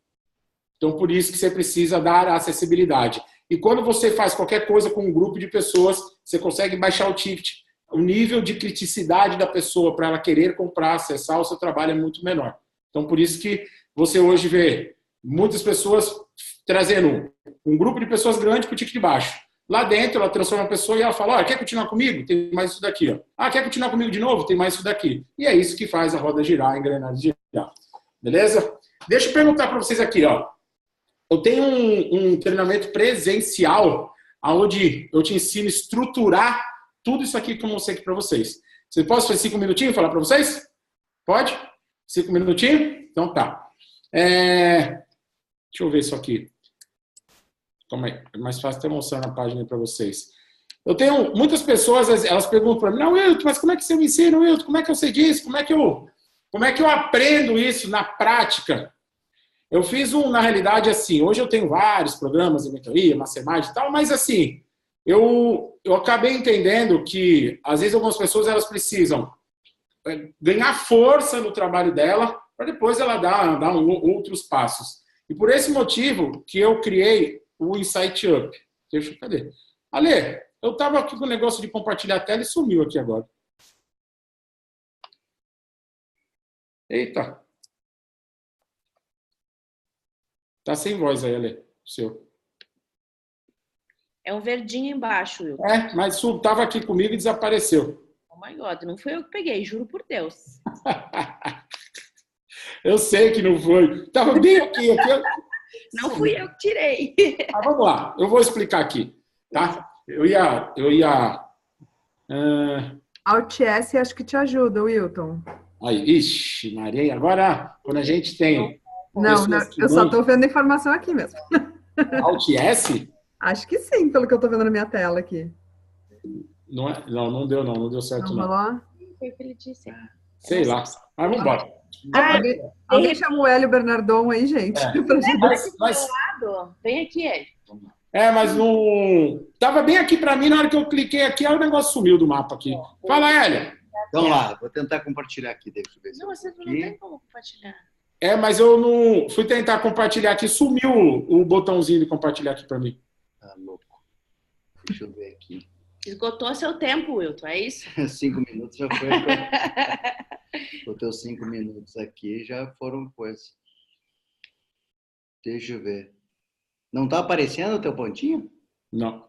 Então, por isso que você precisa dar a acessibilidade. E quando você faz qualquer coisa com um grupo de pessoas, você consegue baixar o ticket. O nível de criticidade da pessoa para ela querer comprar, acessar o seu trabalho é muito menor. Então, por isso que você hoje vê muitas pessoas trazendo um grupo de pessoas grande para o ticket baixo. Lá dentro, ela transforma a pessoa e ela fala, quer continuar comigo? Tem mais isso daqui. Ó. Quer continuar comigo de novo? Tem mais isso daqui. E é isso que faz a roda girar, a engrenagem girar. Beleza? Deixa eu perguntar para vocês aqui, ó. Eu tenho um treinamento presencial onde eu te ensino a estruturar tudo isso aqui que eu mostrei aqui para vocês. Você pode fazer 5 minutinhos falar para vocês? Pode? 5 minutinhos? Então tá. Deixa eu ver isso aqui. Calma aí. É mais fácil até mostrar na página para vocês. Eu tenho muitas pessoas, elas perguntam para mim, não, Wilton, mas como é que você me ensina, Wilton? Como é que eu sei disso? Como é que eu aprendo isso na prática? Eu fiz na realidade, assim, hoje eu tenho vários programas de mentoria, mastermind e tal, mas assim, eu acabei entendendo que, às vezes, algumas pessoas, elas precisam ganhar força no trabalho dela, para depois ela dar outros passos. E por esse motivo que eu criei o Insight Up. Cadê? Ale, eu estava aqui com o negócio de compartilhar a tela e sumiu aqui agora. Eita. Tá sem voz aí, Ale. Seu. É um verdinho embaixo, Will. Mas estava aqui comigo e desapareceu. Oh my God, não foi eu que peguei, juro por Deus. Eu sei que não foi. Tava bem aqui. Não fui eu que tirei. Vamos lá, eu vou explicar aqui, tá? Eu ia... Alt S acho que te ajuda, Wilton. Aí, ixi, Maria, agora quando a gente tem... Não, eu só estou vendo informação aqui mesmo. Alt S? Acho que sim, pelo que eu estou vendo na minha tela aqui. Não deu certo não. Não. Foi o que ele disse. Sei lá, mas vamos embora. Alguém chama o Hélio Bernardon aí, gente. Mas... Vem aqui, Hélio. Mas não... Tava bem aqui pra mim, na hora que eu cliquei aqui, aí o negócio sumiu do mapa aqui. Fala, Hélia. Então lá, vou tentar compartilhar aqui. Deixa eu ver se Não, eu você tô não aqui. tem como compartilhar. Mas eu não... Fui tentar compartilhar aqui, sumiu o botãozinho de compartilhar aqui pra mim. Tá louco. Deixa eu ver aqui. Esgotou seu tempo, Wilton, é isso? 5 minutos já foi. Os teus 5 minutos aqui já foram coisas. Deixa eu ver. Não tá aparecendo o teu pontinho? Não.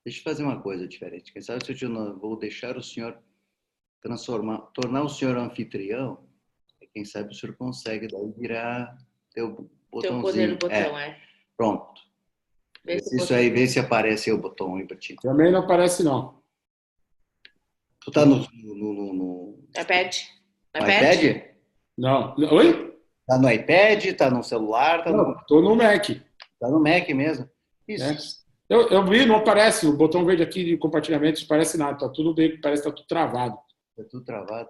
Deixa eu fazer uma coisa diferente. Quem sabe se eu não vou deixar o senhor tornar o senhor anfitrião, quem sabe o senhor consegue daí virar teu botãozinho. Teu poder no botão, Pronto. Vê se Isso aí, vê se aparece aí o botão aí pra ti. Também não aparece, não. Tu tá no iPad? iPad? Não. Oi? Tá no iPad? Tá no celular? Tá Não, tô no Mac. Tá no Mac mesmo? Isso. Eu vi, não aparece. O botão verde aqui de compartilhamento não aparece nada. Tá tudo bem, parece que tá tudo travado. Tá tudo travado.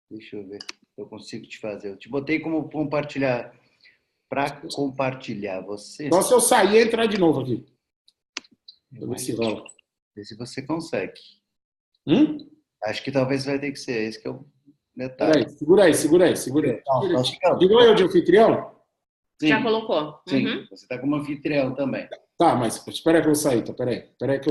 Deixa eu ver. Eu consigo te fazer. Eu te botei como compartilhar. Para compartilhar você. Só se eu sair e entrar de novo aqui. Pra ver se rola. Ver se você consegue. Acho que talvez vai ter que ser. Esse que é o detalhe. Segura aí. Digo eu de anfitrião? Sim. Já colocou? Sim, você tá como anfitrião também. Tá, mas espera aí que eu vou sair. Tá? Espera aí que eu